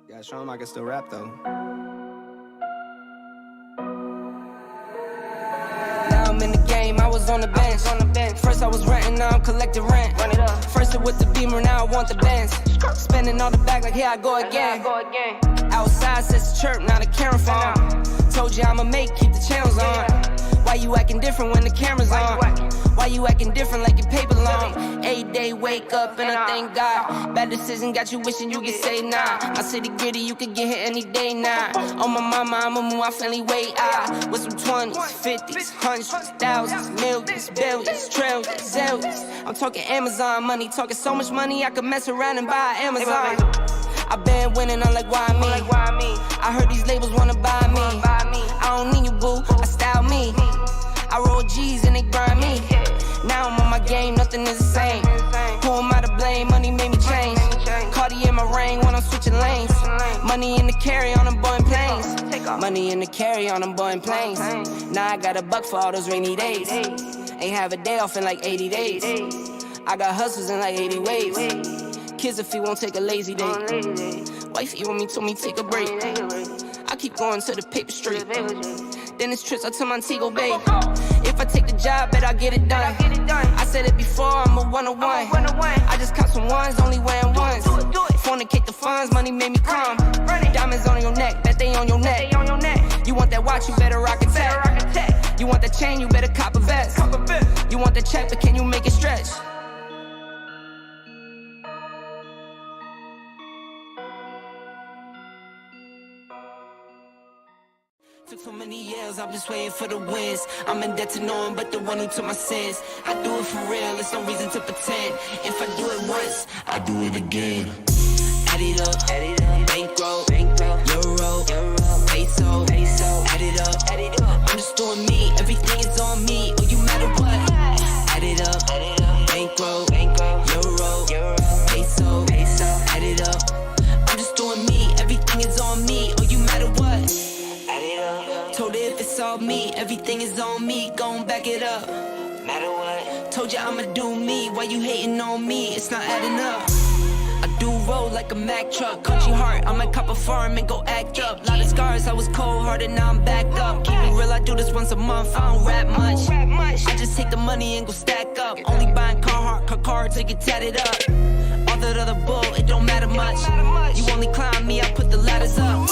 Yeah, show him I can still rap though. Now I'm in the game, I was on the bench. First I was renting, now I'm collecting rent. Run it up. First it with the Beamer, now I want the Benz. Spending all the bag like here I go again. Outside says the chirp, now the camera phone. Told you I'ma make, keep the channels on. Why you acting different when the camera's on? Why you acting different like your paper long? 8 day wake up and I thank God. Bad decision got you wishing you could say nah. My city gritty, you could get hit any day now. On my mama, I'ma move my family way out. With some 20s, 50s, hundreds, thousands, millions, billions, trillions, zillions. I'm talking Amazon money, talking so much money I could mess around and buy Amazon. I been winning, I'm like, why me? I heard these labels wanna buy me. I don't need you, boo, I style me. I roll G's and they grind me. Now I'm on my game, nothing is the same. Who am I to blame? Money made me change. Cardi in my ring when I'm switching lanes. Money in the carry on them Boeing planes. Money in the carry on them Boeing planes. Now I got a buck for all those rainy days. Ain't have a day off in like 80 days. I got hustles in like 80 ways. Kids if he won't take a lazy day. Wifey on me told me take a break. I keep going to the paper street. Then it's trips out to Montego Bay. If I take the job, bet I get it done. I said it before, I'm a 101. I just caught some ones, only wearing ones. Fornicate the funds, money made me calm. Diamonds on your neck, bet they on your neck. You want that watch, you better rock a tech. You want that chain, you better cop a vest. You want the check, but can you make it stretch? Took so many years, I'm just waiting for the wins. I'm in debt to no one but the one who took my sins. I do it for real, there's no reason to pretend. If I do it once, I do it again. Add it up, bankroll, euro, peso, add it up. I'm just doing me, everything is on me. Oh, you matter what? Add it up, bankroll, euro, peso, add it up. I'm just doing me, everything is on me. Oh, you matter what? Told her if it's all me, everything is on me, gon' back it up. Matter what? Told you I'ma do me, why you hating on me? It's not adding up. I do roll like a Mack truck, country heart, I might cop a farm and go act up. Lot of scars, I was cold-hearted, now I'm backed up. Keep it real, I do this once a month, I don't rap much. I just take the money and go stack up. Only buying car cards to get tatted up. All that other bull, it don't matter much. You only climb me, I put the ladders up.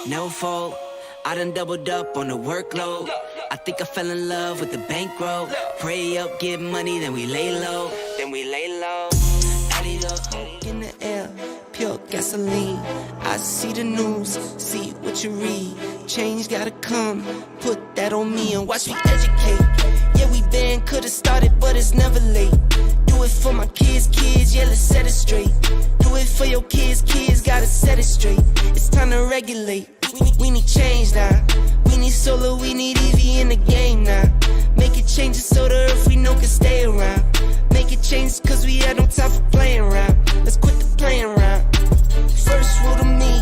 No fault. I done doubled up on the workload. I think I fell in love with the bankroll. Pray up, get money, then we lay low. Add it up, in the air, pure gasoline. I see the news, see what you read. Change gotta come, put that on me and watch me educate. Yeah, we been, could've started, but it's never late. Do it for my kids, yeah, let's set it straight. Do it for your kids, gotta set it straight. It's time to regulate. We need change now. We need solar, we need EV in the game now. Make it changes so the earth we know can stay around. Make it change cause we had no time for playing around. Let's quit the playing around. First rule to me,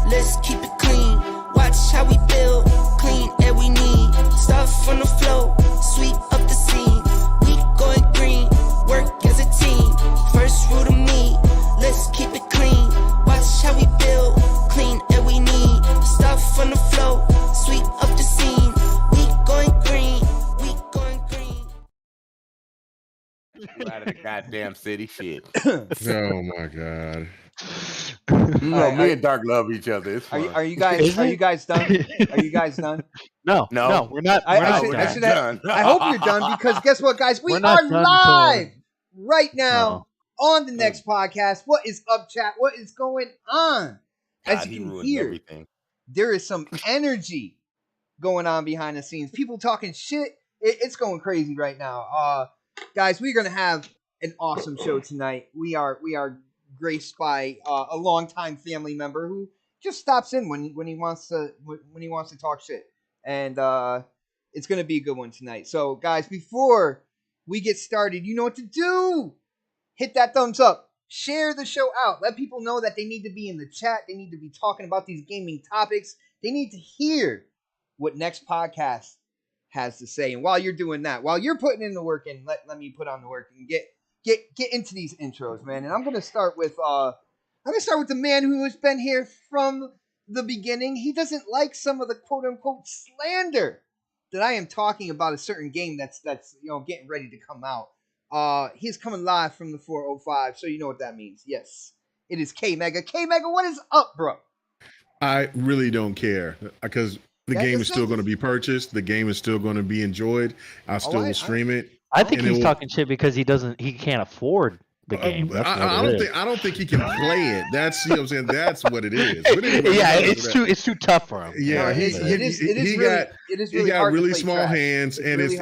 let's keep it clean. Watch how we build, clean air we need. Stuff on the floor, sweep up the scene. We going green, work as a team. First rule to me, let's keep it clean. Watch how we build, clean air we need. Stuff on the floor, sweep up the scene. We going green, we going green. You out of the goddamn city, shit. Oh my god. You know, me and Dark love each other. It's fun. Are you guys done? Are you guys done? No, we're not. I done. I hope you're done because guess what, guys? We We're not are done live right now Oh. on the next podcast. What is up, chat? What is going on? As God, he you can ruined hear, everything. there is some energy going on behind the scenes. People talking shit. It's going crazy right now. Guys, we're gonna have an awesome show tonight. We are graced by a longtime family member who just stops in when he wants to talk shit, and it's gonna be a good one tonight. So, guys, before we get started, you know what to do. Hit that thumbs up. Share the show out. Let people know that they need to be in the chat. They need to be talking about these gaming topics. They need to hear what next podcast has to say. And while you're doing that, while you're putting in the work, and let me put on the work and get into these intros, man. And I'm gonna start with I'm gonna start with the man who has been here from the beginning. He doesn't like some of the quote unquote slander that I am talking about a certain game that's getting ready to come out. He's coming live from the 405, so you know what that means. Yes, it is K Mega. K Mega, what is up, bro? I really don't care because the game is still going to be purchased. The game is still going to be enjoyed. I still will stream it. I think he's talking shit because he can't afford the game. I don't think he can play it. That's what I'm saying. That's what it is. But anyway, yeah, it's too tough for him. Yeah, he got really small hands, and his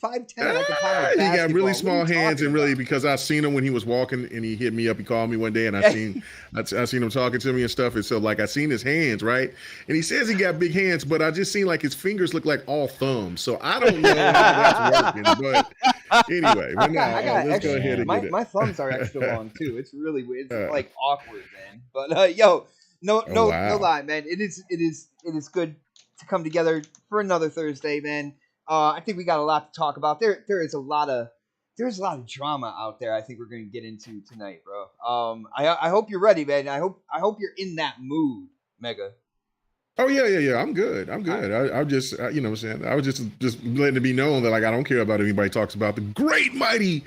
5'10", he got really small hands, and really because I seen him when he was walking, and he hit me up. He called me one day, and I seen him talking to me and stuff. And so like I seen his hands, right? And he says he got big hands, but I just seen like his fingers look like all thumbs. So I don't know how that's working. But anyway, let's go ahead and get it. My thumbs are extra long too. It's really weird. It's like awkward, man. But no lie, man. It is good to come together for another Thursday, man. I think we got a lot to talk about. There's a lot of drama out there. I think we're going to get into tonight, bro. I hope you're ready, man. I hope you're in that mood, Mega. Oh yeah. I'm good. I just you know what I'm saying. I was just letting it be known that like I don't care about anybody talks about the great mighty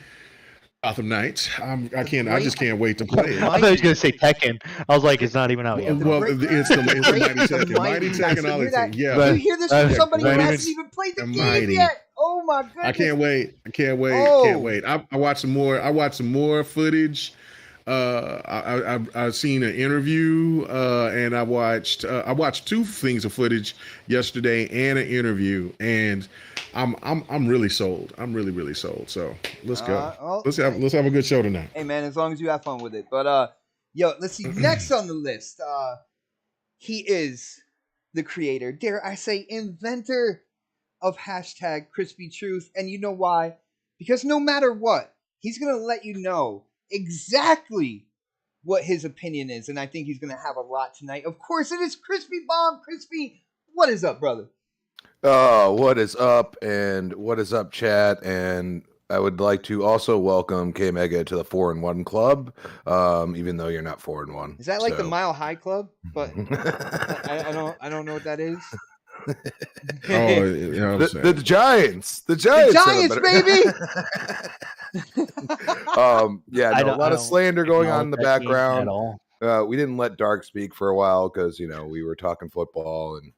Gotham Knights. I just can't wait to play it. I thought he was going to say Tekken. I was like, it's not even out yet. Well, it's the Mighty Tekken, all that. Yeah. You hear this from somebody who hasn't even played the game yet? Oh my goodness! I can't wait. I watched some more footage. I've seen an interview, and I watched two things of footage yesterday and an interview, and I'm really sold. I'm really sold. So let's go. Let's have a good show tonight. Hey man, as long as you have fun with it. But let's see. Next on the list, he is the creator, dare I say, inventor of hashtag Crispy Truth, and you know why? Because no matter what, he's gonna let you know exactly what his opinion is, and I think he's gonna have a lot tonight. Of course, it is Crispy Bomb. Crispy, what is up, brother? What is up, and what is up, chat? And I would like to also welcome K Mega to the 4-1 Club, even though you're not 4-1. Is that like the Mile High Club? But I don't know what that is. The Giants, baby. A lot of slander going on in the background. We didn't let Dark speak for a while because we were talking football, and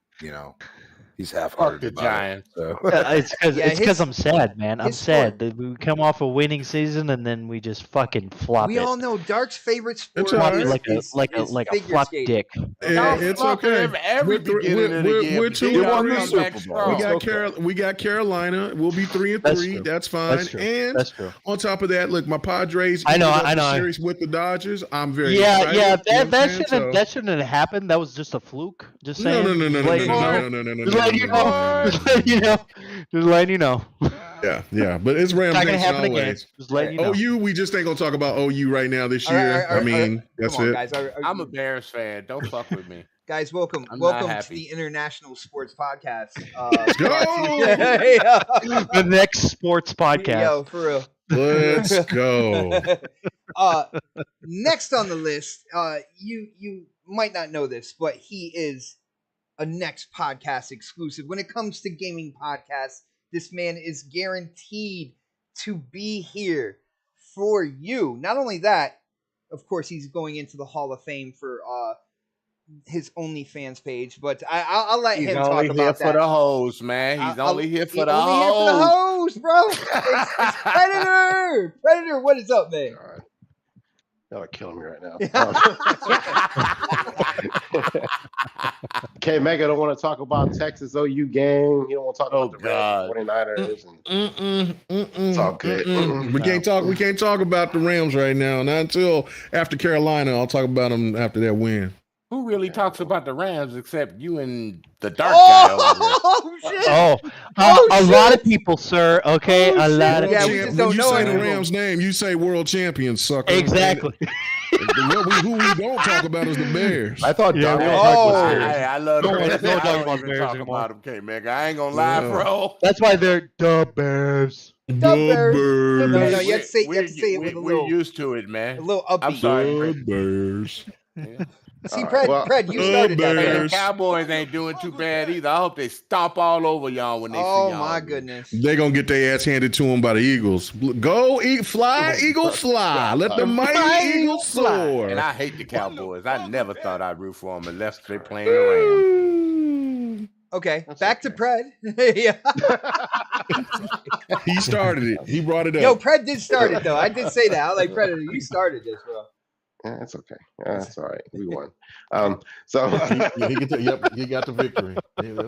he's half-hearted. The Giants. So. It's because I'm sad, man. I'm sad that we come off a winning season and then we just fucking flop. We all know Dark's favorite sport is like a flop dick. It's okay. Every beginning of the year. We're 2-3. We got Carolina. We'll be 3-3. That's fine. That's true. And that's true. On top of that, look, my Padres. I know. Series with the Dodgers. I'm very excited. Yeah. That shouldn't have happened. That was just a fluke. Just saying. No. Just letting you know. Yeah, but it's Rams not gonna Nation happen always. again. Just letting you know. OU, we just ain't gonna talk about OU right now this year. That's it. Guys, I'm a Bears fan. Don't fuck with me. Guys, welcome to the International Sports Podcast. Let's go. The next sports podcast. Yo, for real. Let's go. Next on the list, you might not know this, but he is a next podcast exclusive. When it comes to gaming podcasts, this man is guaranteed to be here for you. Not only that, of course, he's going into the Hall of Fame for his OnlyFans page, but I'll let him talk about that. He's only here for the hoes, man. He's only here for the hoes, bro. It's Predator. Predator, what is up, man? All right. Y'all are killing me right now. K Mega don't want to talk about Texas OU game. He don't want to talk about the 49ers. It's all good. We can't talk about the Rams right now. Not until after Carolina. I'll talk about them after that win. Who really talks about the Rams except you and the dark guy over there? A lot of people, sir. Okay, a lot of people. We just don't when you know say anyone. the Rams name, you say world champions, sucker. Exactly. Who we don't talk about is the Bears. I thought Donald I love the Bears. Don't I talk about don't even Bears talk anymore. about them, K-Mega. I ain't gonna lie, bro. That's why they're the Bears. Bears. No, Bears. you have to say it with a We're little, used to it, man. upbeat. I'm sorry, The Fred. Bears. Yeah. See, All right, Pred, you The started that. Hey, the Bears. Cowboys ain't doing too bad either. I hope they stomp all over y'all when they see Oh y'all. my again. goodness. They're going to get their ass handed to them by the Eagles. Go, fly, Eagles, fly. Let the mighty Eagles soar. And I hate the Cowboys. I never thought I'd root for them unless they're playing the Rams. Okay, That's back to okay. Pred. Yeah. He started it. He brought it up. Yo, Pred did start it though. I did say that. I was like, Predator, you started this, bro. Yeah, it's okay. That's all right. We won. So He got the victory.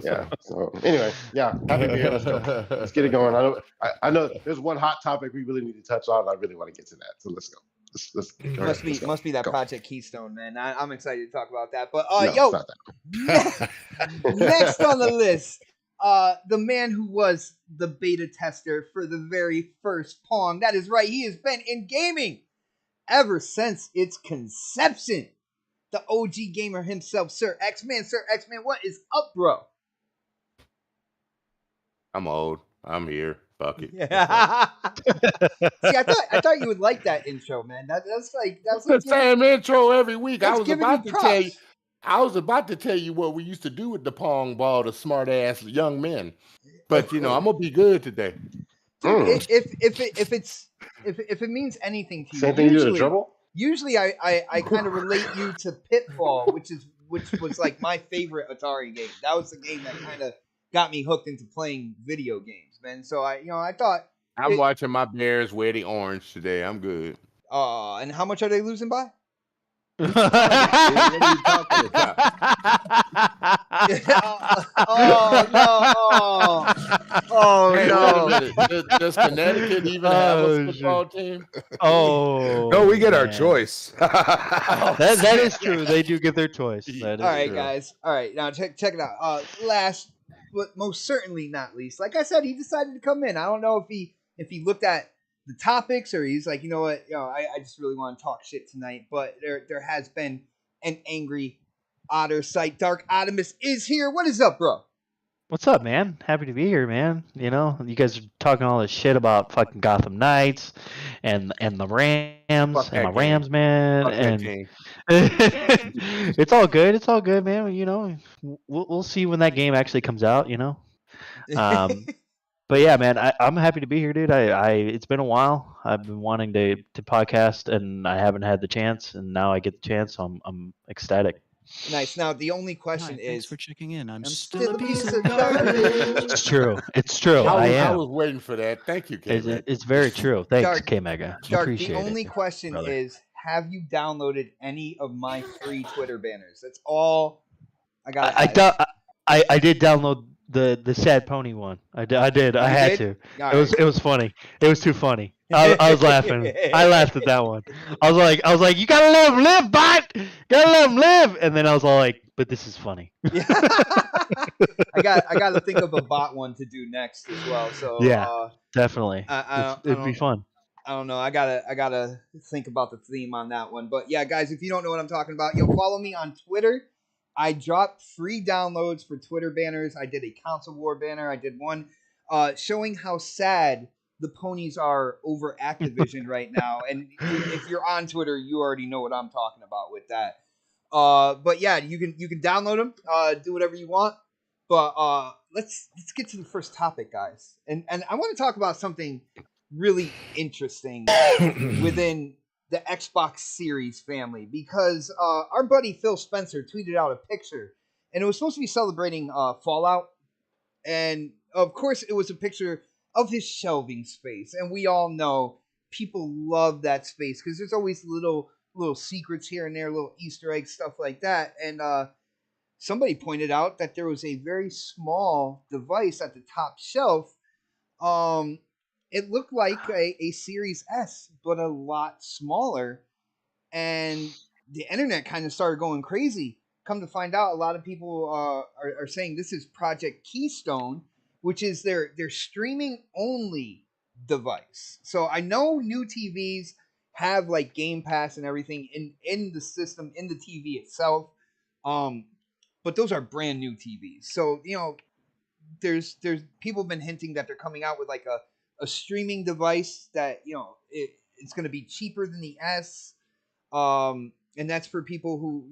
yeah. So anyway, yeah. Happy to be here. Let's get it going. I know there's one hot topic we really need to touch on. I really want to get to that. So let's go. Let's go. Must be that Go. Project Keystone, man. I'm excited to talk about that. But No, yo, it's not that. next on the list, the man who was the beta tester for the very first Pong. That is right. He has been in gaming ever since its conception. The OG gamer himself, Sir X-Man. Sir X-Man, what is up, bro? I'm old. I'm here. Fuck it. Yeah. See, I thought you would like that intro, man. That's the same intro every week. I That's was giving about you to tell you. props. I was about to tell you what we used to do with the pong ball to smart ass young men, but I'm gonna be good today. Dude, if it means anything to you, Same thing you do to dribble? Usually I kind of relate you to Pitfall, which was like my favorite Atari game. That was the game that kind of got me hooked into playing video games, man. So I thought I'm watching my Bears wear the orange today. I'm good. And how much are they losing by? What are you talking about? Oh no! Does Connecticut even have a football team? Oh no, we get our man. choice. That is true. They do get their choice. That is All right, true. guys. All right, now check it out. Last but most certainly not least, like I said, he decided to come in. I don't know if he looked at the topics or he's like, you know what, I just really want to talk shit tonight. But there has been an angry otter sight. Dark Optimus is here. What is up, bro? What's up, man? Happy to be here, man. You guys are talking all this shit about fucking Gotham Knights and the Rams and my Rams, man. And it's all good. It's all good, man. We'll see when that game actually comes out. But yeah, man, I'm happy to be here, dude. It's been a while. I've been wanting to podcast, and I haven't had the chance, and now I get the chance. So I'm ecstatic. Nice. Now the only question is, thanks for checking in. I'm still a piece of garbage. It's true. It's true. I was waiting for that. Thank you, K. It's very true. Thanks, Dark, K Mega. Dark, Appreciate the only it, question brother. is, have you downloaded any of my free Twitter banners? That's all I got. I did download the sad pony one. I did. I had to. It was funny. It was too funny. I was laughing. I laughed at that one. I was like, you gotta let him live, bot. Gotta let him live. And then I was all like, but this is funny. Yeah. I got to think of a bot one to do next as well. So yeah, definitely. It'd be fun. I don't know. I gotta think about the theme on that one. But yeah, guys, if you don't know what I'm talking about, follow me on Twitter. I dropped free downloads for Twitter banners. I did a console war banner. I did one showing how sad the ponies are over Activision right now. And if you're on Twitter, you already know what I'm talking about with that. But yeah, you can download them, do whatever you want. But let's get to the first topic, guys. And I want to talk about something really interesting within the Xbox Series family, because our buddy Phil Spencer tweeted out a picture, and it was supposed to be celebrating Fallout, and of course it was a picture of his shelving space, and we all know people love that space because there's always little secrets here and there, little Easter eggs, stuff like that. And somebody pointed out that there was a very small device at the top shelf. It looked like a Series S, but a lot smaller. And the internet kind of started going crazy. Come to find out, a lot of people are saying this is Project Keystone, which is their streaming only device. So I know new TVs have like Game Pass and everything in the system, in the TV itself. But those are brand new TVs. So, there's people have been hinting that they're coming out with like a streaming device that it's going to be cheaper than the S, and that's for people who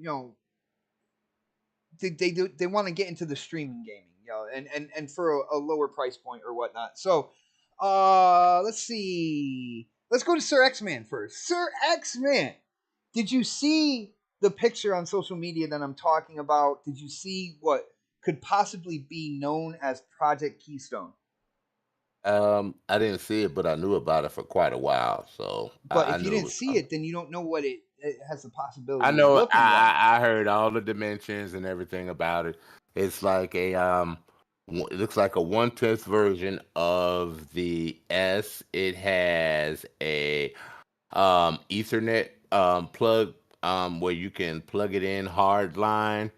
they want to get into the streaming gaming, and for a lower price point or whatnot. So, let's see. Let's go to Sir X-Man first. Sir X-Man, did you see the picture on social media that I'm talking about? Did you see what could possibly be known as Project Keystone? I didn't see it, but I knew about it for quite a while. So But I if you knew it didn't was see coming. it, then you don't know what it has the possibility I of know. looking like. I heard all the dimensions and everything about it. It's like it looks like a 1/10 version of the S. It has a Ethernet plug where you can plug it in hard line.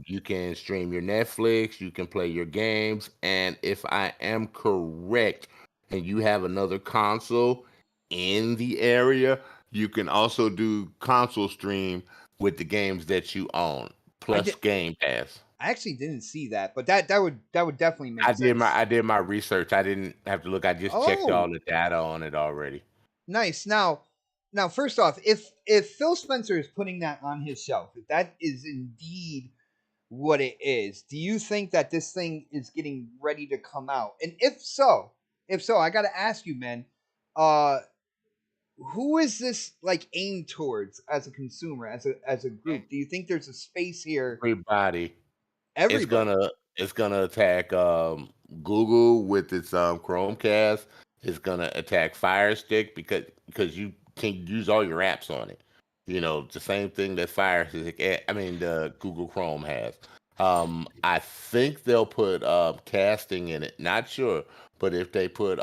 You can stream your Netflix, you can play your games, and if I am correct, and you have another console in the area, you can also do console stream with the games that you own plus Game Pass. I actually didn't see that, but that would definitely make sense. I did my research. I didn't have to look. I just checked all the data on it already. Nice. Now, first off, if Phil Spencer is putting that on his shelf, if that is indeed what it is, do you think that this thing is getting ready to come out? And if so, I got to ask you, man, who is this like aimed towards as a consumer, as a group? Do you think there's a space here? Everybody. Everybody. It's gonna attack Google with its Chromecast. It's gonna attack Fire Stick because you can use all your apps on it. The same thing that Fire Stick. The Google Chrome has. I think they'll put casting in it. Not sure, but if they put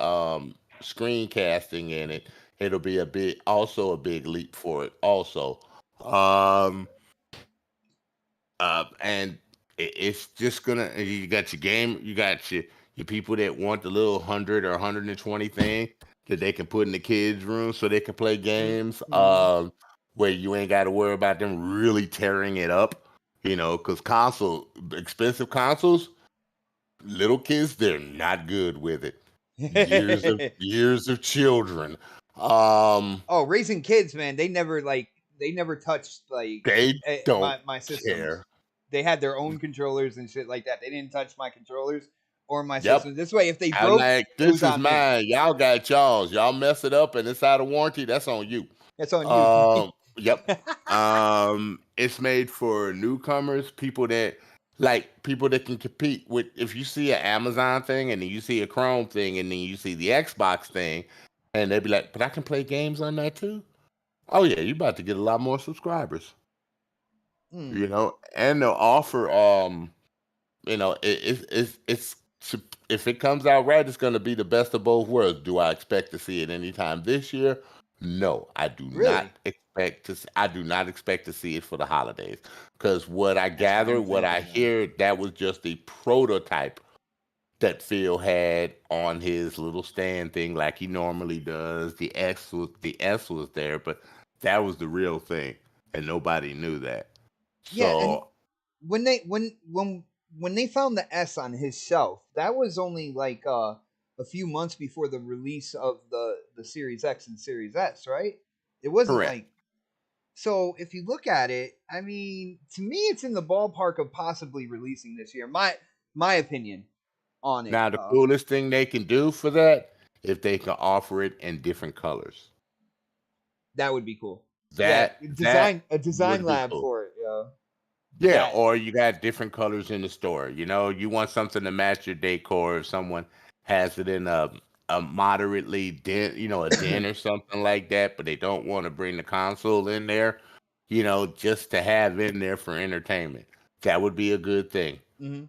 screen casting in it, it'll be a big leap for it. Also, and it's just gonna. You got your game. You got your people that want the little 100 or 120 thing that they can put in the kids' room so they can play games. Where you ain't got to worry about them really tearing it up. Because expensive consoles, little kids, they're not good with it. Years of children. Raising kids, man, they never touched They don't my systems. care. They had their own controllers and shit like that. They didn't touch my controllers or my Yep. systems. This way, if they I'm broke, like, it was this is on me. mine. Y'all got y'all's. Y'all mess it up and it's out of warranty. That's on you. That's on you. Yep. It's made for newcomers, people that can compete with. If you see an Amazon thing and then you see a Chrome thing and then you see the Xbox thing, and they be like, but I can play games on that too. Oh yeah, you about to get a lot more subscribers. And they'll offer it's if it comes out right, it's going to be the best of both worlds. Do I expect to see it anytime this year? No, I do not expect to. I do not expect to see it for the holidays because what I gather, what I hear, that was just the prototype that Phil had on his little stand thing, like he normally does. The S was there, but that was the real thing, and nobody knew that. Yeah, and when they found the S on his shelf, that was only like a few months before the release of the Series X and Series S, right? It wasn't Correct. like. So if you look at it, I mean, to me, it's in the ballpark of possibly releasing this year. My opinion on it. Now, the coolest thing they can do for that, if they can offer it in different colors, that would be cool. A design lab cool for it. Yeah, or you got different colors in the store. You want something to match your decor. If someone has it in a moderately den, a den or something like that, but they don't want to bring the console in there, just to have in there for entertainment. That would be a good thing.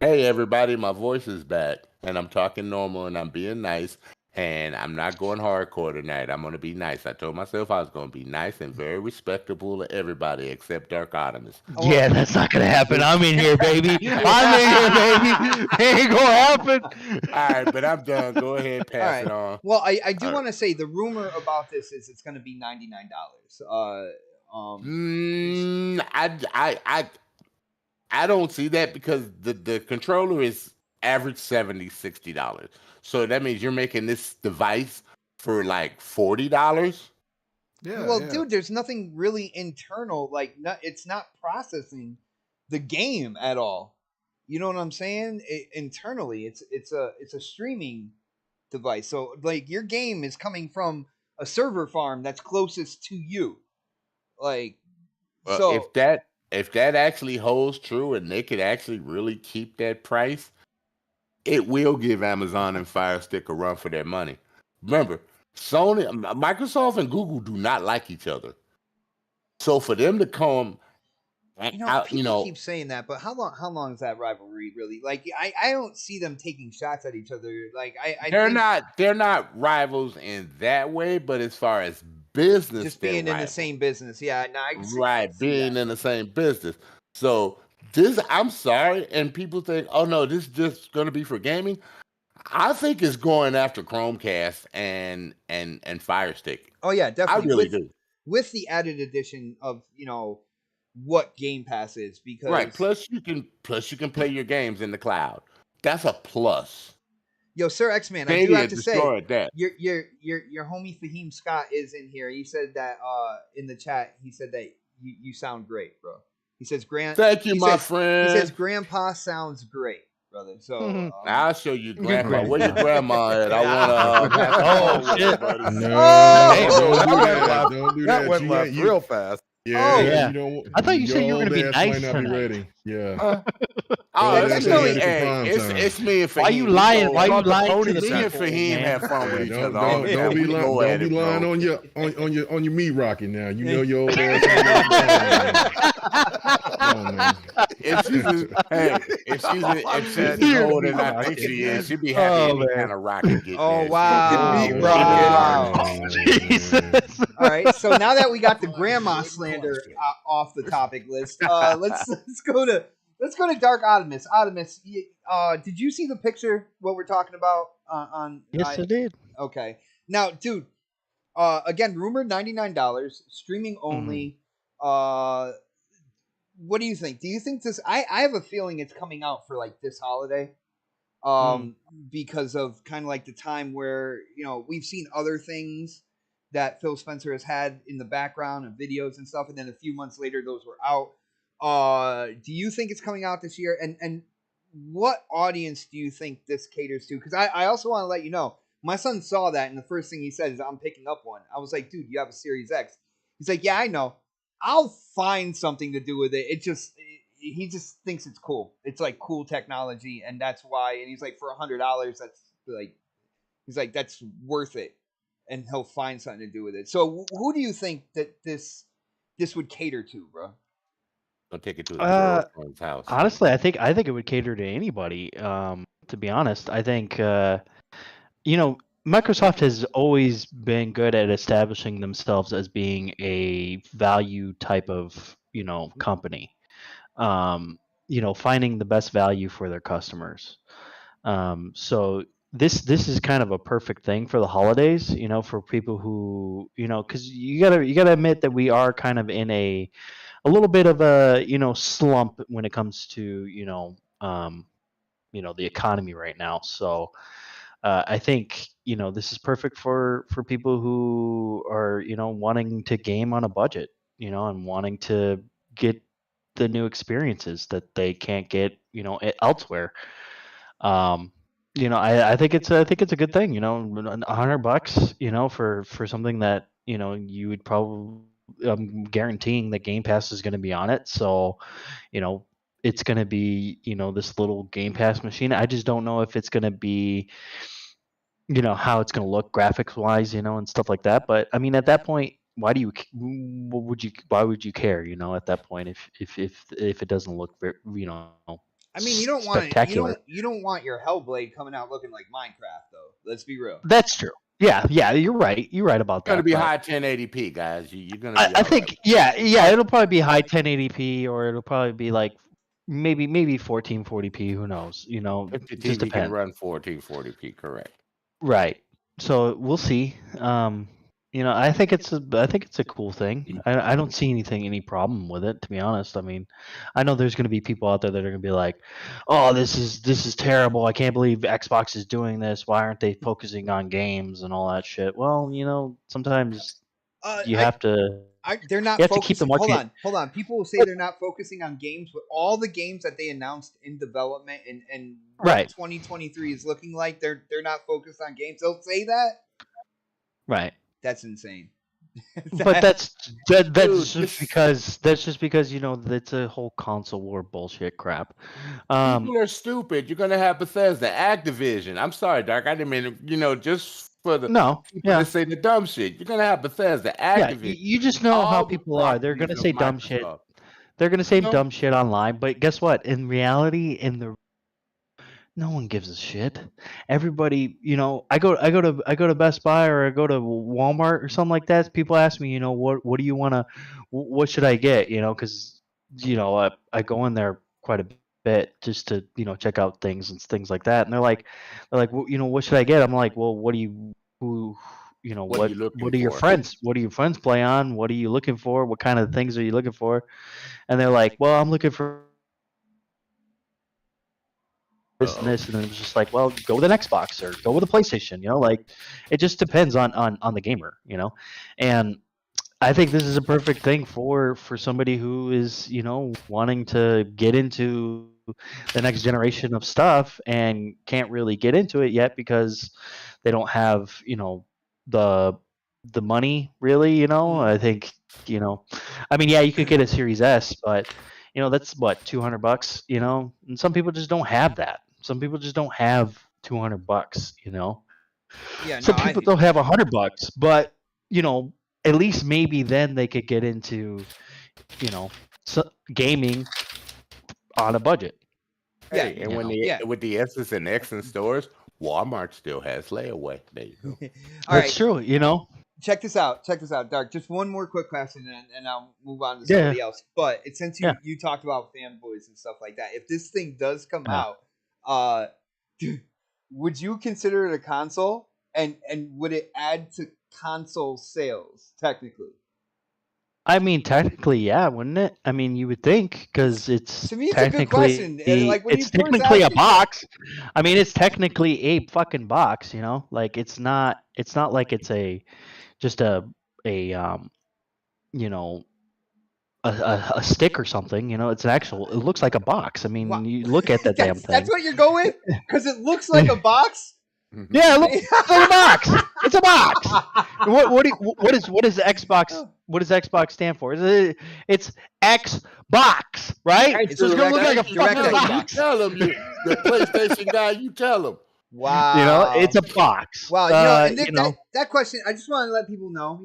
Hey, everybody, my voice is back, and I'm talking normal, and I'm being nice, and I'm not going hardcore tonight. I'm going to be nice. I told myself I was going to be nice and very respectable to everybody except Darkotimus. Yeah, that's not going to happen. I'm in here, baby. I'm in here, baby. It ain't going to happen. All right, but I'm done. Go ahead, pass it on. Well, I do want to say the rumor about this is it's going to be $99. I don't see that because the controller is average $70-$60. So that means you're making this device for like $40. Yeah. Well, yeah. dude, there's nothing really internal. Like, it's not processing the game at all. You know what I'm saying? Internally, it's a streaming device. So like your game is coming from a server farm that's closest to you. Like, so If that actually holds true and they could actually really keep that price, it will give Amazon and Fire Stick a run for their money. Remember, Microsoft and Google do not like each other. So for them to come out, people keep saying that, but how long is that rivalry really? Like, I don't see them taking shots at each other. Like, they're not rivals in that way, but as far as business, just being in the same business, yeah. No, being in the same business. So I'm sorry, and people think, oh no, this is just going to be for gaming. I think it's going after Chromecast and Fire Stick. Oh yeah, definitely. I really do. With the added addition of what Game Pass is, because right. Plus you can play your games in the cloud. That's a plus. Yo, Sir X-Man, I do have to say, your homie Fahim Scott is in here. He said that in the chat, he said that you sound great, bro. He says, thank you, my friend. He says, Grandpa sounds great, brother. So I'll show you, Grandpa. Where your grandma at? I want to. Oh shit! Don't do that that. went left real fast. Yeah, yeah. You don't, I thought you said you were gonna be old ass nice might not be tonight. ready. Yeah. It's me and Fahim. Why you lying? Why you lying to the Me and people, Fahim man? have fun with each other. Don't be lying on your meat rocket now. You know your old ass. If she's older than I think she is, she'd be happy any kind of rocket get Oh there. wow! Meat Wow. Jesus. All right, so now that we got the grandma slander off the topic list, let's go to Dark Optimus. Optimus, did you see the picture? What we're talking about on? Yes, I did. Okay, now, dude, again, rumored $99, streaming only. What do you think? Do you think this? I have a feeling it's coming out for like this holiday, because of kind of like the time where we've seen other things that Phil Spencer has had in the background of videos and stuff, and then a few months later those were out. Do you think it's coming out this year? And what audience do you think this caters to? Because I also want to let you know, my son saw that, and the first thing he said is, I'm picking up one. I was like, dude, you have a Series X. He's like, yeah, I know. I'll find something to do with it. He just thinks it's cool. It's like cool technology, and that's why. And he's like, for $100, that's like, he's like, that's worth it. And he'll find something to do with it. So who do you think that this would cater to, bro? I'll take it to the girlfriend's house. Honestly, I think it would cater to anybody. To be honest, I think Microsoft has always been good at establishing themselves as being a value type of company. Finding the best value for their customers. So this is kind of a perfect thing for the holidays, for people who, because you gotta admit that we are kind of in a little bit of a slump when it comes to the economy right now. So I think this is perfect for people who are wanting to game on a budget, and wanting to get the new experiences that they can't get elsewhere. I think it's a good thing. $100, for something that you would probably. I'm guaranteeing that Game Pass is going to be on it, so it's going to be this little Game Pass machine. I just don't know if it's going to be how it's going to look graphics wise, and stuff like that. But I mean, at that point, why would you care? At that point, if it doesn't look very, I mean, you don't want you don't want your Hellblade coming out looking like Minecraft, though. Let's be real. That's true. Yeah, you're right. You're right about that. It's gonna be high 1080p, guys. You're gonna. I think, yeah, it'll probably be high 1080p, or it'll probably be like maybe 1440p. Who knows? If just depends. can run 1440p, correct? Right. So we'll see. I think it's a cool thing. I don't see any problem with it, to be honest. I mean, I know there's going to be people out there that are going to be like, "Oh, this is terrible. I can't believe Xbox is doing this. Why aren't they focusing on games and all that shit?" Well, sometimes you I have to they're not you have to keep the focusing. Hold market. on, hold on. People will say they're not focusing on games, but all the games that they announced in development and what Right. 2023 is looking like, they're not focused on games. They'll say that. Right. That's insane. But that's Dude, just this- because that's a whole console war bullshit crap. People are stupid. You're gonna have Bethesda, Activision. I'm sorry, Dark. I didn't mean just for the No, people yeah, that say the dumb shit. You're gonna have Bethesda, yeah. Activision. You just know how all the people are. They're properties gonna of say dumb shit. Microsoft. They're gonna say No. dumb shit online. But guess what? In reality, no one gives a shit. Everybody, I go to Best Buy or I go to Walmart or something like that. People ask me, what do you want to, what should I get? Because I go in there quite a bit just to check out things and things like that. And they're like, well, what should I get? I'm like, well, what do you who What are you looking what do your for? friends play on? What are you looking for? What kind of things are you looking for? And they're like, well, I'm looking for this and this, and then it was just like, well, go with an Xbox or go with a PlayStation. Like it just depends on the gamer. And I think this is a perfect thing for somebody who is wanting to get into the next generation of stuff and can't really get into it yet because they don't have the money really. I think I mean, yeah, you could get a Series S, but that's what, $200. And some people just don't have that. Some people just don't have $200. Yeah, Some no, people don't have $100, but at least maybe then they could get into gaming on a budget. Yeah, Hey, and yeah. with the S's and X in stores, Walmart still has layaway. There you go. All That's right, true. check this out, Dark. Just one more quick question, and I'll move on to Yeah. somebody else. But since Yeah. you talked about fanboys and stuff like that, if this thing does come Yeah. out, would you consider it a console? And would it add to console sales technically? I mean, technically, yeah, wouldn't it? I mean, you would think because it's To me, it's a good technically question. And, like, when you it's first technically a asked it- box. I mean, it's technically a fucking box. Like it's not like it's just a a stick or something. It's an actual. It looks like a box. I mean, Wow. you look at that damn thing. That's what you're going because it looks like a box. Yeah, look, it's a box. It's a box. What is Xbox? What does Xbox stand for? It's Xbox, right? It's So it's gonna look like a direct fucking Xbox. box. You tell him, the PlayStation guy. You tell him. Wow. It's a box. Wow, and Nick, that question, I just want to let people know.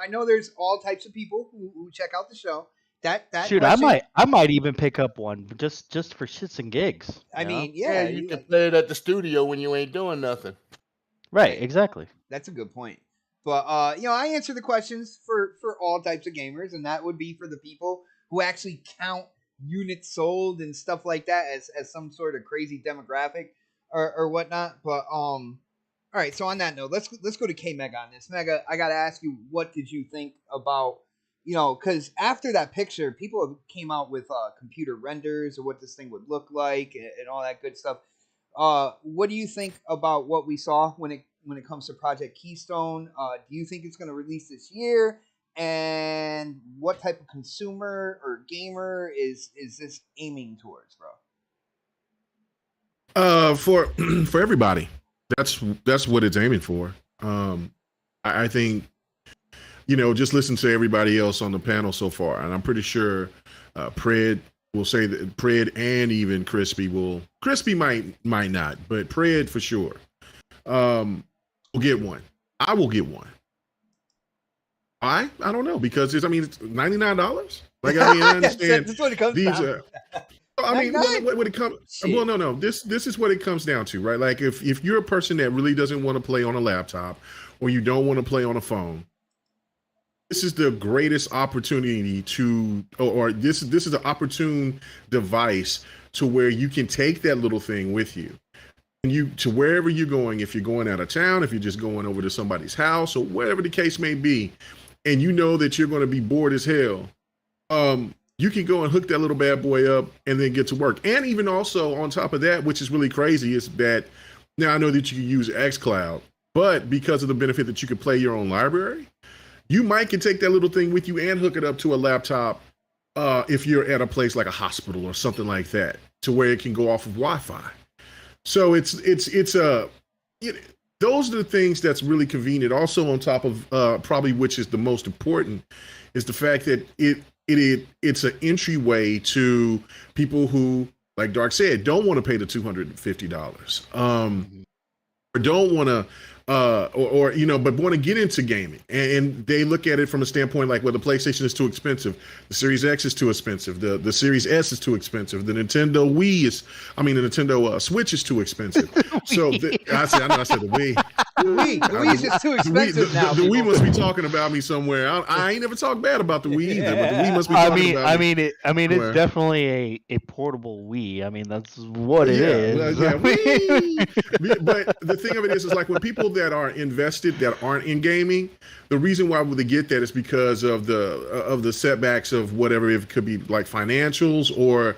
I know there's all types of people who check out the show. That Shoot, question, I might even pick up one just for shits and gigs. I mean, Yeah, you can play it at the studio when you ain't doing nothing. Right, exactly. That's a good point. But I answer the questions for all types of gamers, and that would be for the people who actually count units sold and stuff like that as some sort of crazy demographic or whatnot. But all right. So on that note, let's go to K Mega on this. Mega, I gotta ask you, what did you think about because after that picture, people came out with computer renders of what this thing would look like and all that good stuff. What do you think about what we saw when it comes to Project Keystone? Do you think it's going to release this year? And what type of consumer or gamer is this aiming towards, bro? For everybody, that's what it's aiming for. I think just listen to everybody else on the panel so far, and I'm pretty sure Pred will say that Pred and even Crispy might not, but Pred for sure will get one. I will get one. I don't know because it's $99. Like I understand that's what it comes these down. when it comes no this is what it comes down to, right? Like if you're a person that really doesn't want to play on a laptop or you don't want to play on a phone, this is the greatest opportunity or this is an opportune device to where you can take that little thing with you and you to wherever you're going, if you're going out of town, if you're just going over to somebody's house or whatever the case may be, and you know that you're going to be bored as hell, you can go and hook that little bad boy up and then get to work. And even also on top of that, which is really crazy, is that now I know that you can use xCloud, but because of the benefit that you could play your own library, you might can take that little thing with you and hook it up to a laptop if you're at a place like a hospital or something like that, to where it can go off of Wi-Fi. So it's those are the things that's really convenient. Also, on top of probably which is the most important, is the fact that it's an entryway to people who, like Dark said, don't want to pay the $250, or don't want to. Or but want to get into gaming, and they look at it from a standpoint like, well, the PlayStation is too expensive, the Series X is too expensive, the Series S is too expensive, the Nintendo Switch is too expensive. So I said the Wii. The Wii is just too expensive now. The Wii must be talking about me somewhere. I ain't never talked bad about the Wii either, but the Wii must be talking about me. I mean, it's definitely a portable Wii. I mean, that's what it is. But the thing of it is like when people that are invested that aren't in gaming, the reason why would they get that is because of the setbacks of whatever. It could be like financials or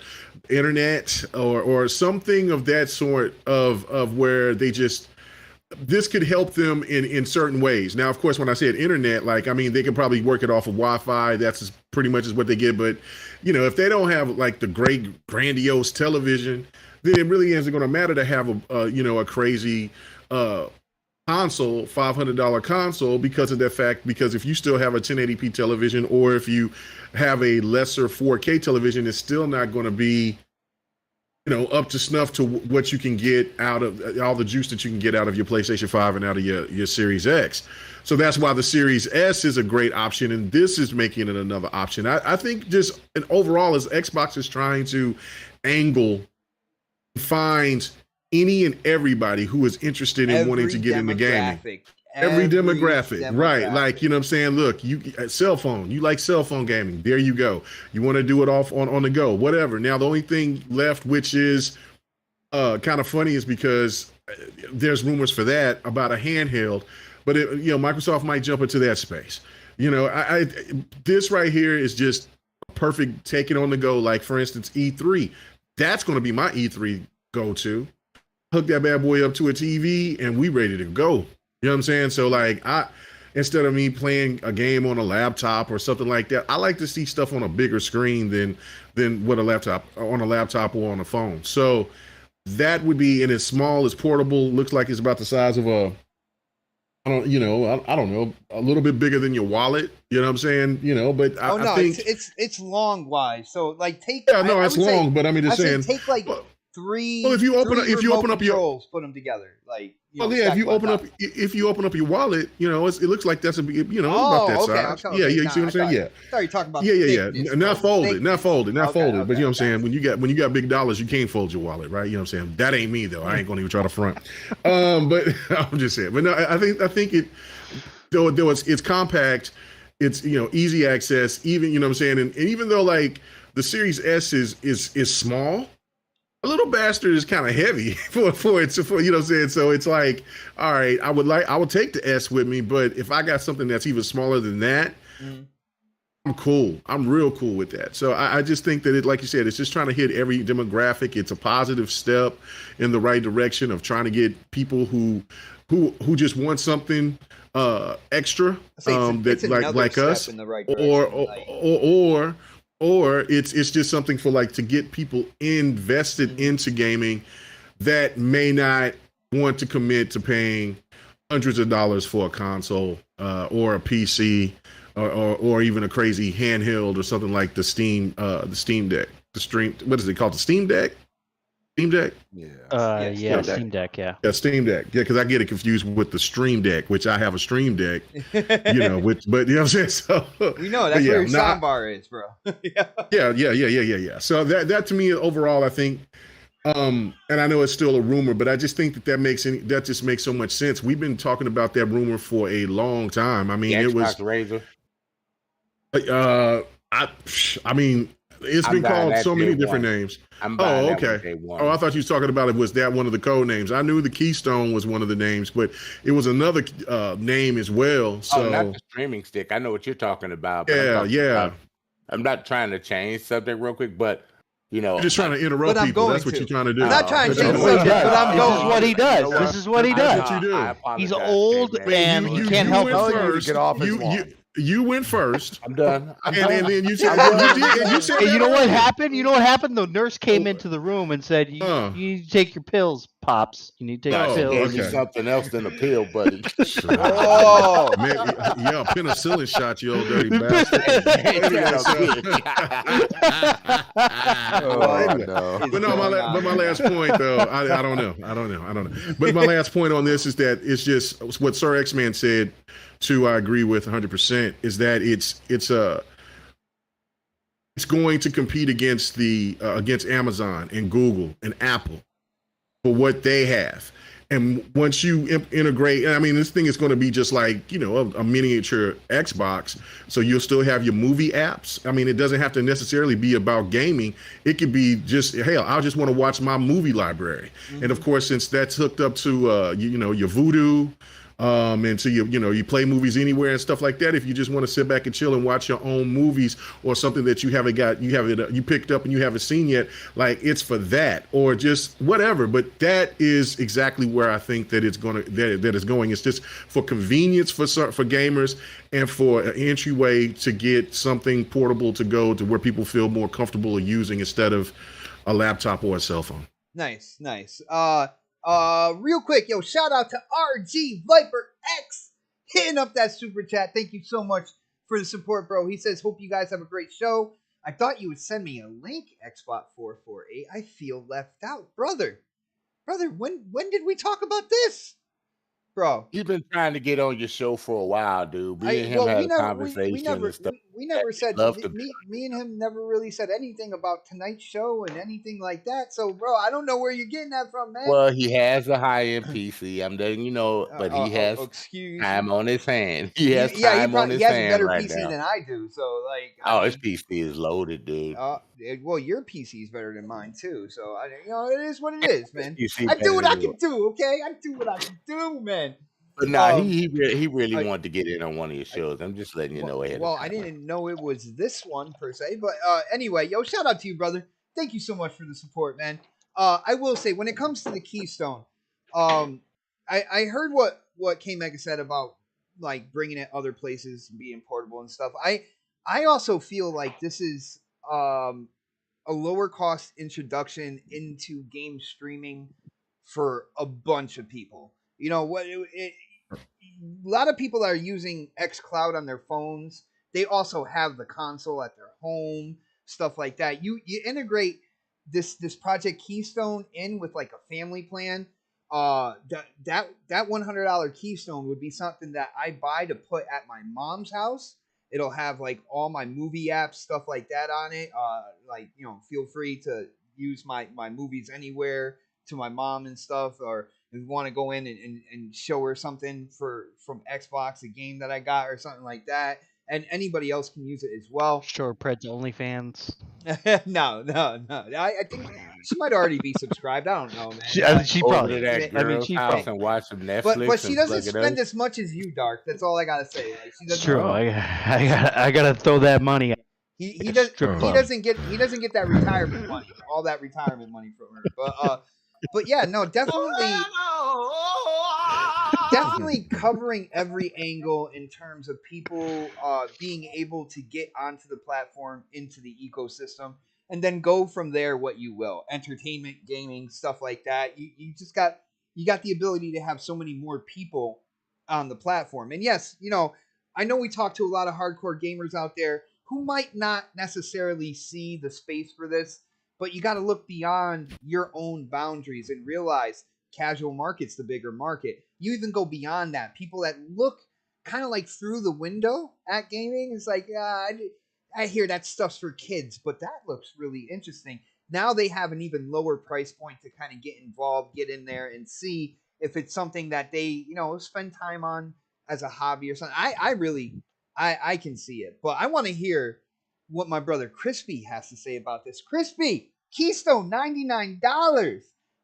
internet or something of that sort of where they just. This could help them in certain ways. Now, of course, when I said internet, like, I mean, they could probably work it off of Wi-Fi. That's pretty much is what they get. But, if they don't have like the great grandiose television, then it really isn't going to matter to have a crazy console, $500 console, because of that fact. Because if you still have a 1080p television, or if you have a lesser 4K television, it's still not going to be up to snuff to what you can get out of all the juice that you can get out of your PlayStation 5 and out of your Series X. So that's why the Series S is a great option, and this is making it another option. I think just and overall, as Xbox is trying to find any and everybody who is interested in wanting to get into gaming. Every demographic, right? Like, what I'm saying? Look, you cell phone, you like cell phone gaming. There you go. You want to do it off on the go, whatever. Now, the only thing left, which is kind of funny, is because there's rumors for that about a handheld, but Microsoft might jump into that space. This right here is just perfect. Take it on the go. Like, for instance, E3. That's going to be my E3 go-to. Hook that bad boy up to a TV, and we ready to go. You know what I'm saying? So like instead of me playing a game on a laptop or something like that, I like to see stuff on a bigger screen than what on a laptop or on a phone. So that would be, and it's small, it's portable, looks like it's about the size of I don't know, a little bit bigger than your wallet. You know what I'm saying? But I think it's long wise. So like take. Yeah, no, it's long, but I mean, just saying. Take like three. Well, if you open up your put them together, like. If you open up your wallet, it looks like that's about that size. Yeah, you see what I'm saying? Yeah. Sorry, talking about Not folded. But you know what I'm saying? When you got big dollars, you can't fold your wallet, right? You know what I'm saying? That ain't me though. I ain't gonna even try to front. But I'm just saying. But no, I think it though it's compact, it's easy access. Even what I'm saying, and even though like the Series S is small. A little bastard is kind of heavy for it. So you know what I'm saying? So it's like, all right, I would take the S with me, but if I got something that's even smaller than that, I'm cool. I'm real cool with that. So I just think that like you said, it's just trying to hit every demographic. It's a positive step in the right direction of trying to get people who just want something extra that like us, in the right or it's just something for like to get people invested into gaming that may not want to commit to paying hundreds of dollars for a console or a PC or even a crazy handheld or something like the Steam Deck. What is it called? The Steam Deck? Steam Deck? Steam Deck, yeah. Yeah, Steam Deck. Yeah, because I get it confused with the Stream Deck, which I have a Stream Deck, but you know what I'm saying? So we know that's where your soundbar is, bro. Yeah. So that to me overall, I think, and I know it's still a rumor, but I just think that just makes so much sense. We've been talking about that rumor for a long time. I mean, it was Razor. I mean, It's been called so many different names. Oh, okay. Oh, I thought you were talking about it. Was that one of the code names? I knew the Keystone was one of the names, but it was another name as well. So not the streaming stick. I know what you're talking about. But I'm not trying to change subject real quick, but you're just trying to interrupt people. That's what you're trying to do. I'm not trying to change subject, but I'm going. This is what he does. This is what he does. What you do. He's old and he can't help it. Get off his lawn. You went first. I'm done. And then you said, you know what happened? You know what happened? The nurse came into the room and said, you need to take your pills, Pops. You need to take your pills. Okay. Something else than a pill, buddy. Oh, man, yeah, penicillin shot, you old dirty bastard. But my last point, though, I don't know. But my last point on this is that it's just what Sir X-Man said, too, I agree with 100%, is that it's going to compete against against Amazon and Google and Apple for what they have. And once you integrate, I mean, this thing is going to be just like, a miniature Xbox. So you'll still have your movie apps. I mean, it doesn't have to necessarily be about gaming. It could be just, hell, I just want to watch my movie library. Mm-hmm. And of course, since that's hooked up to, your Vudu, and so you play movies anywhere and stuff like that. If you just want to sit back and chill and watch your own movies or something that you picked up and you haven't seen yet, like it's for that or just whatever. But that is exactly where I think that it's going. It's just for convenience for gamers and for an entryway to get something portable to go to where people feel more comfortable using instead of a laptop or a cell phone. Nice. Real quick, shout out to RG Viper X hitting up that super chat. Thank you so much for the support, bro. He says, hope you guys have a great show. I thought you would send me a link, Xbot448. I feel left out. Brother, when did we talk about this? Bro. He's been trying to get on your show for a while, dude. Me and him had a conversation and stuff. We never said, me and him never really said anything about tonight's show and anything like that. So, bro, I don't know where you're getting that from, man. Well, he has a high-end PC. I'm letting you know, but he has time on his hand. He has time on his hand. He has a better right PC now than I do. So, his PC is loaded, dude. Well, your PC is better than mine too. So, it is what it is, man. I do what I can do, okay? I do what I can do, man. But he really wanted to get in on one of your shows. I'm just letting you know ahead. Well, I didn't know it was this one per se, but anyway, shout out to you, brother. Thank you so much for the support, man. I will say, when it comes to the Keystone, I heard what K Mega said about like bringing it other places, being portable and stuff. I also feel like this is a lower cost introduction into game streaming for a bunch of people. A lot of people are using xCloud on their phones. They also have the console at their home, stuff like that. You integrate this Project Keystone in with like a family plan. That $100 Keystone would be something that I buy to put at my mom's house. It'll have like all my movie apps, stuff like that on it. Feel free to use my movies anywhere to my mom and stuff, or if you want to go in and show her something from Xbox, a game that I got or something like that. And anybody else can use it as well. Sure, Pred's OnlyFans. No. I think she might already be subscribed. I don't know, man. She probably that girl's house and watch some Netflix. But she doesn't spend as much as you, Dark. That's all I gotta say. Like, she doesn't. True. I gotta throw that money. He doesn't get that retirement money, all that retirement money from her. But yeah, no, definitely covering every angle in terms of people being able to get onto the platform, into the ecosystem, and then go from there what you will. Entertainment, gaming, stuff like that. You got the ability to have so many more people on the platform. And yes, I know we talk to a lot of hardcore gamers out there who might not necessarily see the space for this, but you got to look beyond your own boundaries and realize casual market's the bigger market. You even go beyond that. People that look kind of like through the window at gaming, it's like, I hear that stuff's for kids, but that looks really interesting. Now they have an even lower price point to kind of get involved, get in there and see if it's something that they, spend time on as a hobby or something. I can see it, but I want to hear what my brother Crispy has to say about this. Crispy, Keystone, $99.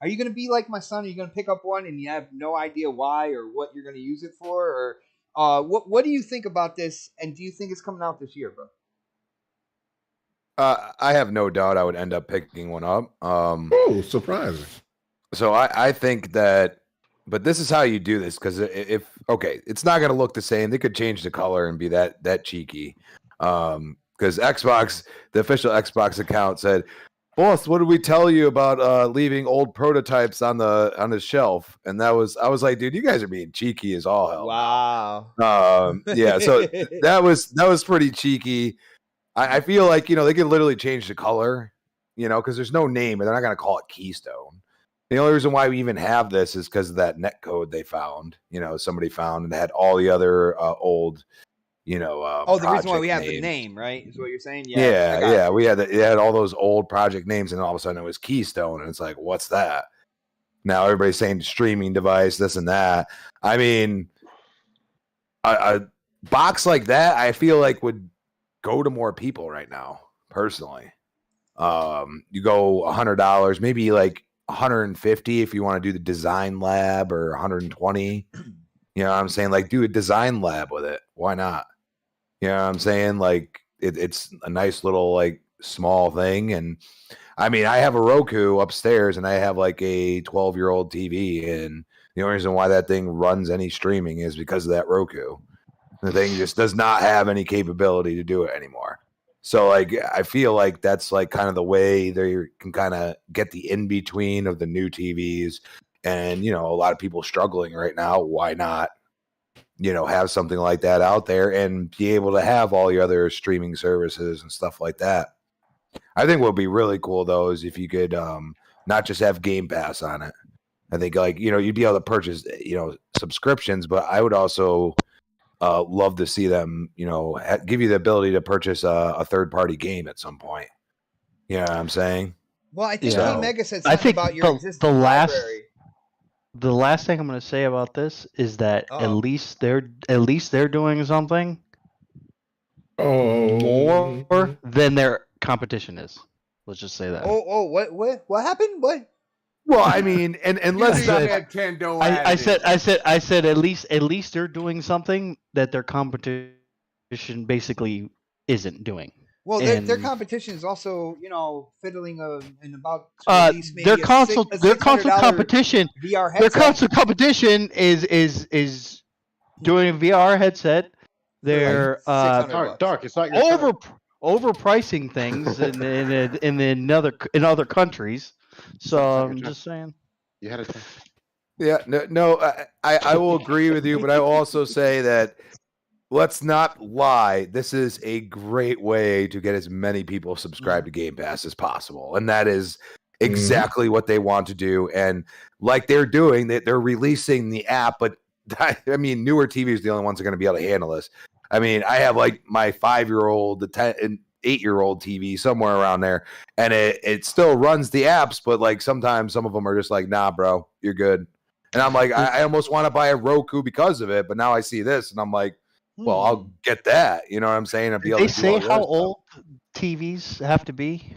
Are you going to be like my son? Are you going to pick up one and you have no idea why or what you're going to use it for? Or what do you think about this? And do you think it's coming out this year, bro? I have no doubt I would end up picking one up. Oh, surprising. So I think that, but this is how you do this, because it's not going to look the same. They could change the color and be that cheeky. Because Xbox, the official Xbox account said, "Boss, what did we tell you about leaving old prototypes on the shelf?" And I was like, dude, you guys are being cheeky as all hell. Wow. Yeah, so that was pretty cheeky. I feel like, they could literally change the color, because there's no name and they're not going to call it Keystone. The only reason why we even have this is because of that net code they found, somebody found, and had all the other old, the reason why we have names. The name, right? Is what you're saying? Yeah. We had all those old project names, and all of a sudden it was Keystone, and it's like, what's that? Now everybody's saying streaming device, this and that. I mean, a box like that, I feel like would go to more people right now, personally. You go $100, maybe like $150 if you want to do the design lab, or $120. You know what I'm saying? Like, do a design lab with it. Why not? You know what I'm saying? Like, it's a nice little, like, small thing. And I mean, I have a Roku upstairs, and I have like a 12-year-old TV, and the only reason why that thing runs any streaming is because of that Roku. The thing just does not have any capability to do it anymore. So, like, I feel like that's like kind of the way they can kind of get the in between of the new TVs. And, a lot of people struggling right now. Why not, have something like that out there and be able to have all your other streaming services and stuff like that? I think what would be really cool, though, is if you could not just have Game Pass on it. I think, like, you'd be able to purchase, subscriptions, but I would also love to see them, give you the ability to purchase a third-party game at some point. You know what I'm saying? Well, I think So, Mega said something about your existing library. The last thing I'm going to say about this is that at least they're doing something more than their competition is. Let's just say that. What happened? What? Well, I mean, and let's Nintendo. I said at least they're doing something that their competition basically isn't doing. Well, their competition is also, fiddling in about their console competition. VR headset. Their console competition is doing a VR headset. They're Dark. It's not your overpricing things in other countries. So I'm just saying. You had it. Yeah, no, I will agree with you, but I will also say that, let's not lie, this is a great way to get as many people subscribed to Game Pass as possible. And that is exactly what they want to do. And like they're doing, they're releasing the app, but I mean, newer TVs are the only ones that are going to be able to handle this. I mean, I have like my 5-year-old, the 10 and 8-year-old TV somewhere around there, and it still runs the apps, but like sometimes some of them are just like, nah, bro, you're good. And I'm like, I almost want to buy a Roku because of it, but now I see this, and I'm like, well, I'll get that. You know what I'm saying? I'll be able They to do say all how that old TVs have to be.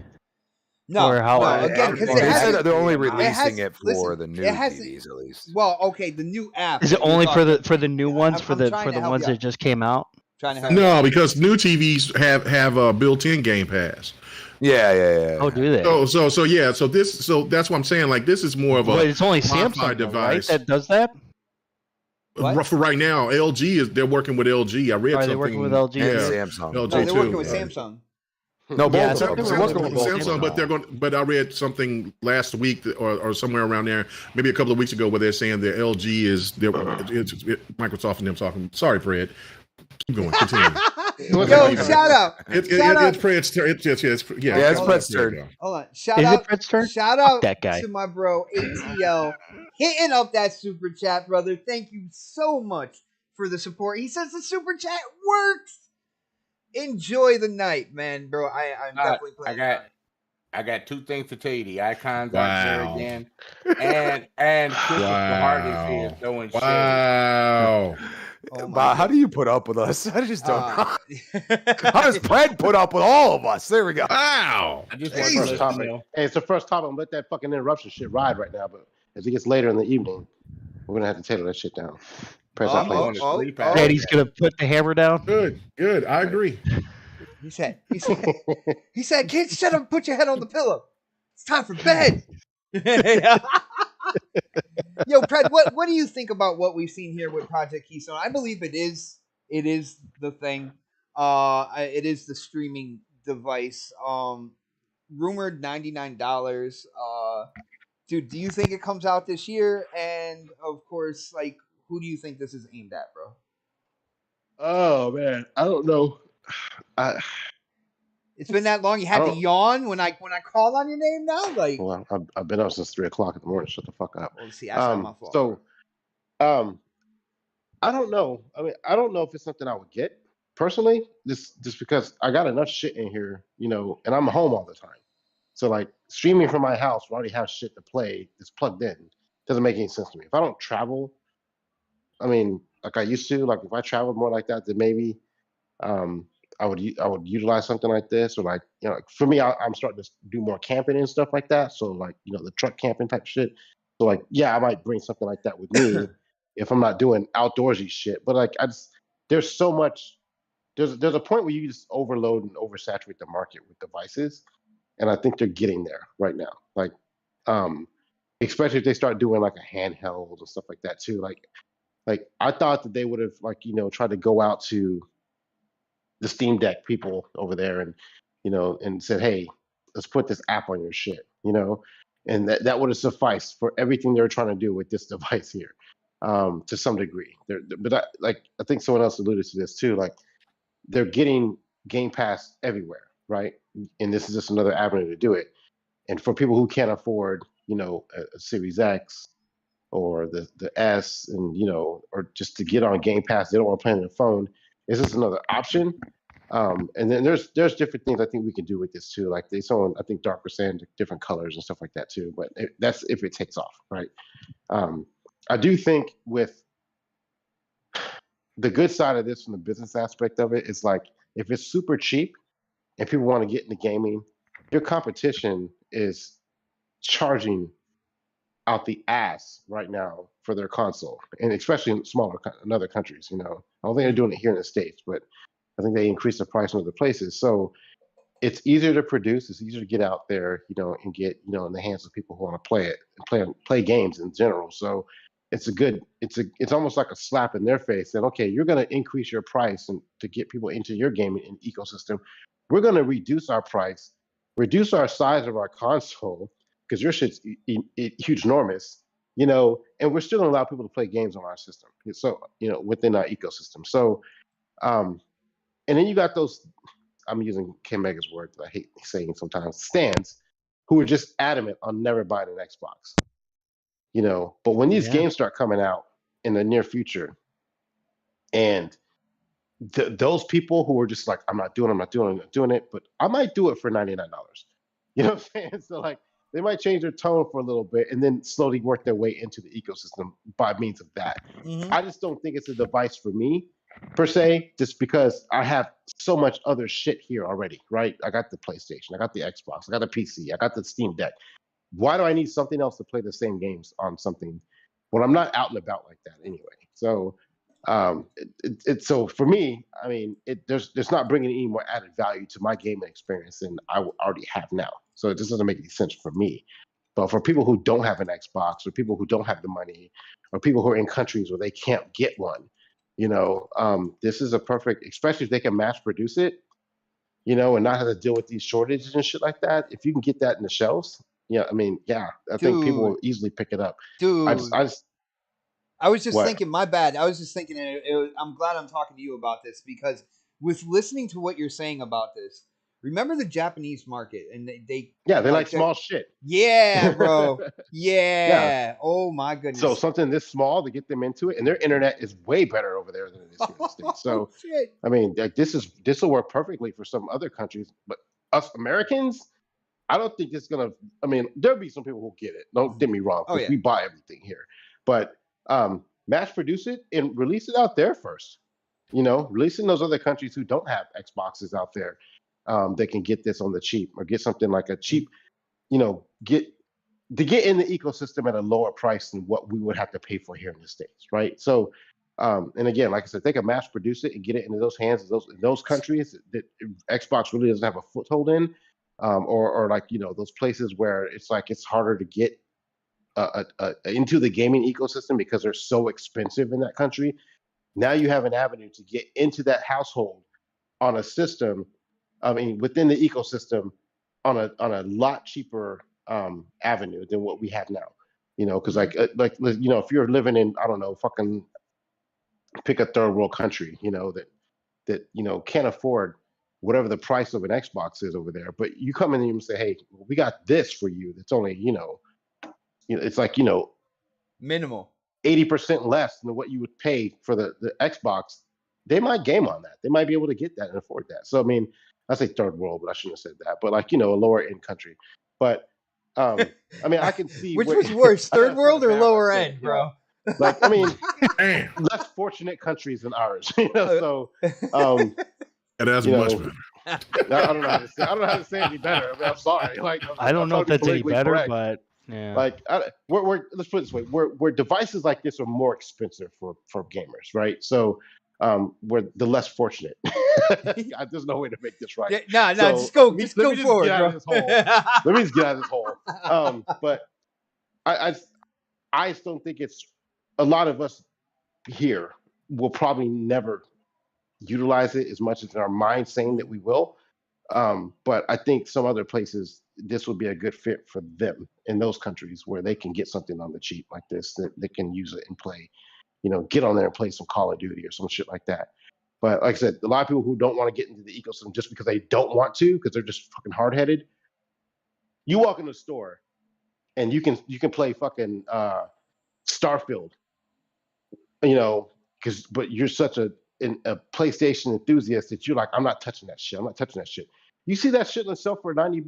No, again, because they're only releasing it for the new TVs at least. Well, okay, the new app. Is it only for the new ones, for the ones that just came out? No, because new TVs have built-in Game Pass. Yeah. Oh, do they? So that's what I'm saying. Like, this is more of a it's only Samsung device that does that. For right now, they're working with LG. I read something. They're working with LG? Yeah, Samsung. LG they're too. working with Samsung. No, both They're of them. working with Samsung, but I read something last week or somewhere around there, maybe a couple of weeks ago, where they're saying that LG is Microsoft and them talking. Sorry, Fred. Keep going. Continue. Yo, shout out. It's Fred's turn. It's Fred's turn. Hold on. Shout out that guy. to my bro ATL hitting up that super chat, brother. Thank you so much for the support. He says the super chat works. Enjoy the night, man, bro. I'm definitely playing. I got two things to tell you. The icons aren't there again, and Christopher Hart is here throwing shade. Wow. Bob, how do you put up with us? I just don't know. know. How does Brad put up with all of us? There we go. Wow. I just Hey, want first to topic. know. Hey, it's the first topic. I'm let that fucking interruption shit ride right now, but as it gets later in the evening, we're gonna have to tailor that shit down. Press that play. Daddy's gonna put the hammer down. Good. I agree. He said, kids, shut up, put your head on the pillow. It's time for bed. Yo, Pred, what do you think about what we've seen here with Project Keystone? I believe it is the thing. It is the streaming device. Rumored $99. Dude, do you think it comes out this year? And of course, like, who do you think this is aimed at, bro? Oh man, I don't know. It's been that long. You had to yawn when I called on your name now. Like, well, I've been up since 3:00 in the morning. Shut the fuck up. Well, see, that's not my fault. So, I don't know. I mean, I don't know if it's something I would get personally. Just because I got enough shit in here, and I'm home all the time. So like streaming from my house, where I already have shit to play, it's plugged in. Doesn't make any sense to me. If I don't travel, I mean, like I used to, like if I traveled more like that, then maybe I would utilize something like this, or like for me, I'm starting to do more camping and stuff like that. So like the truck camping type shit. So like I might bring something like that with me if I'm not doing outdoorsy shit. But like there's so much. There's a point where you just overload and oversaturate the market with devices, and I think they're getting there right now. Like especially if they start doing like a handheld and stuff like that too. Like I thought that they would have tried to go out to the Steam Deck people over there and and said, hey, let's put this app on your shit, and that would have sufficed for everything they're trying to do with this device here, to some degree. But I think someone else alluded to this too. Like they're getting Game Pass everywhere, right? And this is just another avenue to do it. And for people who can't afford, a Series X or the S, and or just to get on Game Pass, they don't want to play on their phone. Is this another option? And then there's different things I think we can do with this too. Like I think Dark was saying different colors and stuff like that too. But that's if it takes off, right? I do think with the good side of this from the business aspect of it is like if it's super cheap and people want to get into gaming, your competition is charging out the ass right now for their console, and especially in other countries. I don't think they're doing it here in the States, but I think they increase the price in other places. So it's easier to produce. It's easier to get out there, and get in the hands of people who want to play it and play games in general. So it's almost like a slap in their face that, okay, you're going to increase your price and to get people into your gaming ecosystem. We're going to reduce our price, reduce our size of our console, because your shit's huge, enormous, and we're still going to allow people to play games on our system. So, within our ecosystem. So, and then you got those, I'm using Kim Mega's word that I hate saying sometimes, stands, who are just adamant on never buying an Xbox. But when these games start coming out in the near future, and those people who are just like, I'm not doing it, but I might do it for $99. You know what I'm saying? So like, they might change their tone for a little bit and then slowly work their way into the ecosystem by means of that. Mm-hmm. I just don't think it's a device for me per se, just because I have so much other shit here already, right? I got the PlayStation, I got the Xbox, I got the PC, I got the Steam Deck. Why do I need something else to play the same games on something when I'm not out and about like that anyway? So so for me, I mean, there's not bringing any more added value to my gaming experience than I already have now. So it just doesn't make any sense for me. But for people who don't have an Xbox, or people who don't have the money, or people who are in countries where they can't get one, this is a perfect, especially if they can mass produce it, and not have to deal with these shortages and shit like that. If you can get that in the shelves, I think people will easily pick it up. Dude, I was just what? thinking, my bad. I was just thinking, I'm glad I'm talking to you about this, because with listening to what you're saying about this, remember the Japanese market, and they like small shit. Yeah, bro. Yeah. Oh my goodness. So something this small to get them into it, and their internet is way better over there than it is here in the States. So shit. I mean, like this will work perfectly for some other countries, but us Americans, I don't think it's gonna. I mean, there'll be some people who get it. Don't get me wrong, because we buy everything here. But mass produce it and release it out there first. Release it in those other countries who don't have Xboxes out there. They can get this on the cheap or get something like a cheap, get in the ecosystem at a lower price than what we would have to pay for here in the States, right? So, and again, like I said, they can mass produce it and get it into those hands, those countries that Xbox really doesn't have a foothold in, or like those places where it's like it's harder to get into the gaming ecosystem because they're so expensive in that country. Now you have an avenue to get into that household on a system. I mean, within the ecosystem, on a lot cheaper avenue than what we have now. Because like if you're living in, I don't know, fucking pick a third world country, that can't afford whatever the price of an Xbox is over there, but you come in and you say, hey, we got this for you. That's only it's like minimal 80% less than what you would pay for the Xbox. They might game on that. They might be able to get that and afford that. So I mean, I say third world, but I shouldn't have said that. But like a lower end country. But I mean, I can see which was worse, third world or lower end, bro. Like I mean, less fortunate countries than ours. So that's much better. I don't know how to say. I don't know how to say it any better. I mean, I'm sorry. Like I don't know if that's any better, correct. but yeah. Like we're let's put it this way: where devices like this are more expensive for gamers, right? So we're the less fortunate. There's no way to make this right. No, just go forward, bro. Let me just get out of this hole. But I just don't think it's a lot of us here will probably never utilize it as much as in our mind saying that we will. But I think some other places, this would be a good fit for them in those countries where they can get something on the cheap like this, that they can use it and play, get on there and play some Call of Duty or some shit like that. But like I said, a lot of people who don't want to get into the ecosystem just because they don't want to, because they're just fucking hard-headed. You walk in the store and you can play fucking Starfield, but you're such a PlayStation enthusiast that you're like, I'm not touching that shit. I'm not touching that shit. You see that shit on sale for $90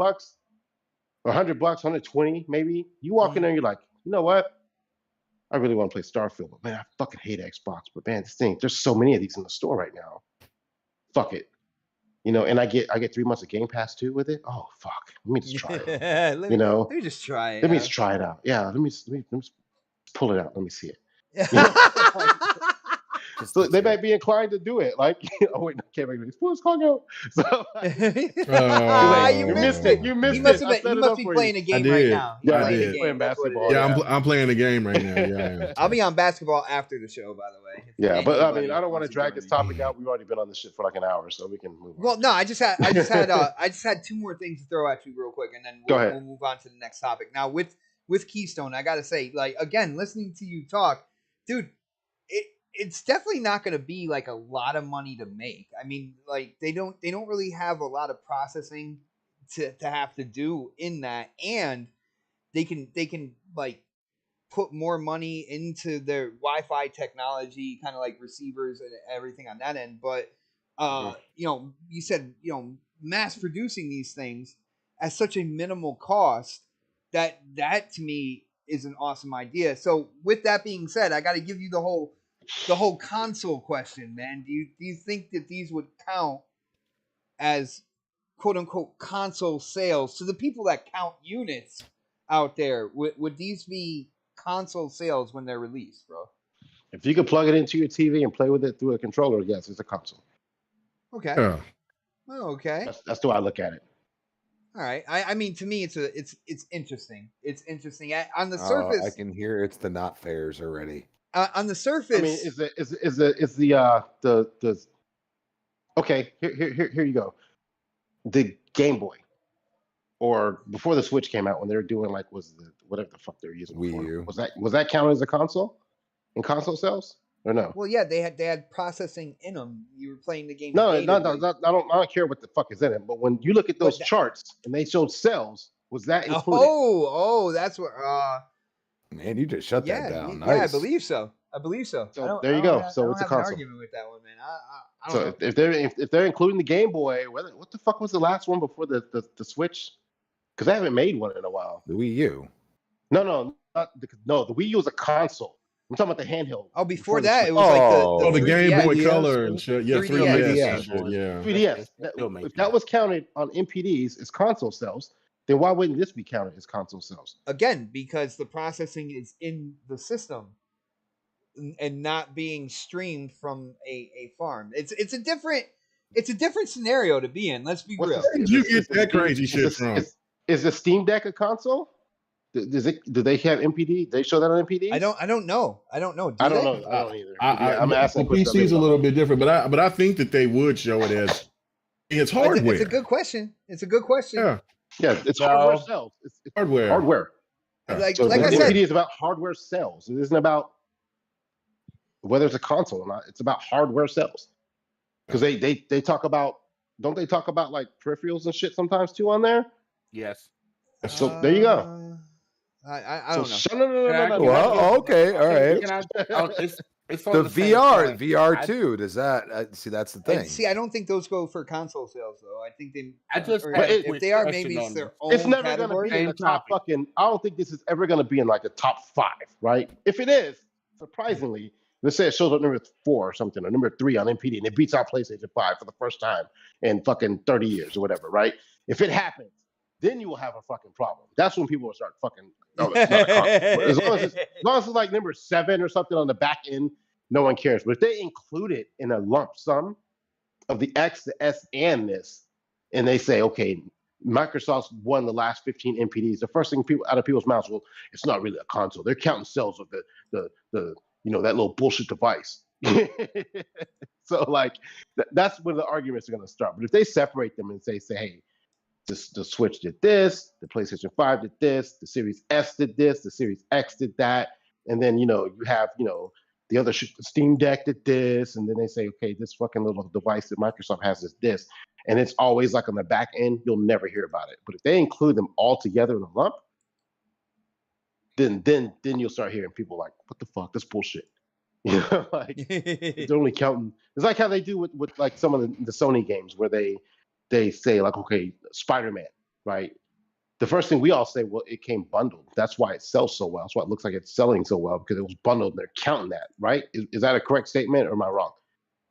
or $100, 120 maybe. You walk in there and you're like, you know what? I really want to play Starfield. But man, I fucking hate Xbox. But man, this thing, there's so many of these in the store right now. Fuck it. And I get 3 months of Game Pass too with it. Oh fuck. Let me just try it. Let me just try it. Let me just try it out. Yeah, let me pull it out. Let me see it. So they might be inclined to do it. Like, oh wait, I can't make this. Pull this clock out. So you missed it. You missed it. You must be playing a game right now. Yeah, I did. Playing basketball. Yeah, I'm playing a game right now. Yeah, I'll be on basketball after the show, by the way. Yeah, but I mean, I don't want to drag this topic out. We've already been on this shit for like an hour, so we can move on. Well, no, I just had two more things to throw at you real quick, and then we'll move on to the next topic. Now, with Keystone, I gotta say, like, again, listening to you talk, dude, it's definitely not going to be like a lot of money to make. I mean, like they don't really have a lot of processing to have to do in that, and they can like put more money into their Wi-Fi technology, kind of like receivers and everything on that end. But you said mass producing these things at such a minimal cost that to me is an awesome idea. So with that being said, I got to give you the whole console question, man. Do you think that these would count as quote unquote console sales to the people that count units out there? Would these be console sales when they're released, bro? If you could plug it into your TV and play with it through a controller, yes, it's a console. Okay. Yeah. Oh, okay. That's the way I look at it. All right. I mean, to me, it's interesting. It's interesting. On the surface, I can hear it's the not fairs already. On the surface, I mean, is the okay? Here you go. The Game Boy, or before the Switch came out, when they were doing like whatever the fuck they were using. Wii U. Was that counted as a console in console sales or no? Well, yeah, they had processing in them. You were playing the game. No. I don't care what the fuck is in it. But when you look at those charts and they showed sales, was that included? Oh, that's what. Man, you just shut that down. Yeah, Nice. I believe so. So there you go. So it's a console. An argument with that one, man. I don't know. If they're including the Game Boy, what the fuck was the last one before the Switch? Because I haven't made one in a while. The Wii U. No, the Wii U is a console. I'm talking about the handheld. Oh, before the that, Switch. it was like the Game 3DS. Boy 3DS. Color and shit. Yeah, 3DS. 3DS. Yeah. 3DS. If that was counted on MPDs as console sales, then why wouldn't this be counted as console sales? Again, because the processing is in the system and not being streamed from a farm. It's a different scenario to be in. Let's be real. Where did you get that crazy shit from? Is the Steam Deck a console? Do they have MPD? They show that on MPD? I don't know. I don't know. I don't know. I don't either. I'm asking. The PC's a little bit different, but I think that they would show it as it's hardware. It's a good question. Yeah, it's hardware sales. It's hardware. Hardware. Like So I said, MPD is about hardware sales. It isn't about whether it's a console or not. It's about hardware sales. Because they talk about, don't they talk about like peripherals and shit sometimes too on there? Yes. So there you go. I don't know. No. Well, okay, all right. It's The VR too. Does that see? That's the thing. See, I don't think those go for console sales though. I think they. If they are, maybe it's their own. It's never category. gonna be in the top fucking. I don't think this is ever gonna be in like the top 5, right? If it is, surprisingly, let's say it shows up number 4 or something, or number 3 on MPD, and it beats out PlayStation 5 for the first time in fucking 30 years or whatever, right? If it happens, then you will have a fucking problem. That's when people will start fucking. No, it's not a console. As long as it's like number 7 or something on the back end, no one cares. But if they include it in a lump sum of the X, the S, and this, and they say, okay, Microsoft's won the last 15 MPDs, the first thing out of people's mouths, well, it's not really a console. They're counting sales of the that little bullshit device. So like that's where the arguments are going to start. But if they separate them and say, hey, the Switch did this, the PlayStation 5 did this, the Series S did this, the Series X did that, and then you have the other Steam Deck did this, and then they say, okay, this fucking little device that Microsoft has is this, and it's always like on the back end, you'll never hear about it. But if they include them all together in a lump, then you'll start hearing people like, what the fuck, that's bullshit. Like they're only counting. It's like how they do with like some of the Sony games where they say like, okay, Spider-Man, right? The first thing we all say, well, it came bundled. That's why it sells so well. That's why it looks like it's selling so well, because it was bundled and they're counting that, right? Is that a correct statement or am I wrong?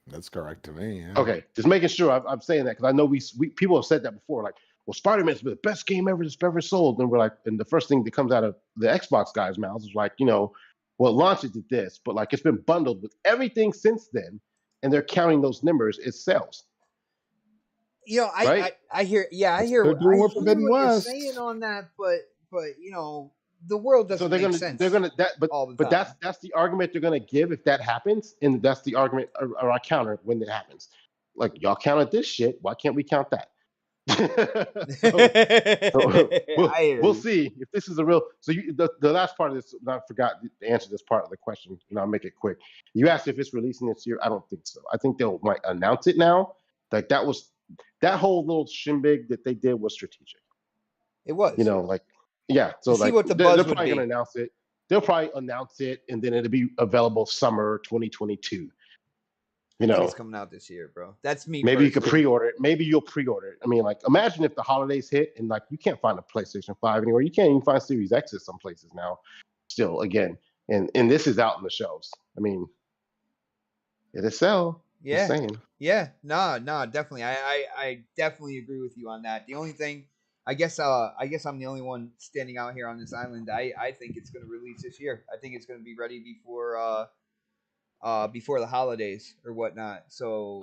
That's correct to me. Yeah. Okay, just making sure I'm saying that because I know we people have said that before, like, well, Spider-Man's the best game ever that's ever sold. And we're like, and the first thing that comes out of the Xbox guys' mouths is like, well, it launched it did this, but like it's been bundled with everything since then, and they're counting those numbers as sales. I hear They're doing what Forbidden West you're saying on that, but the world doesn't make sense. But that's the argument they're gonna give if that happens, and that's the argument or I counter when it happens. Like, y'all counted this shit, why can't we count that? We'll see if this is a real. So the last part of this, I forgot to answer this part of the question, and I'll make it quick. You asked if it's releasing this year. I don't think so. I think they'll might announce it now. Like that whole little shindig that they did was strategic. It was. Yeah. So see what the buzz they're would probably be. gonna announce it. They'll probably announce it, and then it'll be available summer 2022. I think it's coming out this year, bro. That's me. Maybe you could pre-order it. Maybe you'll pre-order it. I mean, like, imagine if the holidays hit and like you can't find a PlayStation 5 anywhere. You can't even find Series X's some places now. Still, again, and this is out in the shelves. I mean, it'll sell. Yeah. Just saying. Yeah. No, definitely. I definitely agree with you on that. The only thing, I guess I'm the only one standing out here on this island. I think it's going to release this year. I think it's going to be ready before the holidays or whatnot. So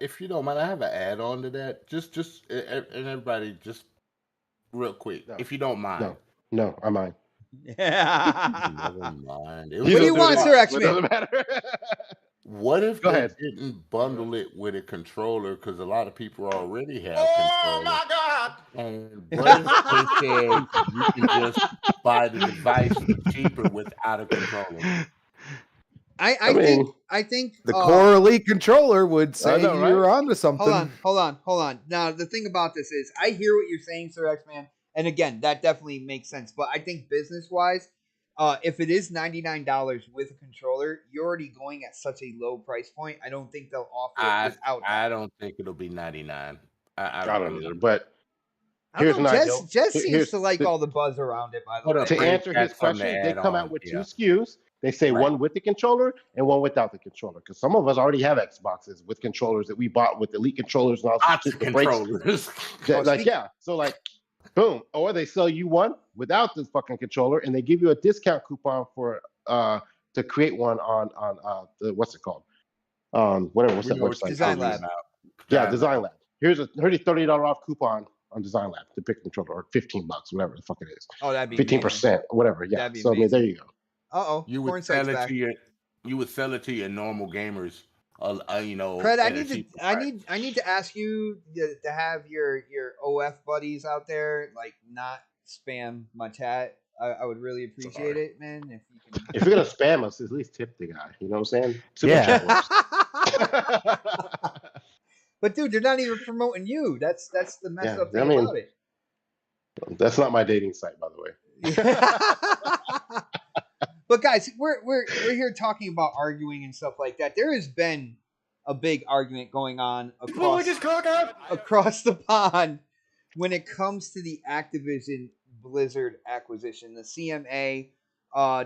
if you don't mind, I have an add-on to that. Just and everybody, just real quick, if you don't mind. No, I mind. Never mind. What do you want, Sir X-Men? Doesn't matter. What if they didn't bundle it with a controller? Because a lot of people already have controllers. Oh my God! And what if they said you can just buy the device cheaper without a controller? I think the Core Elite controller would say you're onto something. Hold on. Now the thing about this is, I hear what you're saying, Sir X-Man, and again, that definitely makes sense. But I think business-wise, if it is $99 with a controller, you're already going at such a low price point. I don't think they'll offer it without. I don't think it'll be $99. I don't either. But here's an Jess seems to like all the buzz around it. By the way, to answer his question, they come out with 2 SKUs. They say one with the controller and one without the controller. Because some of us already have Xboxes with controllers that we bought with Elite controllers and all Lots shit. of The breaks. controllers. So like, boom. Or they sell you one without the fucking controller, and they give you a discount coupon for to create one on the what's it called? What's that website? Design Lab. Yeah, Design Lab. Here's a $30 off coupon on Design Lab to pick a controller, or $15, whatever the fuck it is. Oh, that'd be 15%, whatever. Yeah. So I mean, there you go. You would sell it to your normal gamers. You know, Fred, I need to ask you to have your OF buddies out there like not spam my chat. I would really appreciate it, man. If you can. If you're gonna spam us, at least tip the guy. You know what I'm saying? Yeah. But dude, they're not even promoting you. That's the messed up thing about it. That's not my dating site, by the way. But guys, we're here talking about arguing and stuff like that. There has been a big argument going on across the pond when it comes to the Activision Blizzard acquisition. The CMA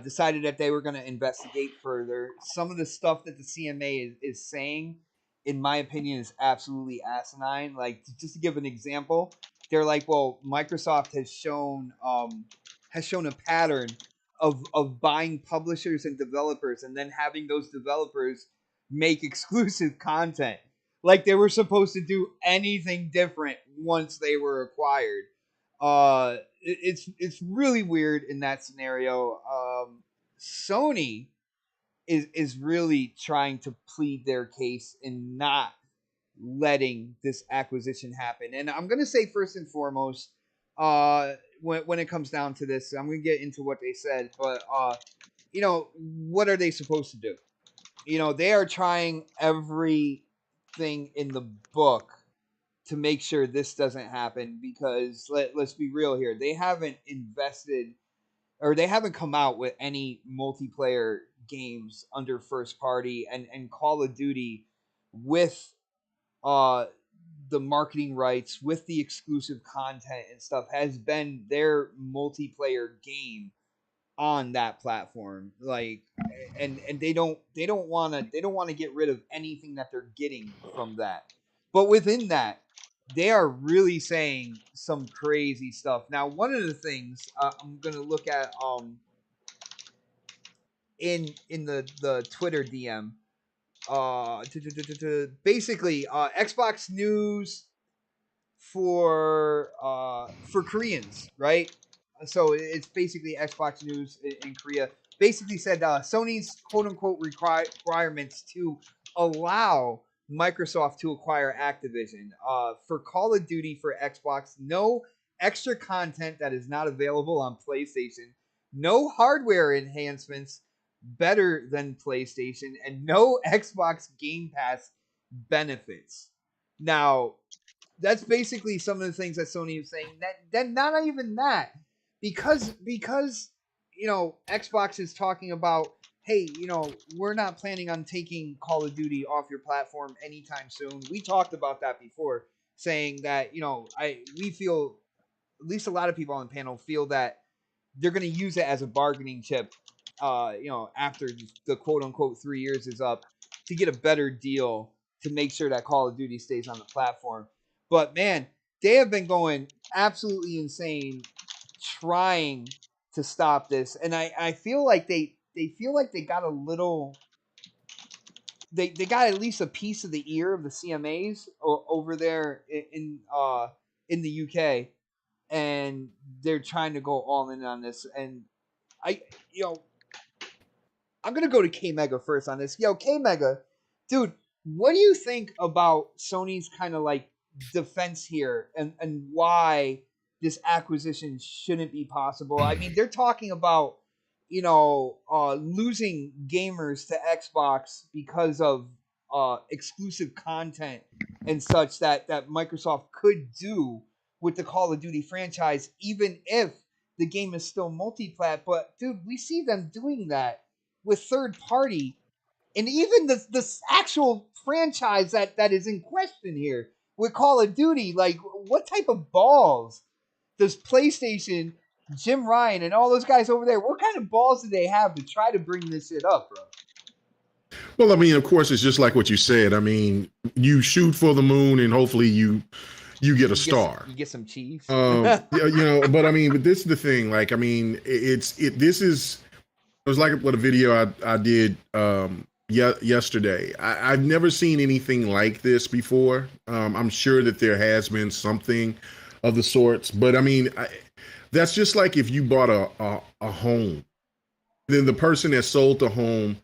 decided that they were going to investigate further. Some of the stuff that the CMA is saying, in my opinion, is absolutely asinine. Like, just to give an example, they're like, well, Microsoft has shown a pattern of buying publishers and developers and then having those developers make exclusive content. Like they were supposed to do anything different once they were acquired. It's really weird in that scenario. Sony is really trying to plead their case in not letting this acquisition happen. And I'm going to say first and foremost, when it comes down to this, I'm going to get into what they said, but what are they supposed to do? They are trying everything in the book to make sure this doesn't happen, because let's be real here. They haven't invested, or they haven't come out with any multiplayer games under first party, and Call of Duty with the marketing rights, with the exclusive content and stuff, has been their multiplayer game on that platform. Like, and they don't want to get rid of anything that they're getting from that. But within that, they are really saying some crazy stuff. Now, one of the things I'm gonna look at in the Twitter DM, basically Xbox news for Koreans, right? So it's basically Xbox news in Korea. Basically said Sony's quote unquote requirements to allow Microsoft to acquire Activision for Call of Duty for Xbox. No extra content that is not available on PlayStation. No hardware enhancements better than PlayStation, and no Xbox Game Pass benefits. Now, that's basically some of the things that Sony is saying. That not even that, because Xbox is talking about, hey, we're not planning on taking Call of Duty off your platform anytime soon. We talked about that before, saying that we feel, at least a lot of people on the panel feel, that they're going to use it as a bargaining chip, after the quote unquote 3 years is up, to get a better deal to make sure that Call of Duty stays on the platform. But man, they have been going absolutely insane trying to stop this, and I feel like they feel like they got a little. They got at least a piece of the ear of the CMAs over there in the UK, and they're trying to go all in on this. And I'm gonna go to K Mega first on this. K Mega, dude, what do you think about Sony's kind of like defense here, and why this acquisition shouldn't be possible? I mean, they're talking about losing gamers to Xbox because of exclusive content and such that Microsoft could do with the Call of Duty franchise, even if the game is still multi-plat. But dude, we see them doing that with third party, and even the actual franchise that is in question here with Call of Duty. Like, what type of balls does PlayStation Jim Ryan and all those guys over there, what kind of balls do they have to try to bring this shit up, bro? Well, I mean, of course, it's just like what you said. I mean, you shoot for the moon and hopefully you get a star. You get some cheese. But I mean, but this is the thing. Like, I mean, it was like what a video I did yesterday. I've never seen anything like this before. I'm sure that there has been something of the sorts, but I mean, that's just like if you bought a home, then the person that sold the home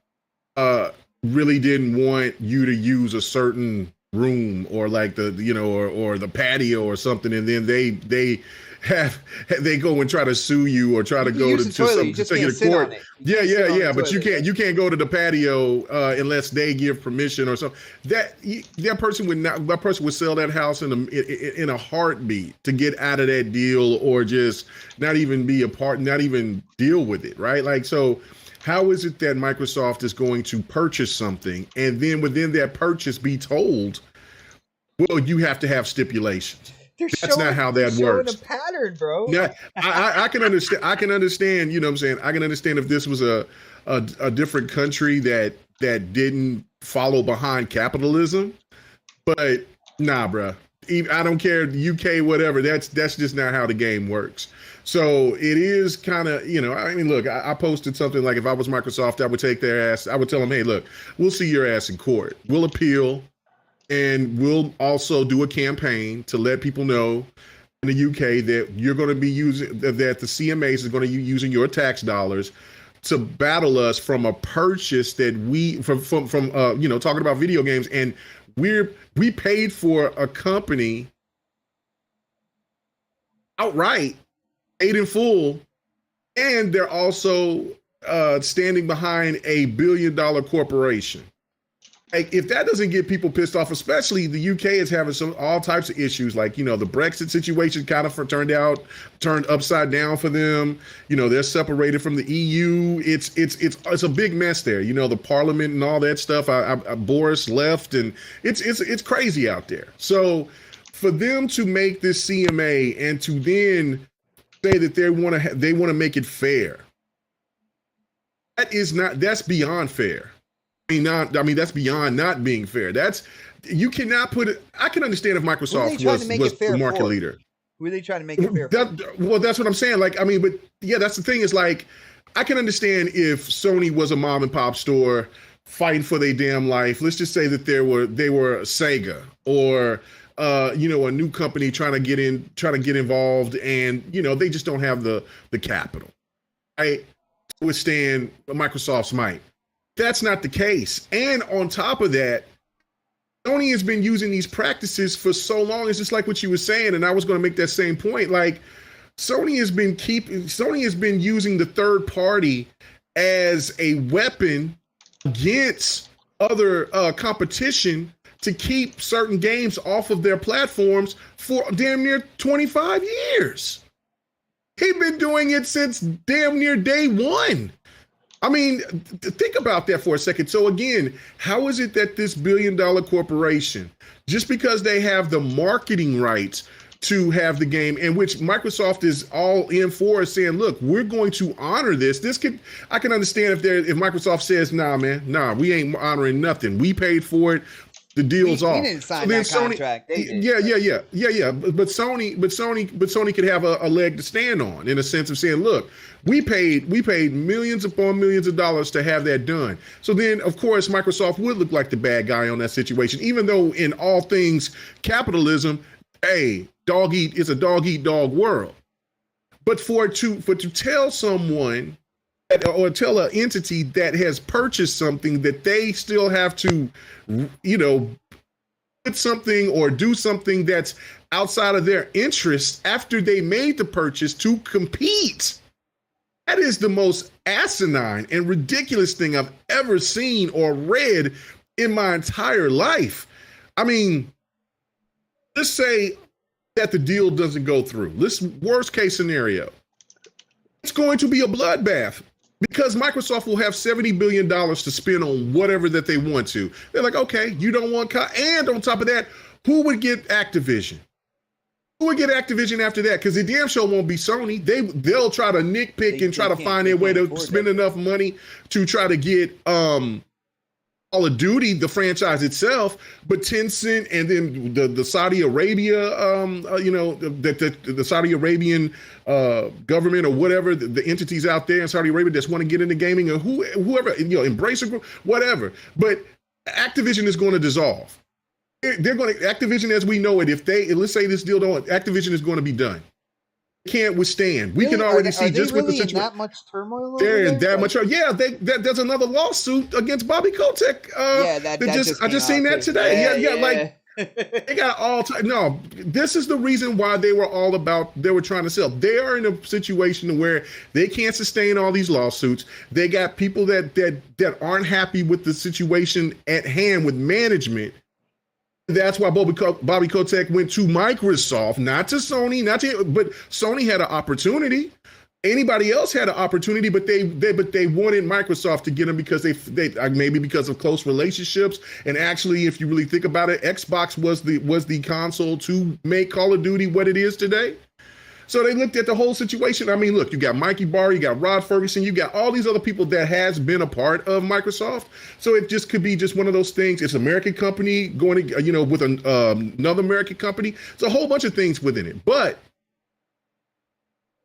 really didn't want you to use a certain room or like the or the patio or something, and then they go and try to sue you or try to go to court. Yeah. But you can't go to the patio unless they give permission or something. That person would sell that house in a heartbeat to get out of that deal, or just not even be a part, not even deal with it, right? Like, so how is it that Microsoft is going to purchase something and then within that purchase be told, well, you have to have stipulations? That's not how that works. A pattern, bro. Yeah, I can understand. I can understand. You know what I'm saying? I can understand if this was a different country that didn't follow behind capitalism. But nah, bro. I don't care. The UK, whatever. That's just not how the game works. So it is kind of, I mean, look, I posted something like, if I was Microsoft, I would take their ass. I would tell them, hey, look, we'll see your ass in court. We'll appeal. And we'll also do a campaign to let people know in the UK that you're going to be using, that the CMAs is going to be using your tax dollars to battle us from a purchase that from talking about video games. And we paid for a company outright, paid in full, and they're also standing behind a $1 billion corporation. Like, if that doesn't get people pissed off, especially the UK is having all types of issues, like, the Brexit situation kind of turned upside down for them. They're separated from the EU. It's a big mess there. The parliament and all that stuff. Boris left, and it's crazy out there. So for them to make this CMA and to then say that they want to make it fair, that's beyond fair. That's beyond not being fair. You cannot put it. I can understand if Microsoft was the market leader. Who are they trying to make it fair? Well, that's what I'm saying. Like, I mean, but yeah, that's the thing, is like, I can understand if Sony was a mom and pop store fighting for their damn life. Let's just say that they were Sega or a new company trying to get involved, and they just don't have the capital, right, to withstand Microsoft's might. That's not the case. And on top of that, Sony has been using these practices for so long. It's just like what you were saying, and I was going to make that same point. Like, Sony has been using the third party as a weapon against other competition to keep certain games off of their platforms for damn near 25 years. He's been doing it since damn near day one. I mean, think about that for a second. So again, how is it that this $1 billion corporation, just because they have the marketing rights to have the game, in which Microsoft is all in for, is saying, look, we're going to honor this. I can understand if Microsoft says, nah, we ain't honoring nothing. We paid for it. The deal's off. We didn't sign that contract. Yeah. But Sony could have a leg to stand on, in a sense of saying, look, we paid millions upon millions of dollars to have that done. So then, of course, Microsoft would look like the bad guy on that situation, even though in all things capitalism, it's a dog eat dog world. But for to tell someone, or tell an entity that has purchased something, that they still have to, put something or do something that's outside of their interests after they made the purchase to compete. That is the most asinine and ridiculous thing I've ever seen or read in my entire life. I mean, let's say that the deal doesn't go through. Worst case scenario. It's going to be a bloodbath, because Microsoft will have $70 billion to spend on whatever that they want to. They're like, okay, you don't want, and on top of that, who would get Activision? Who would get Activision after that? Because the damn show won't be Sony. They'll try to nitpick and try to find their way to spend enough money to try to get Call of Duty, the franchise itself, but Tencent and then the Saudi Arabia, the Saudi Arabian government or whatever, the entities out there in Saudi Arabia that want to get into gaming, or whoever, Embracer Group, whatever. But Activision is going to dissolve. They're going to Activision as we know it. Let's say this deal don't, Activision is going to be done. Can't withstand. We can already see just with the situation. That much turmoil. They're in that much. Yeah, there's another lawsuit against Bobby Kotick. I just seen that today. Yeah, like they got all. No, this is the reason why they were trying to sell. They are in a situation where they can't sustain all these lawsuits. They got people that aren't happy with the situation at hand with management. That's why Bobby Kotick went to Microsoft, not to Sony, but Sony had an opportunity. Anybody else had an opportunity, but they wanted Microsoft to get them because they maybe because of close relationships. And actually, if you really think about it, Xbox was the console to make Call of Duty what it is today. So they looked at the whole situation. I mean, look, you got Mikey Barr, you got Rod Ferguson, you got all these other people that has been a part of Microsoft. So it just could be just one of those things. It's an American company going to, with another American company. It's a whole bunch of things within it. But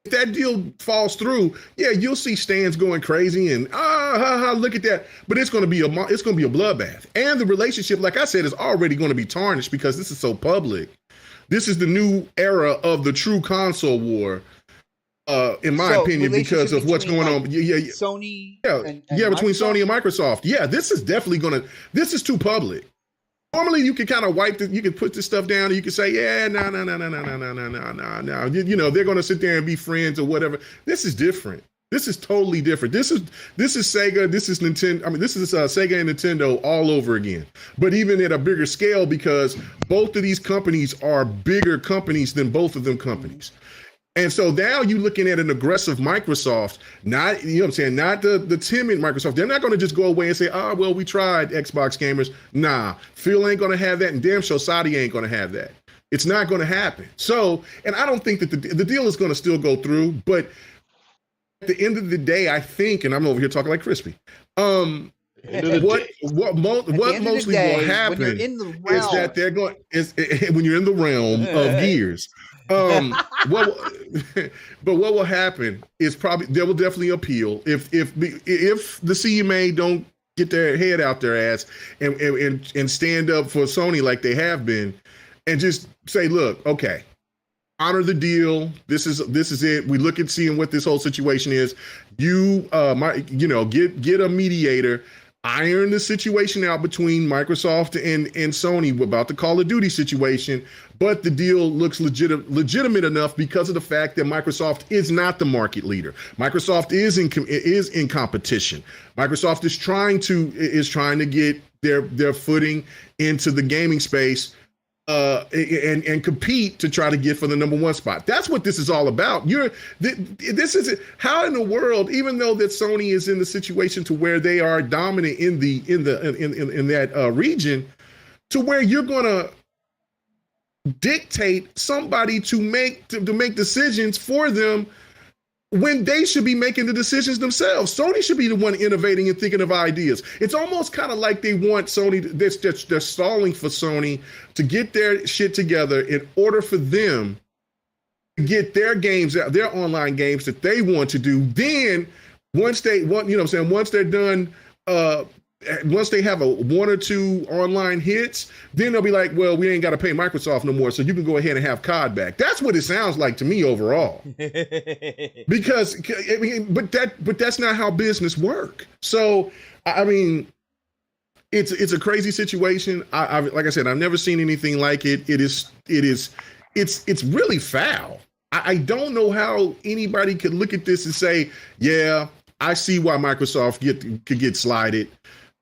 if that deal falls through, yeah, you'll see stands going crazy and look at that. But it's going to be a bloodbath. And the relationship, like I said, is already going to be tarnished because this is so public. This is the new era of the true console war, in my opinion, because of what's going on. Sony. Between Sony and Microsoft. Yeah, this is definitely this is too public. Normally, you can kind of you can put this stuff down and you can say, yeah, no. They're going to sit there and be friends or whatever. This is different. This is totally different. This is Sega. This is Nintendo. I mean, this is Sega and Nintendo all over again, but even at a bigger scale because both of these companies are bigger companies than both of them companies. And so now you're looking at an aggressive Microsoft, not not the timid Microsoft. They're not going to just go away and say, well, we tried, Xbox gamers. Nah, Phil ain't going to have that, and damn sure Saudi ain't going to have that. It's not going to happen. So, and I don't think that the deal is going to still go through, but at the end of the day, I think, and I'm over here talking like Crispy. What mostly will happen is that they're going when you're in the realm of Gears. But what will happen is probably they will definitely appeal if the CMA don't get their head out their ass and stand up for Sony like they have been, and just say, look, okay. Honor the deal. This is it. We look at seeing what this whole situation is. Get a mediator, iron the situation out between Microsoft and Sony about the Call of Duty situation. But the deal looks legitimate enough because of the fact that Microsoft is not the market leader. Microsoft is in competition. Microsoft is trying to get their footing into the gaming space. And compete to try to get for the number one spot. That's what this is all about. This is how in the world, even though that Sony is in the situation to where they are dominant in that region, to where you're gonna dictate somebody to make decisions for them when they should be making the decisions themselves. Sony should be the one innovating and thinking of ideas. It's almost kind of like they want Sony, they're stalling for Sony to get their shit together in order for them to get their games out, their online games that they want to do. Then once they're done, once they have one or two online hits, then they'll be like, well, we ain't got to pay Microsoft no more, so you can go ahead and have COD back. That's what it sounds like to me overall. Because, but that's not how business work. So, I mean, it's a crazy situation. Like I said, I've never seen anything like it. It's really foul. I don't know how anybody could look at this and say, yeah, I see why Microsoft could get slided.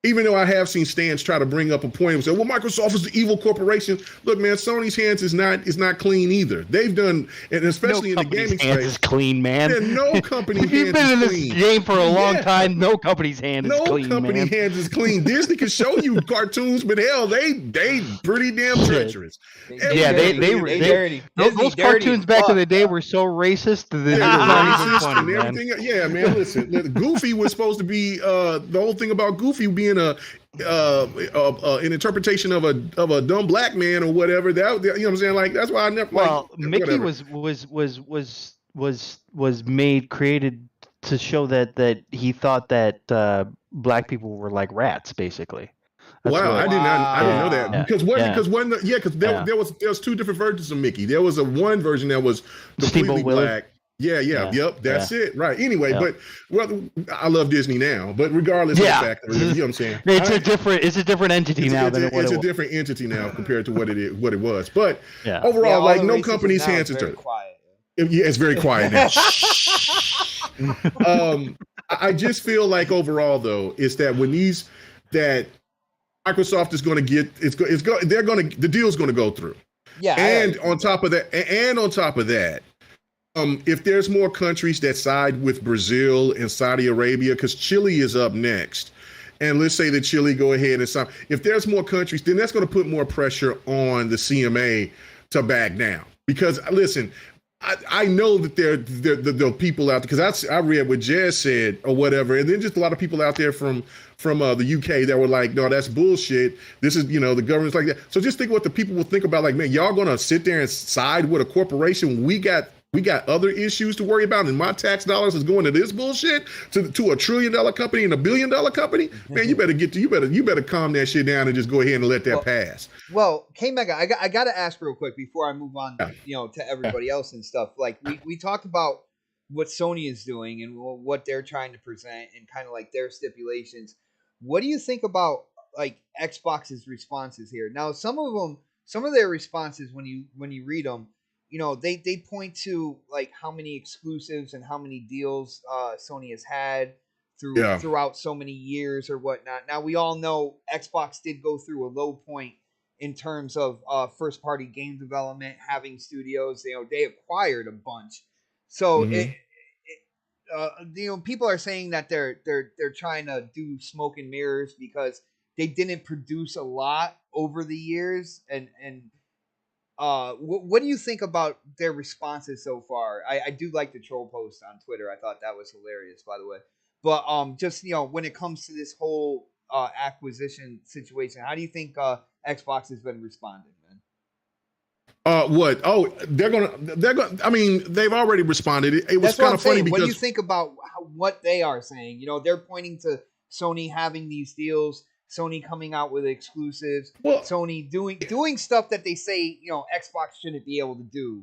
even though I have seen Stans try to bring up a point and say, well, Microsoft is the evil corporation. Look, man, Sony's hands is not clean either. They've done, and especially in the gaming hands space, is clean, man. Yeah, no company hands You've been in this clean. game for a long time. No company's hand is clean, No company man. hands is clean. Disney can show you cartoons, but hell, they pretty damn treacherous. Yeah, they dirty. Those cartoons back in the day were so racist that they were not even funny, man. Everything. Yeah, man. Listen, Goofy was supposed to be the whole thing about Goofy being an interpretation of a dumb black man or whatever. That, you know what I'm saying? Like that's why I never. Well, like, Mickey whatever. was created to show that he thought that black people were like rats, basically. Wow, I didn't know that because there was two different versions of Mickey. There was one version that was completely black. Yep, that's it. Right. Anyway, but I love Disney now, but regardless of the fact that, you know what I'm saying? It's a different entity now than it's a different entity now compared to what it was. But overall, like no company's hands are dirty. Yeah, it's very quiet now. I just feel like overall though is that when that Microsoft is going to get the deal's going to go through. Yeah. And on top of that, if there's more countries that side with Brazil and Saudi Arabia, because Chile is up next, and let's say that Chile go ahead and sign. If there's more countries, then that's going to put more pressure on the CMA to back down. Because listen, I know that there are people out there, because I read what Jazz said or whatever, and then just a lot of people out there from the UK that were like, no, that's bullshit. This is, the government's like that. So just think what the people will think about, like, man, y'all gonna sit there and side with a corporation? We got other issues to worry about, and my tax dollars is going to this bullshit to a $1 trillion company and a $1 billion company. Man, you better calm that shit down and just go ahead and let that pass. Well, K-Mega, I got to ask real quick before I move on, to everybody else and stuff. Like we talked about what Sony is doing and what they're trying to present and kind of like their stipulations. What do you think about like Xbox's responses here? Now, some of their responses when you read them, they point to like how many exclusives and how many deals Sony has had throughout so many years or whatnot. Now we all know Xbox did go through a low point in terms of first party game development, having studios. They acquired a bunch, so people are saying that they're trying to do smoke and mirrors because they didn't produce a lot over the years and. What do you think about their responses so far? I do like the troll post on Twitter. I thought that was hilarious, by the way. But just when it comes to this whole acquisition situation, how do you think Xbox has been responding, man? What? Oh, they're gonna. I mean, they've already responded. It was kind of funny because. What do you think about what they are saying? They're pointing to Sony having these deals. Sony coming out with exclusives, Sony doing stuff that they say, Xbox shouldn't be able to do.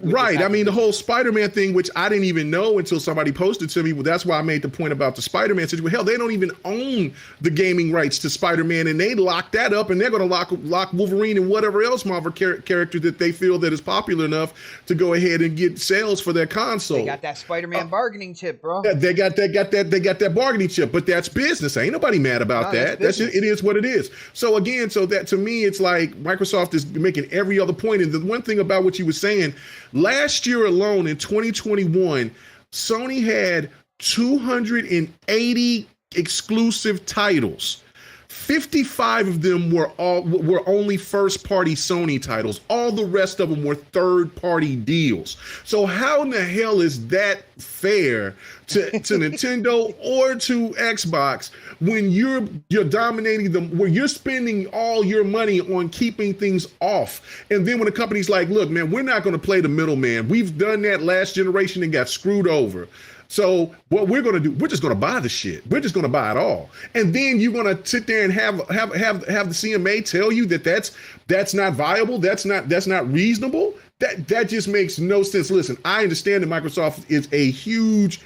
Right. I mean, the whole Spider-Man thing, which I didn't even know until somebody posted to me. Well, that's why I made the point about the Spider-Man situation. Hell, they don't even own the gaming rights to Spider-Man, and they lock that up, and they're going to lock Wolverine and whatever else Marvel character that they feel that is popular enough to go ahead and get sales for their console. They got that Spider-Man bargaining chip, bro. They got that bargaining chip, but that's business. Ain't nobody mad about that. It is what it is. So again, that to me, it's like Microsoft is making every other point. And the one thing about what you were saying, last year alone in 2021, Sony had 280 exclusive titles. 55 of them were only first-party Sony titles. All the rest of them were third-party deals. So how in the hell is that fair to Nintendo or to Xbox when you're dominating them, where you're spending all your money on keeping things off? And then when a company's like, look, man, we're not going to play the middleman. We've done that last generation and got screwed over. So what we're going to do, we're just going to buy the shit. We're just going to buy it all. And then you're going to sit there and have the CMA tell you that that's not viable. That's not reasonable. That just makes no sense. Listen, I understand that Microsoft is a huge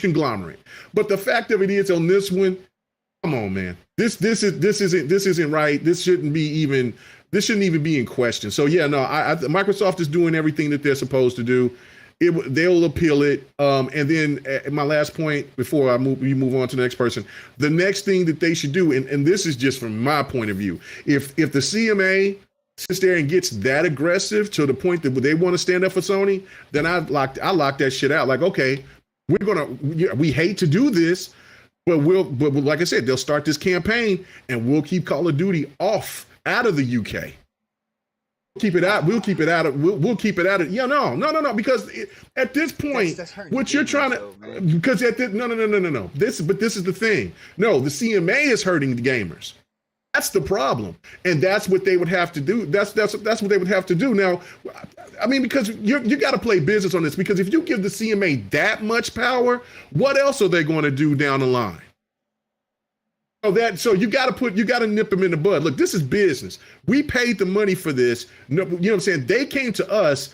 conglomerate. But the fact of it is, on this one, come on, man. This isn't right. This shouldn't even be in question. So yeah, no, Microsoft is doing everything that they're supposed to do. they'll appeal it. And then my last point before you move on to the next person, the next thing that they should do, and this is just from my point of view, if the CMA sits there and gets that aggressive to the point that they want to stand up for Sony, then I lock that shit out. Like, okay, we hate to do this, but like I said, they'll start this campaign and we'll keep Call of Duty out of the UK. Keep it out. We'll keep it out of. We'll keep it out of. Yeah, no. Because at this point, that's what you're trying to, because no. This is the thing. No, the CMA is hurting the gamers. That's the problem, and that's what they would have to do. That's what they would have to do. Now, I mean, because you got to play business on this. Because if you give the CMA that much power, what else are they going to do down the line? So you got to nip them in the bud. Look, this is business. We paid the money for this. You know what I'm saying? They came to us.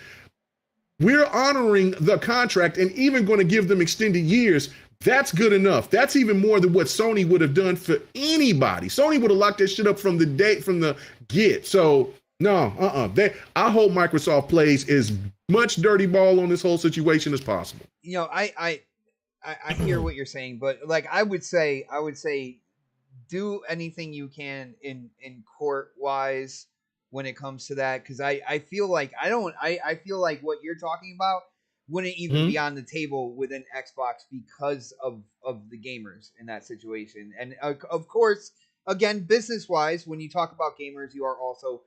We're honoring the contract and even going to give them extended years. That's good enough. That's even more than what Sony would have done for anybody. Sony would have locked that shit up from the get. So no, I hope Microsoft plays as much dirty ball on this whole situation as possible. You know, I hear what you're saying, but like I would say. Do anything you can in court wise when it comes to that, because I feel like I feel like what you're talking about wouldn't even be on the table within Xbox because of the gamers in that situation. And of course, again, business wise, when you talk about gamers, you are also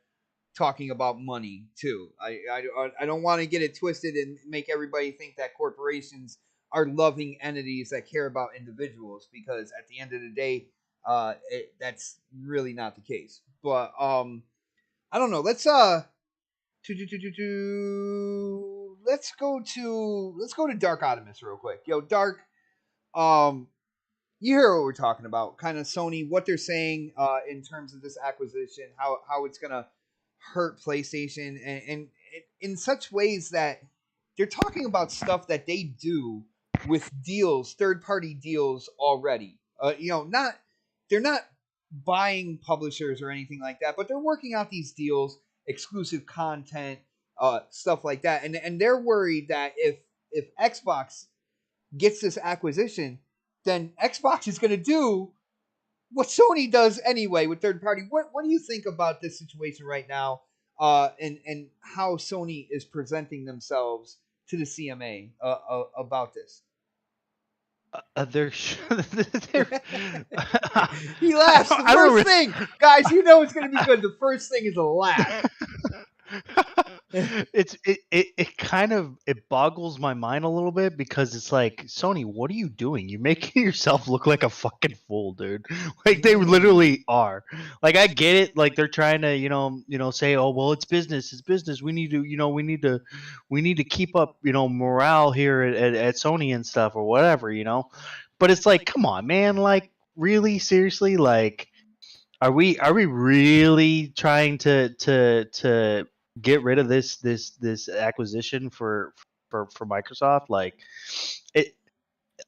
talking about money too. I don't want to get it twisted and make everybody think that corporations are loving entities that care about individuals, because at the end of the day, that's really not the case. But I don't know. Let's go to Dark Optimus real quick. Yo, Dark, you hear what we're talking about? Kind of Sony, what they're saying in terms of this acquisition, how it's gonna hurt PlayStation, and in such ways that they're talking about stuff that they do with deals, third-party deals already. They're not buying publishers or anything like that, but they're working out these deals, exclusive content, stuff like that. And they're worried that if Xbox gets this acquisition, then Xbox is going to do what Sony does anyway with third party. What do you think about this situation right now, and how Sony is presenting themselves to the CMA about this? They're he laughs. The first thing, guys, you know it's going to be good. The first thing is a laugh. It kind of boggles my mind a little bit, because it's like, Sony, what are you doing? You're making yourself look like a fucking fool, dude. Like, they literally are. Like, I get it. Like, they're trying to say, oh well, it's business. We need to we need to keep up morale here at Sony and stuff, or whatever. But it's like, come on, man. Like, really, seriously, like, are we really trying to get rid of this acquisition for Microsoft? Like, it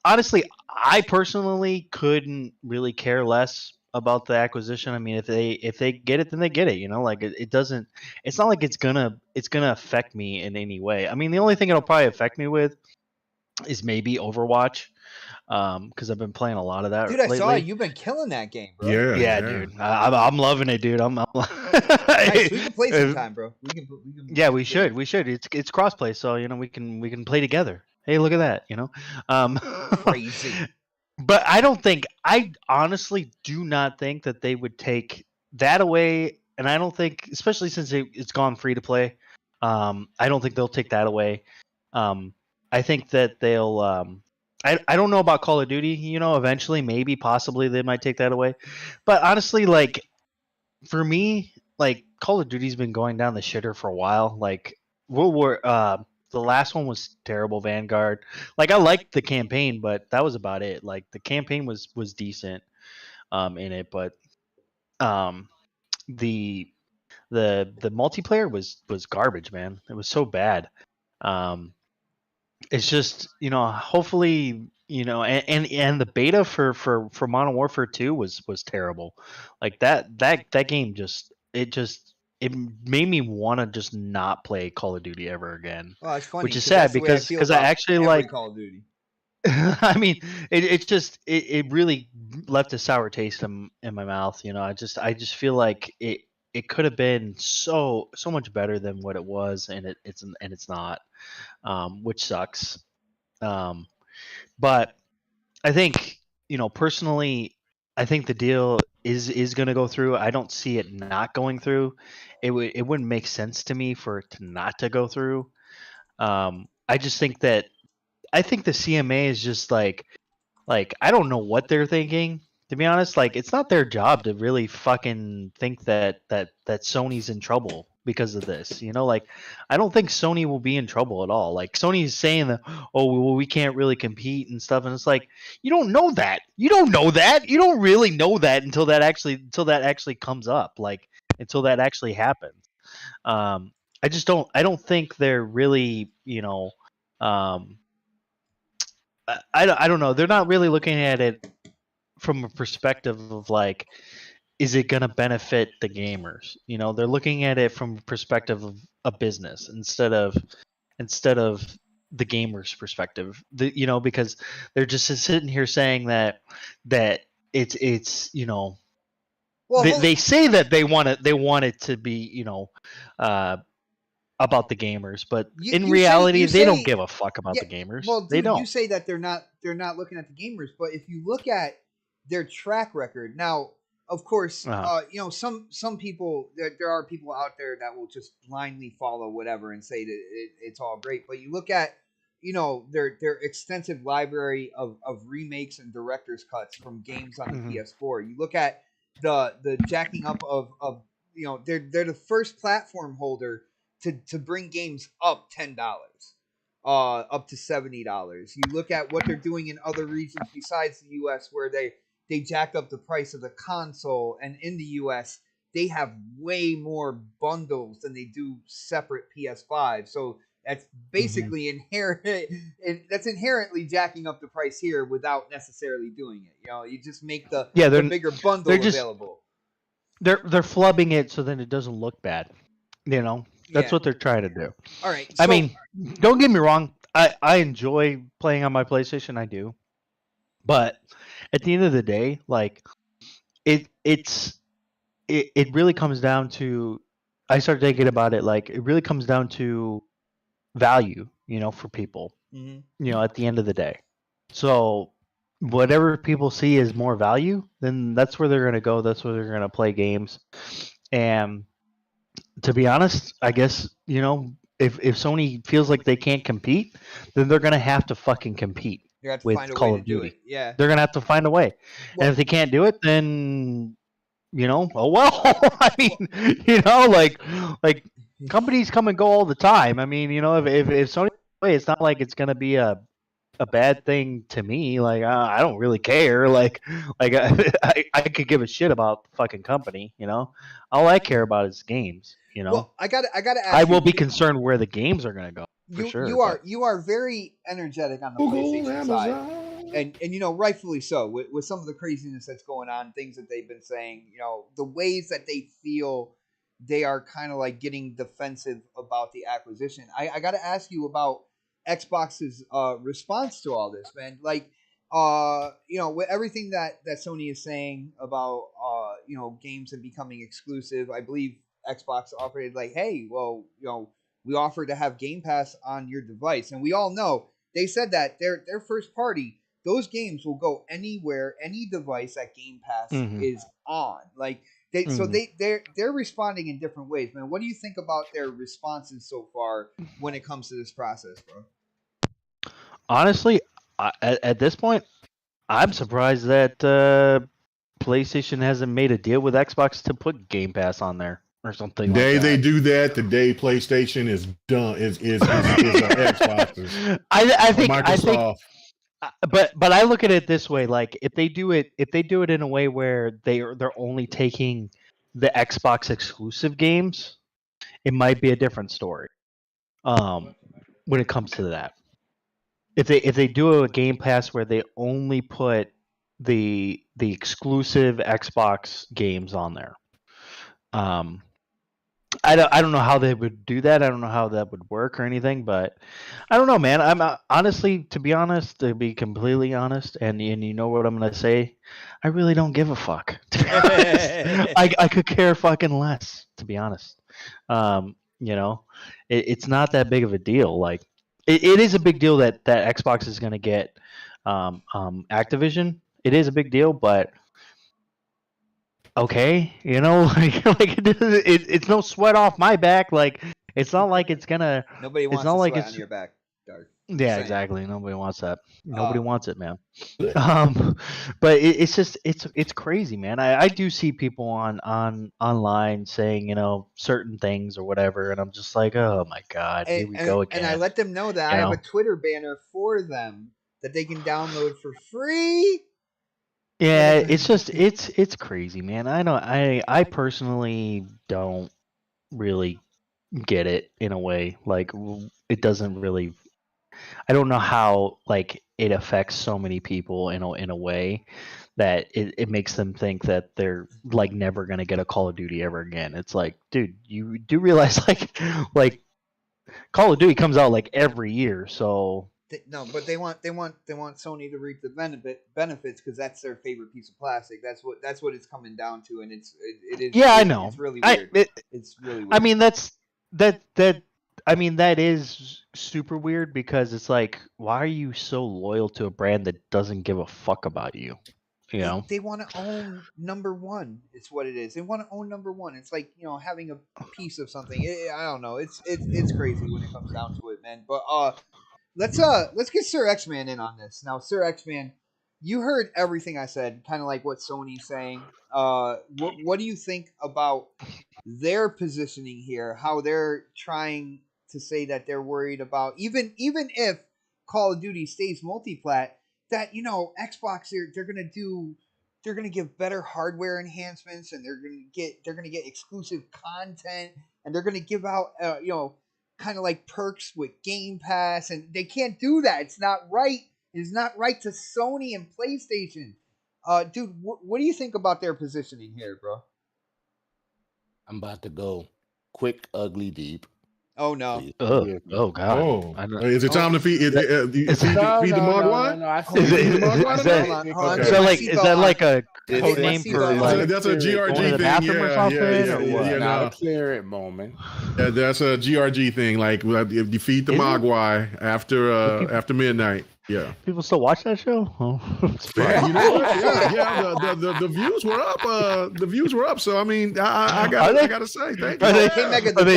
honestly, I personally couldn't really care less about the acquisition. I mean, if they get it, then they get it. Like, it doesn't. It's not like it's gonna affect me in any way. I mean, the only thing it'll probably affect me with is maybe Overwatch. Because I've been playing a lot of that. Dude, I lately. saw you've been killing that game, bro. Yeah, dude. I'm loving it, dude. Nice. We can play sometime, bro. Yeah, we should. It's crossplay, so we can play together. Hey, look at that. Crazy. But I honestly do not think that they would take that away, and I don't think, especially since it's gone free to play, I don't think they'll take that away. I think that they'll. I don't know about Call of Duty, eventually, maybe, possibly they might take that away. But honestly, like, for me, like, Call of Duty's been going down the shitter for a while. Like, the last one was terrible, Vanguard. Like, I liked the campaign, but that was about it. Like, the campaign was decent in it, but the multiplayer was garbage, man. It was so bad. It's just, hopefully, and the beta for Modern Warfare 2 was terrible. Like, that game just it made me want to just not play Call of Duty ever again. Well, it's funny, which is sad because I actually like Call of Duty. I mean, it really left a sour taste in my mouth. You know, I just feel like it could have been so much better than what it was, and it's not, which sucks. But I think, you know, personally, I think the deal is going to go through. I don't see it not going through. It wouldn't make sense to me for it to not to go through. I just think that I think the CMA is just like I don't know what they're thinking, to be honest. Like, it's not their job to really fucking think that Sony's in trouble because of this. You know, like, I don't think Sony will be in trouble at all. Like, Sony's saying that, oh, well, we can't really compete and stuff, and it's like, you don't know that. You don't know that. You don't really know that until that actually comes up. Like, until that actually happens. I just don't. I don't think they're really, you know. I don't know. They're not really looking at it from a perspective of like, is it going to benefit the gamers? You know, they're looking at it from a perspective of a business instead of the gamers' perspective. You know, because they're just sitting here saying that it's you know, well, they say that they want it to be, you know, about the gamers, but in reality, they don't give a fuck about the gamers. Well, dude, they don't. You say that they're not looking at the gamers, but if you look at their track record now, of course, you know, some people, there are people out there that will just blindly follow whatever and say that it's all great. But you look at, you know, their extensive library of remakes and director's cuts from games on the PS4. You look at the jacking up of you know, they're the first platform holder to bring games up $10, up to $70. You look at what they're doing in other regions besides the U.S., where they jack up the price of the console, and in the U.S. they have way more bundles than they do separate PS5. So that's basically inherent. That's inherently jacking up the price here without necessarily doing it. You know, you just make the bigger bundle available. They're flubbing it so then it doesn't look bad. You know. That's what they're trying to do. All right. I mean, don't get me wrong. I enjoy playing on my PlayStation. I do. But at the end of the day, like, it really comes down to, I started thinking about it, like, it really comes down to value, you know, for people, you know, at the end of the day. So whatever people see as more value, then that's where they're going to go. That's where they're going to play games. And to be honest, I guess, you know, if Sony feels like they can't compete, then they're going to have to fucking compete with Call of Duty. Yeah. They're going to have to find a way. And if they can't do it, then, you know, oh well. I mean, you know, like companies come and go all the time. I mean, you know, if Sony it's not like it's going to be a bad thing to me. Like, I don't really care. Like I could give a shit about the fucking company, you know. All I care about is games, you know. Well, I gotta ask I will be concerned where the games are gonna go. For sure. You are very energetic on the PlayStation side. And you know, rightfully so, with some of the craziness that's going on, things that they've been saying, you know, the ways that they feel they are kind of like getting defensive about the acquisition. I gotta ask you about Xbox's response to all this, man. Like, you know, with everything that Sony is saying about you know, games and becoming exclusive, I believe Xbox offered like, hey, well, you know, we offer to have Game Pass on your device, and we all know they said that their first party, those games will go anywhere, any device that Game Pass is on. Like, so they're responding in different ways, man. What do you think about their responses so far when it comes to this process, bro? Honestly, at this point, I'm surprised that PlayStation hasn't made a deal with Xbox to put Game Pass on there or something. They do that. The day PlayStation is done is Xbox. I think Microsoft. But I look at it this way: like, if they do it in a way where they're only taking the Xbox exclusive games, it might be a different story. When it comes to that. If they do a Game Pass where they only put the exclusive Xbox games on there, I don't know how they would do that. I don't know how that would work or anything, but I don't know, man. I'm honestly, to be completely honest, and you know what I'm gonna say, I really don't give a fuck. To be honest. I could care fucking less, to be honest. It's not that big of a deal. Like, it is a big deal that Xbox is gonna get Activision. It is a big deal, but okay, it's no sweat off my back. Like, it's not like it's gonna. Nobody wants it's not to like sweat it's on your back, Dark. yeah, exactly. Nobody wants that. Nobody wants it, man. But it's crazy, man. I do see people online saying certain things or whatever, and I'm just like, oh my god, here we go again. And I let them know that I have a Twitter banner for them that they can download for free. Yeah, it's crazy, man. I personally don't really get it in a way. Like, it doesn't really. I don't know how like it affects so many people in a way that it makes them think that they're like never gonna get a Call of Duty ever again. It's like, dude, you do realize like Call of Duty comes out like every year, so. No, but they want Sony to reap the benefits because that's their favorite piece of plastic. That's what it's coming down to, and it is. Yeah, I know. It's really weird. It's really weird. I mean, that is super weird because it's like, why are you so loyal to a brand that doesn't give a fuck about you? You know, they want to own number one. It's what it is. They want to own number one. It's like having a piece of something. I don't know. It's crazy when it comes down to it, man. But let's get Sir X-Man in on this. Now, Sir X-Man, you heard everything I said, kind of like what Sony's saying. What do you think about their positioning here? How they're trying to say that they're worried about even if Call of Duty stays multiplat, that Xbox they're gonna give better hardware enhancements, and they're gonna get exclusive content, and they're gonna give out kind of like perks with Game Pass, and they can't do that. It's not right. It's not right to Sony and PlayStation. Dude, what do you think about their positioning here, bro? I'm about to go quick, ugly, deep. Oh no! Oh god! Oh, is it time to feed? Feed the Mogwai? Is that like a code name for like? That's a GRG thing. Yeah. Not a clear it moment. Yeah, that's a GRG thing. Like, if you feed the Mogwai after midnight. Yeah. People still watch that show? Oh. Yeah, you know what? Yeah. The views were up. The views were up. So I mean, I gotta say, thank you. Are they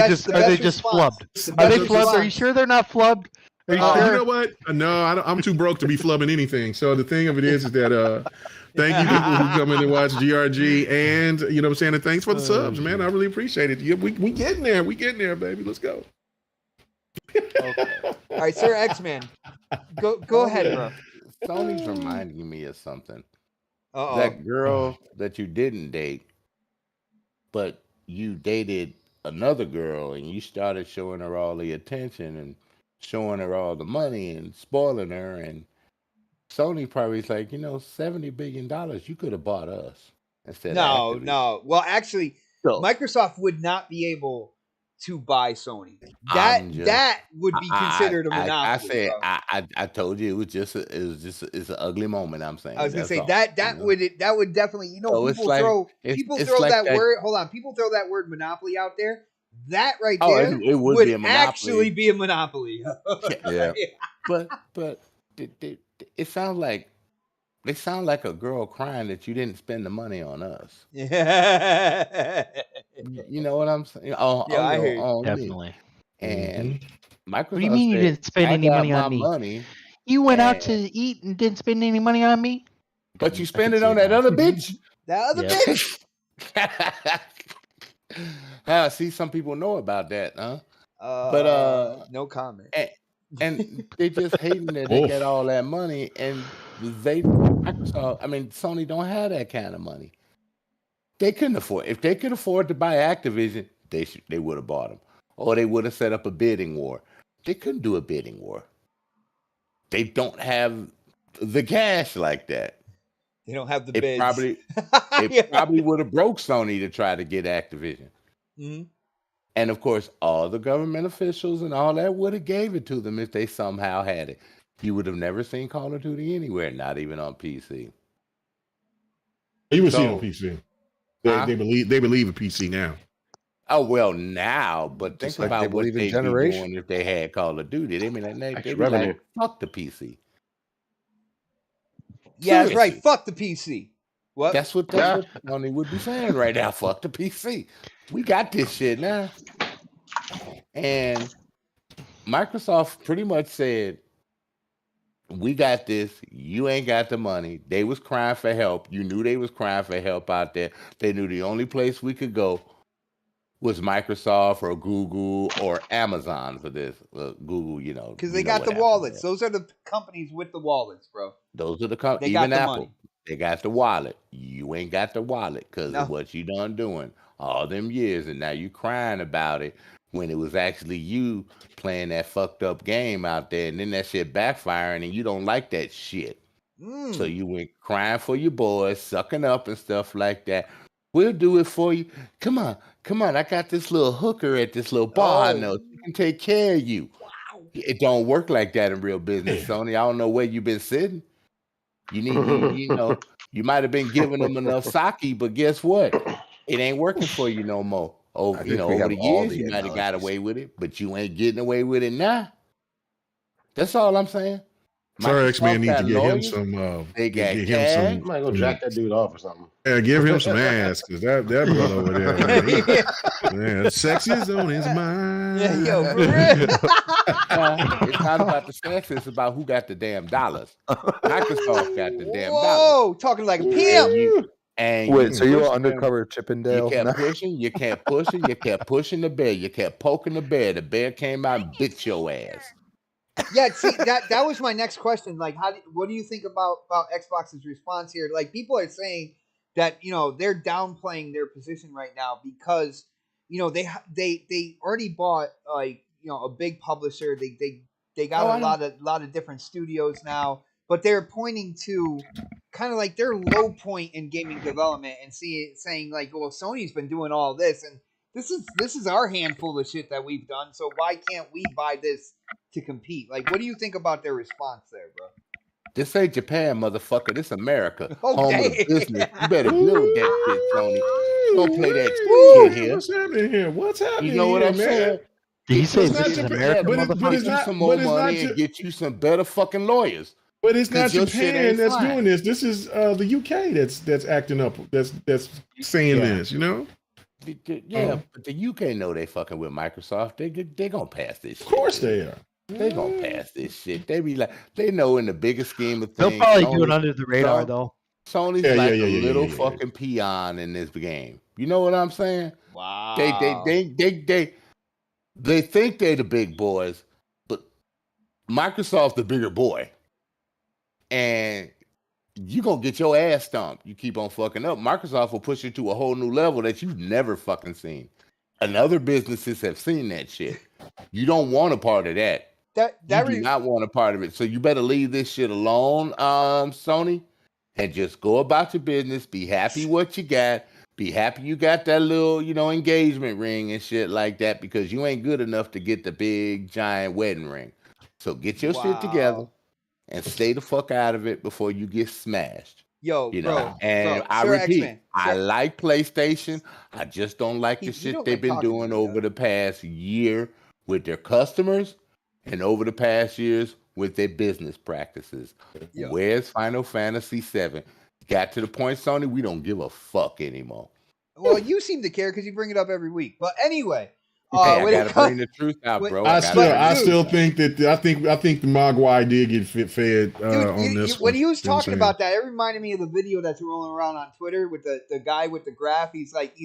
just flubbed? Are they flubbed? Are you sure they're not flubbed? Are you sure? You know what? No, I'm too broke to be flubbing anything. So the thing of it is that thank you people who come in and watch GRG, and you know what I'm saying. And thanks for the subs, man. I really appreciate it. Yeah, we getting there. We getting there, baby. Let's go. Okay. All right, Sir X-Man, go ahead, bro. Sony's reminding me of something. That girl that you didn't date, but you dated another girl, and you started showing her all the attention and showing her all the money and spoiling her, and Sony probably is like, $70 billion, you could have bought us instead. No. Well, actually, Microsoft would not be able to buy Sony. That would be considered a monopoly. I told you it's an ugly moment. I'm saying. I was gonna say that would definitely people throw that word monopoly out there. That right there it would be a monopoly. Actually be a monopoly. Yeah. But it sounds like they sound like a girl crying that you didn't spend the money on us. Yeah. You know what I'm saying? I hear you. Definitely. And Microsoft. What do you mean you didn't spend any money on me? You went out to eat and didn't spend any money on me? But you spend it on that other bitch. That other bitch. See, some people know about that, huh? But no comment. And they just hating that they get all that money, and Sony don't have that kind of money. They couldn't afford. If they could afford to buy Activision, they would have bought them, or they would have set up a bidding war. They couldn't do a bidding war. They don't have the cash like that. They don't have the bids. Probably would have broke Sony to try to get Activision. Mm-hmm. And of course, all the government officials and all that would have gave it to them if they somehow had it. You would have never seen Call of Duty anywhere, not even on PC. You would see it on PC. They believe in PC now. Oh well, now, but Just think like they about what believe in they'd be generation. doing if they had Call of Duty. They mean they'd Extra be revenue. like, fuck the PC. Yeah, that's right. Seriously. Fuck the PC. What? That's what Sony would be saying right now. Fuck the PC. We got this shit now. And Microsoft pretty much said, we got this. You ain't got the money. They was crying for help. You knew they was crying for help out there. They knew the only place we could go was Microsoft or Google or Amazon for this. Google, you know. Because they got the wallets. Those are the companies with the wallets, bro. Those are the companies. They got Even the Apple. money. They got the wallet. You ain't got the wallet because of what you done doing all them years. And now you crying about it when it was actually you playing that fucked up game out there. And then that shit backfiring and you don't like that shit. So you went crying for your boys, sucking up and stuff like that. We'll do it for you. Come on. I got this little hooker at this little bar. I know she can take care of you. Wow. It don't work like that in real business, Sony. I don't know where you've been sitting. You need, you know, you might have been giving them enough sake, but guess what? It ain't working for you no more. Over the years, you might have got away with it, but you ain't getting away with it now. That's all I'm saying. Sir X-Man needs to get him some. They got get him some. I might go jack that dude off or something. Yeah, give him some ass because that brother over there, man, sex is on his mind. Yeah, yo, for real. It's not about the sex; it's about who got the damn dollars. Microsoft got the damn dollars. Whoa, talking like a pimp. And wait, so you were undercover Chippendale? You kept pushing, you kept pushing the bear, you kept poking the bear. The bear came out and bit your ass. Yeah, see, that was my next question. Like, what do you think about Xbox's response here? Like, people are saying that they're downplaying their position right now because they already bought a big publisher. They got a lot of different studios now, but they're pointing to kind of like their low point in gaming development and saying like, well, Sony's been doing all this and this is our handful of shit that we've done. So why can't we buy this to compete? Like, what do you think about their response there, bro? This ain't Japan, motherfucker. This America. Okay. Home of business. You better build that shit, Sony. Don't play that shit here. What's happening here? What's happening? You know what I'm saying? Did he say It's not this is Japan, America, but motherfucker? it's Get you not- some more but it's not money Ja- and get you some better fucking lawyers. But it's not 'Cause your shit Japan ain't that's flying. doing this. This is the UK that's acting up. That's saying this. Yeah, but the UK know they fucking with Microsoft. They gonna pass this shit. Of course they are. They gonna pass this shit. They be like, they know in the bigger scheme of They'll things. probably do it under the radar, though. Sony's Yeah, like yeah, a yeah, little yeah. fucking peon in this game. You know what I'm saying? Wow. They think they're the big boys, but Microsoft's the bigger boy. And you gonna get your ass stomped. You keep on fucking up. Microsoft will push you to a whole new level that you've never fucking seen. And other businesses have seen that shit. You don't want a part of that. You do not want a part of it. So you better leave this shit alone, Sony, and just go about your business. Be happy what you got. Be happy you got that little, engagement ring and shit like that because you ain't good enough to get the big giant wedding ring. So get your shit together and stay the fuck out of it before you get smashed. Yo, bro. And I Sir repeat, X-Man, I like PlayStation. I just don't like the shit they've been doing over the past year with their customers and over the past years with their business practices. Yo. Where's Final Fantasy VII? Got to the point, Sony, we don't give a fuck anymore. Well, you seem to care because you bring it up every week. But anyway, I gotta bring the truth out, bro. I still think that I think the Mogwai did get fed on this. When he was talking about that, it reminded me of the video that's rolling around on Twitter with the guy with the graph. He's like,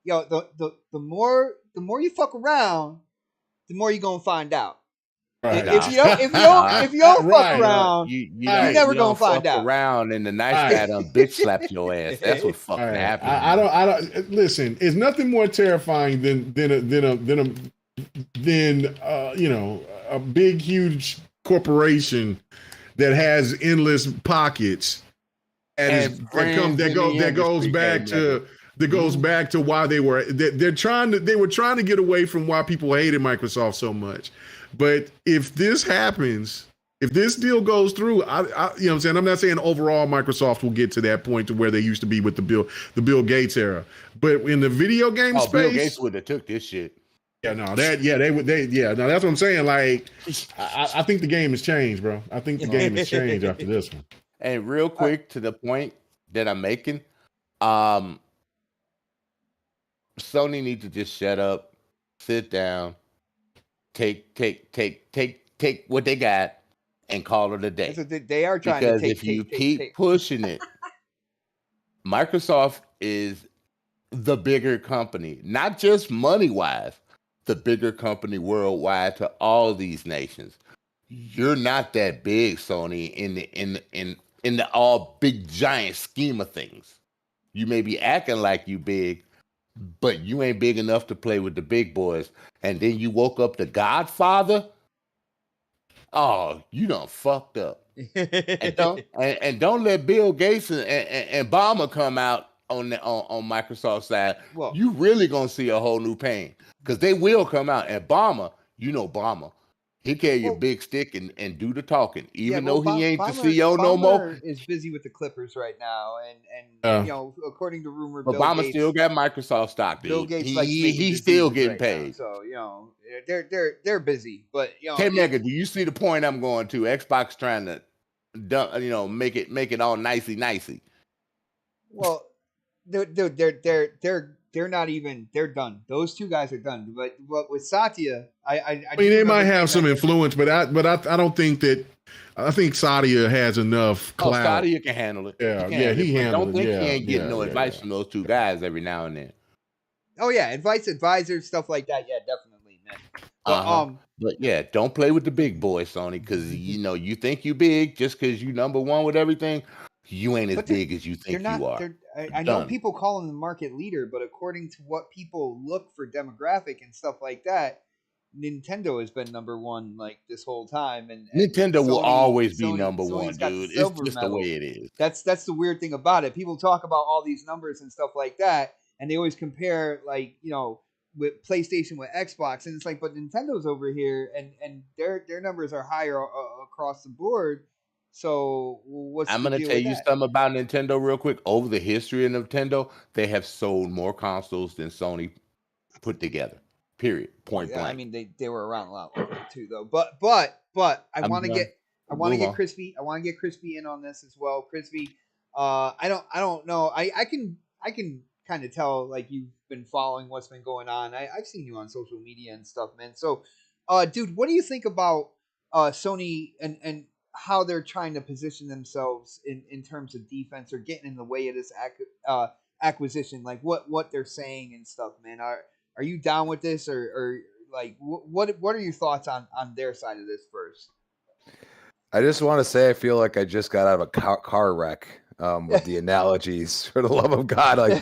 yo, the more you fuck around, the more you gonna find out. Right. If you don't fuck around, you never gonna find out. Around and the nice guy done bitch slapped your ass. That's what fucking happened. I don't listen. It's nothing more terrifying than a big huge corporation that has endless pockets and that goes back to that goes back to why they were they were trying to get away from why people hated Microsoft so much. But if this happens, if this deal goes through, I you know what I'm saying, I'm not saying overall Microsoft will get to that point to where they used to be with the Bill Gates era, but in the video game space, Bill Gates would have took this shit. Yeah, no, that's what I'm saying. Like, I think the game has changed, bro. I think the game has changed after this one. And real quick to the point that I'm making, Sony needs to just shut up, sit down, take what they got, and call it a day. They are trying because to take. If you keep pushing it, Microsoft is the bigger company, not just money wise, the bigger company worldwide to all these nations. You're not that big, Sony, in the all big giant scheme of things. You may be acting like you big, but you ain't big enough to play with the big boys. And then you woke up the Godfather. Oh, you done fucked up. and don't let Bill Gates and Obama come out on Microsoft's side. Well, you really gonna see a whole new pain, because they will come out. And Obama, Obama, he carry your big stick and do the talking, even though he ain't the CEO no more. Is busy with the Clippers right now, and according to rumor, Obama still got Microsoft stock, dude. Bill Gates he's still getting paid. Now, so they're busy, but Hey, Mega, do you see the point I'm going to? Xbox trying to make it all nicey. Well, they're not even. They're done. Those two guys are done. But with Satya, I mean, they might have some influence, but I don't think that. I think Satya has enough clout. Satya can handle it. Yeah, he handles it. I don't think he ain't getting no advice from those two guys every now and then. Oh yeah, advisors, stuff like that. Yeah, definitely, man. But, but yeah, don't play with the big boys, Sony, because you think you big just because you number one with everything. You ain't as big as you think you are. I know people call them the market leader, but according to what people look for demographic and stuff like that, Nintendo has been number one like this whole time, and Nintendo will always be number one, dude. It's just the way it is. That's the weird thing about it. People talk about all these numbers and stuff like that, and they always compare with PlayStation with Xbox, and it's like, but Nintendo's over here, and their numbers are higher across the board. So I'm going to tell you something about Nintendo real quick. Over the history of Nintendo, they have sold more consoles than Sony put together. Period. Point blank. I mean, they were around a lot longer too, though. But I want to get Crispy. I want to get Crispy in on this as well. Crispy, I don't know. I can kind of tell like you've been following what's been going on. I've seen you on social media and stuff, man. So, dude, what do you think about Sony and how they're trying to position themselves in terms of defense or getting in the way of this acquisition? Like what they're saying and stuff, man. Are you down with this, or like what are your thoughts on their side of this first? I just want to say I feel like I just got out of a car wreck with the analogies. For the love of God, like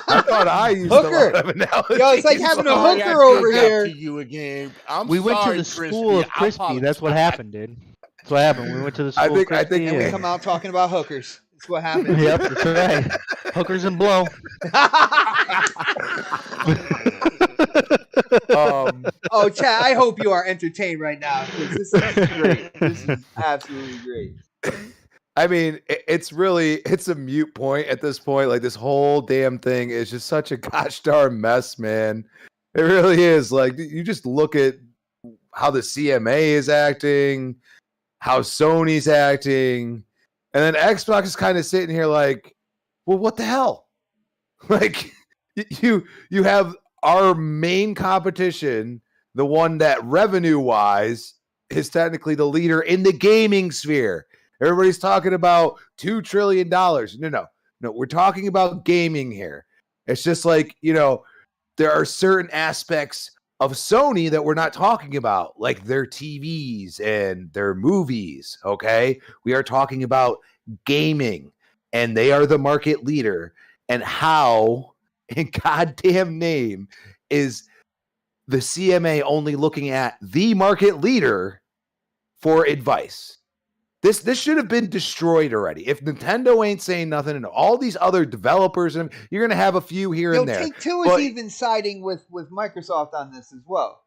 I thought I used a lot of analogies. Yo, it's like having a hooker over here. To you again. We went to the school of Crispy. That's what happened, dude. That's what happened. We went to the school. I think we come out talking about hookers. That's what happened. Yep, that's right. Hookers and blow. Oh, Chad, I hope you are entertained right now, because this is great. This is absolutely great. I mean, it's a moot point at this point. Like, this whole damn thing is just such a gosh darn mess, man. It really is. Like, you just look at how the CMA is acting, how Sony's acting, and then Xbox is kind of sitting here like, well, what the hell? Like, you have our main competition, the one that revenue-wise is technically the leader in the gaming sphere. Everybody's talking about $2 trillion. No, we're talking about gaming here. It's just like, there are certain aspects of Sony that we're not talking about, like their TVs and their movies, okay? We are talking about gaming, and they are the market leader. And how, in goddamn name, is the CMA only looking at the market leader for advice? This should have been destroyed already. If Nintendo ain't saying nothing, and all these other developers, and you're gonna have a few here and there. Take-Two is even siding with Microsoft on this as well.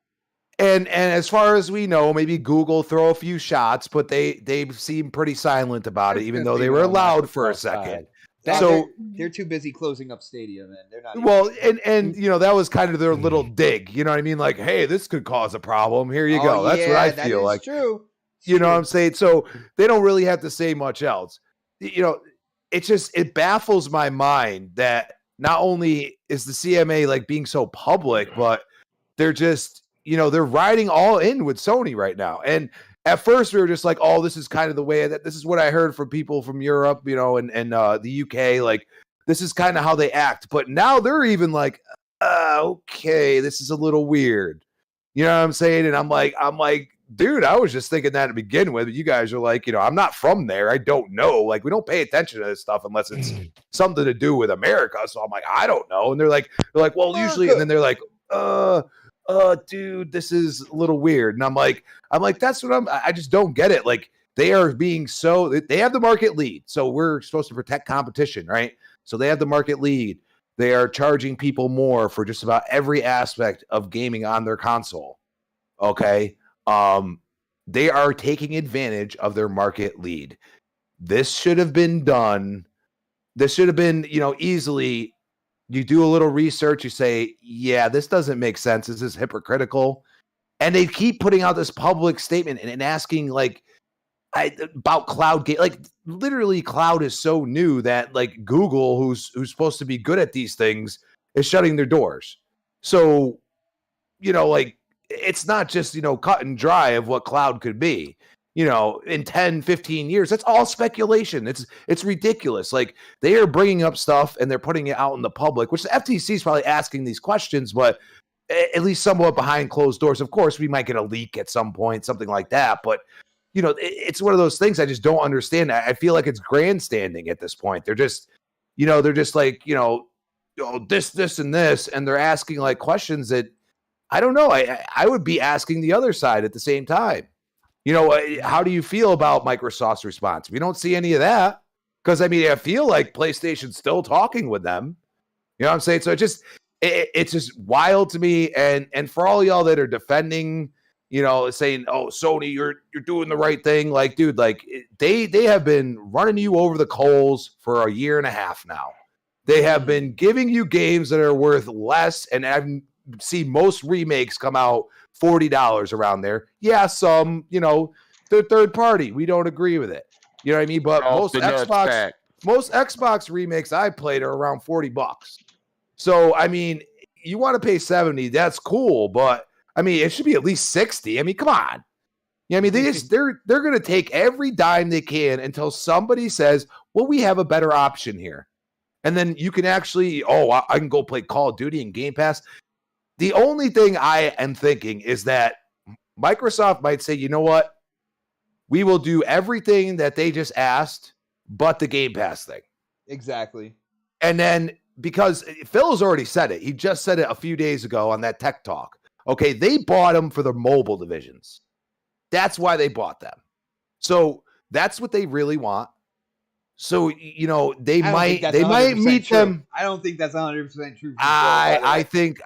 And as far as we know, maybe Google throw a few shots, but they seem pretty silent about it, even though they were allowed for a second. So they're too busy closing up Stadia, man. They're not. Well, and that was kind of their little dig. You know what I mean? Like, hey, this could cause a problem. Here you go. That's what I feel like. True. You know what I'm saying? So they don't really have to say much else. It baffles my mind that not only is the CMA like being so public, but they're just, they're riding all in with Sony right now. And at first we were just like, oh, this is kind of the way that this is what I heard from people from Europe, and the UK, like this is kind of how they act. But now they're even like, okay, this is a little weird. You know what I'm saying? And I'm like, dude, I was just thinking that to begin with. You guys are like, I'm not from there. I don't know. Like, we don't pay attention to this stuff unless it's something to do with America. So I'm like, I don't know. And they're like, well, usually, and then they're like, dude, this is a little weird. And I'm like, that's what I just don't get it. Like, they are being they have the market lead. So we're supposed to protect competition, right? So they have the market lead. They are charging people more for just about every aspect of gaming on their console. Okay. They are taking advantage of their market lead. This should have been done. This should have been, easily. You do a little research. You say, yeah, this doesn't make sense. This is hypocritical. And they keep putting out this public statement and asking about cloud game. Like literally cloud is so new that like Google, who's supposed to be good at these things, is shutting their doors. So, it's not just, cut and dry of what cloud could be, in 10, 15 years. That's all speculation. It's ridiculous. Like they are bringing up stuff and they're putting it out in the public, which the FTC is probably asking these questions, but at least somewhat behind closed doors. Of course, we might get a leak at some point, something like that. But, it's one of those things I just don't understand. I feel like it's grandstanding at this point. They're just, like, this and this, and they're asking like questions that, I don't know. I would be asking the other side at the same time. How do you feel about Microsoft's response? We don't see any of that because, I feel like PlayStation's still talking with them. You know what I'm saying? So it's just wild to me. And for all y'all that are defending, saying, oh, Sony, you're doing the right thing. Like, dude, like they have been running you over the coals for a year and a half now. They have been giving you games that are worth less, and I've see most remakes come out $40 around there. Yeah, some, they're third party. We don't agree with it. You know what I mean? But most Xbox remakes I played are around $40. So you want to pay $70, that's cool, but it should be at least $60. Come on. They're gonna take every dime they can until somebody says, well, we have a better option here. And then you can actually, I can go play Call of Duty and Game Pass. The only thing I am thinking is that Microsoft might say, you know what? We will do everything that they just asked, but the Game Pass thing. Exactly. And then, because Phil has already said it, he just said it a few days ago on that Tech Talk. Okay, they bought them for their mobile divisions. That's why they bought them. So that's what they really want. So, they might meet true. them. I don't think that's 100% true. I think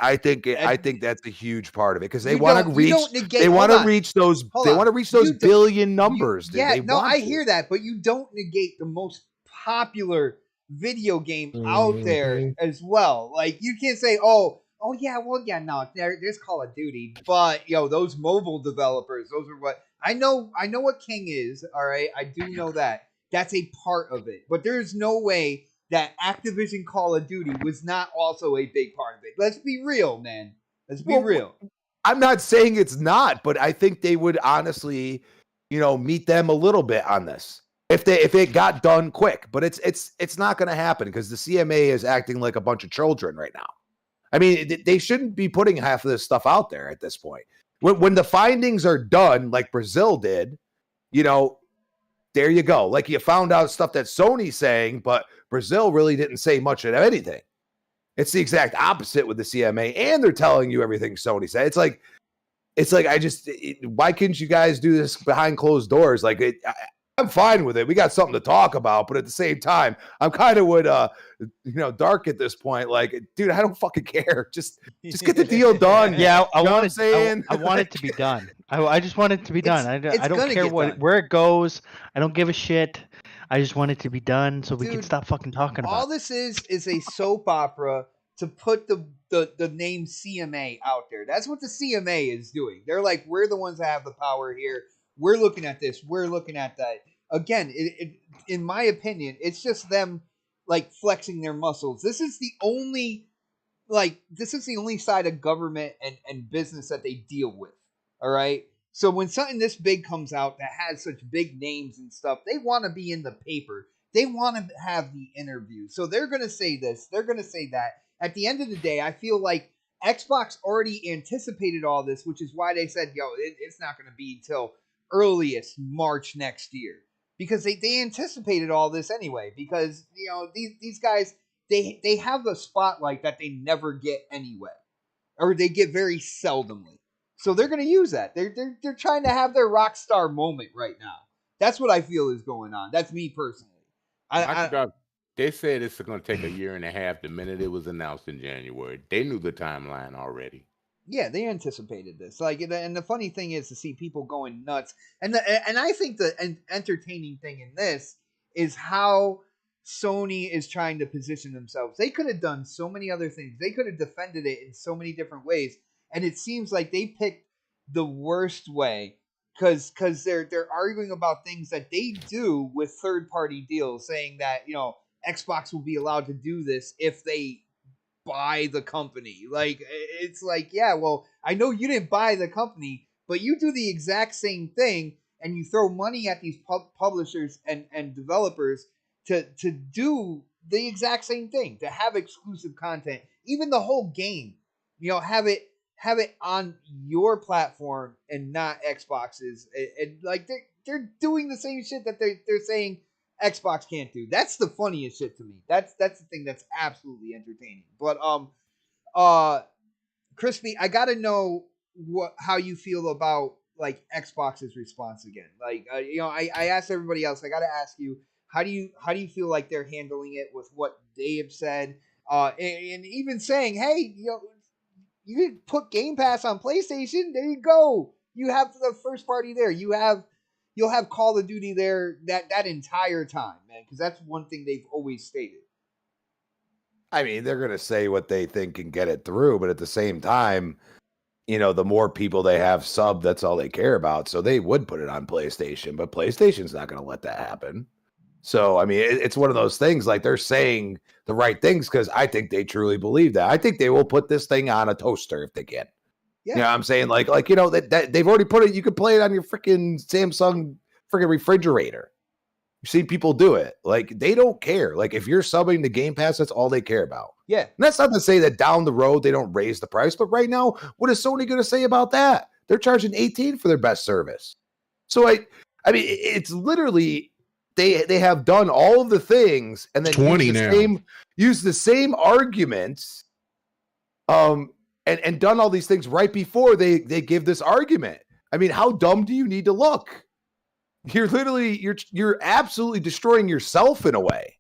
that's a huge part of it because they want to reach. They want to reach those. They want to reach those billion numbers. I hear that, but you don't negate the most popular video game out there as well. Like you can't say, no, there's Call of Duty, but those mobile developers, those are what I know. I know what King is. All right, I do know that. That's a part of it. But there's no way that Activision Call of Duty was not also a big part of it. Let's be real, man. Let's be real. I'm not saying it's not, but I think they would honestly, meet them a little bit on this if it got done quick. But it's not going to happen because the CMA is acting like a bunch of children right now. They shouldn't be putting half of this stuff out there at this point. When the findings are done, like Brazil did, there you go. Like you found out stuff that Sony's saying, but Brazil really didn't say much of anything. It's the exact opposite with the CMA, and they're telling you everything Sony said. It's like why couldn't you guys do this behind closed doors? Like I'm fine with it. We got something to talk about, but at the same time, I'm kind of with Dark at this point. Like, dude, I don't fucking care. Just get the deal done. Yeah, I You know want what I'm saying? I want it to be done. I just want it to be done. I don't care where it goes. I don't give a shit. I just want it to be done so we can stop fucking talking about it. All this is a soap opera to put the name CMA out there. That's what the CMA is doing. They're like, we're the ones that have the power here. We're looking at this. We're looking at that. Again, in my opinion, it's just them like flexing their muscles. This is the only side of government and business that they deal with. All right. So when something this big comes out that has such big names and stuff, they want to be in the paper. They want to have the interview. So they're going to say this. They're going to say that. At the end of the day, I feel like Xbox already anticipated all this, which is why they said, it's not going to be until earliest March next year. Because they anticipated all this anyway. Because, these guys, they have a spotlight that they never get anyway. Or they get very seldomly. So they're going to use that. They're trying to have their rock star moment right now. That's what I feel is going on. That's me personally. They said it's going to take a year and a half the minute it was announced in January. They knew the timeline already. Yeah, they anticipated this. And the funny thing is to see people going nuts. And I think the entertaining thing in this is how Sony is trying to position themselves. They could have done so many other things. They could have defended it in so many different ways. And it seems like they picked the worst way because they're arguing about things that they do with third-party deals, saying that, Xbox will be allowed to do this if they buy the company. Like, it's like, yeah, well, I know you didn't buy the company, but you do the exact same thing, and you throw money at these publishers and developers to do the exact same thing, to have exclusive content, even the whole game, have it on your platform and not Xbox's. And like they're doing the same shit that they're saying Xbox can't do. That's the funniest shit to me. That's the thing that's absolutely entertaining. But Crispy, I gotta know how you feel about like Xbox's response again. Like I asked everybody else. I gotta ask you, how do you feel like they're handling it with what they have said? And even saying, hey, you can put Game Pass on PlayStation. There you go. You have the first party there. You'll have Call of Duty there that entire time, man, because that's one thing they've always stated. I mean, they're going to say what they think and get it through, but at the same time, the more people they have sub, that's all they care about. So they would put it on PlayStation, but PlayStation's not going to let that happen. So, I mean, it's one of those things, like they're saying the right things because I think they truly believe that. I think they will put this thing on a toaster if they can. Yeah. You know what I'm saying? Like that they've already put it, you can play it on your freaking Samsung freaking refrigerator. You've seen people do it. Like, they don't care. Like, if you're subbing to Game Pass, that's all they care about. Yeah. And that's not to say that down the road they don't raise the price, but right now, what is Sony going to say about that? They're charging $18 for their best service. So I mean, it's literally they have done all of the things and then use the same arguments and done all these things right before they give this argument. I mean, how dumb do you need to look? You're absolutely destroying yourself in a way.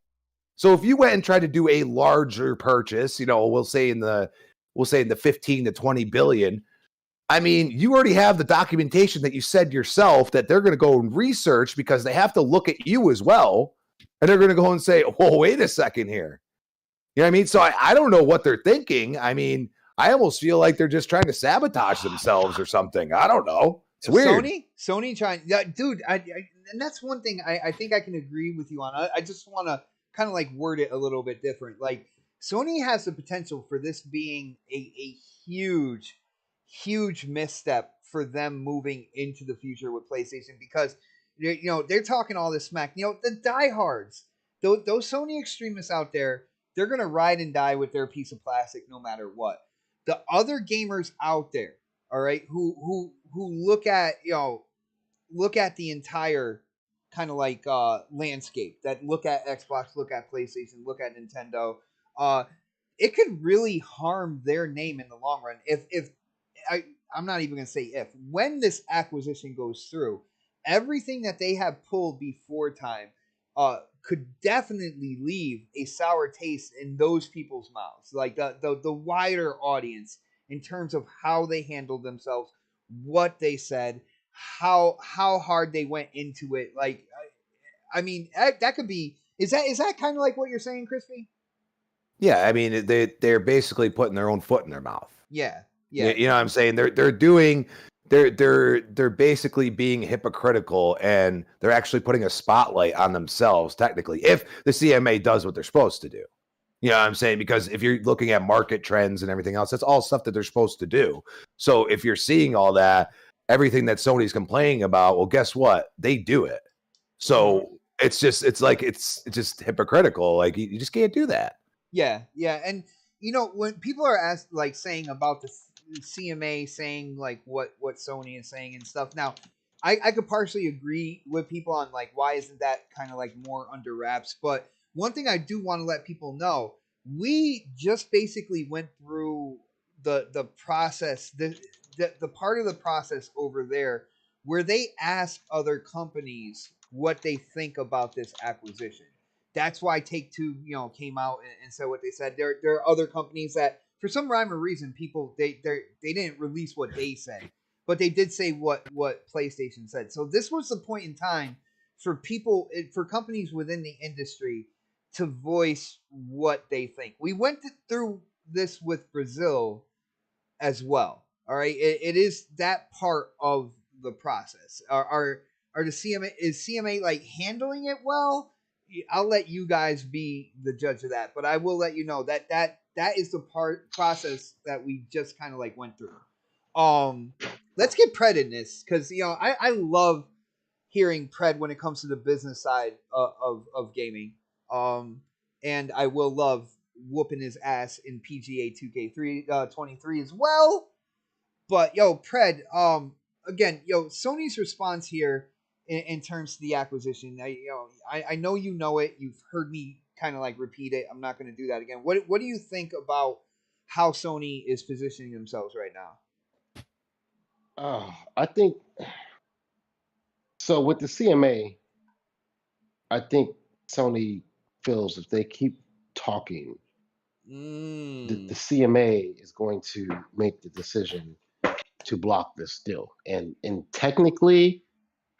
So if you went and tried to do a larger purchase, we'll say in the 15 to 20 billion, I mean, you already have the documentation that you said yourself that they're going to go and research because they have to look at you as well. And they're going to go and say, whoa, wait a second here. You know what I mean? So I don't know what they're thinking. I mean, I almost feel like they're just trying to sabotage themselves or something. I don't know. It's weird. Sony trying, dude. And that's one thing I think I can agree with you on. I just want to kind of like word it a little bit different. Like, Sony has the potential for this being a huge misstep for them moving into the future with PlayStation because they're talking all this smack. The diehards, those Sony extremists out there, they're gonna ride and die with their piece of plastic no matter what. The other gamers out there, all right, who look at the entire kind of like landscape, that look at Xbox, look at PlayStation, look at Nintendo, it could really harm their name in the long run. I'm not even gonna say when this acquisition goes through, everything that they have pulled before time could definitely leave a sour taste in those people's mouths, like the wider audience, in terms of how they handled themselves, what they said, how hard they went into it. Like, I mean, that could be. Is that kind of like what you're saying, Crispy? Yeah, I mean, they're basically putting their own foot in their mouth. Yeah, You yeah. know what I'm saying? They're basically being hypocritical, and they're actually putting a spotlight on themselves, technically, if the CMA does what they're supposed to do. You know what I'm saying? Because if you're looking at market trends and everything else, that's all stuff that they're supposed to do. So if you're seeing all that, everything that Sony's complaining about, well, guess what? They do it. So it's just hypocritical. Like, you just can't do that. Yeah, yeah, and when people are asked, like, saying about the CMA, saying like what Sony is saying and stuff. Now, I could partially agree with people on, like, why isn't that kind of like more under wraps. But one thing I do want to let people know, we just basically went through the process, the part of the process over there where they ask other companies what they think about this acquisition. That's why Take Two, came out and said what they said. There are other companies that, for some rhyme or reason, people they didn't release what they said, but they did say what PlayStation said. So this was the point in time for for companies within the industry to voice what they think. We went through this with Brazil as well. All right, it is that part of the process. Are the CMA like handling it well? I'll let you guys be the judge of that, but I will let you know that is the process that we just kind of like went through. Let's get Pred in this, because I love hearing Pred when it comes to the business side of gaming. And I will love whooping his ass in PGA 2K3 23 as well. But Pred, again, Sony's response here in terms of the acquisition. I know you know it. You've heard me kind of like repeat it. I'm not going to do that again. What do you think about how Sony is positioning themselves right now? I think so. With the CMA, I think Sony feels if they keep talking, the CMA is going to make the decision to block this deal, and technically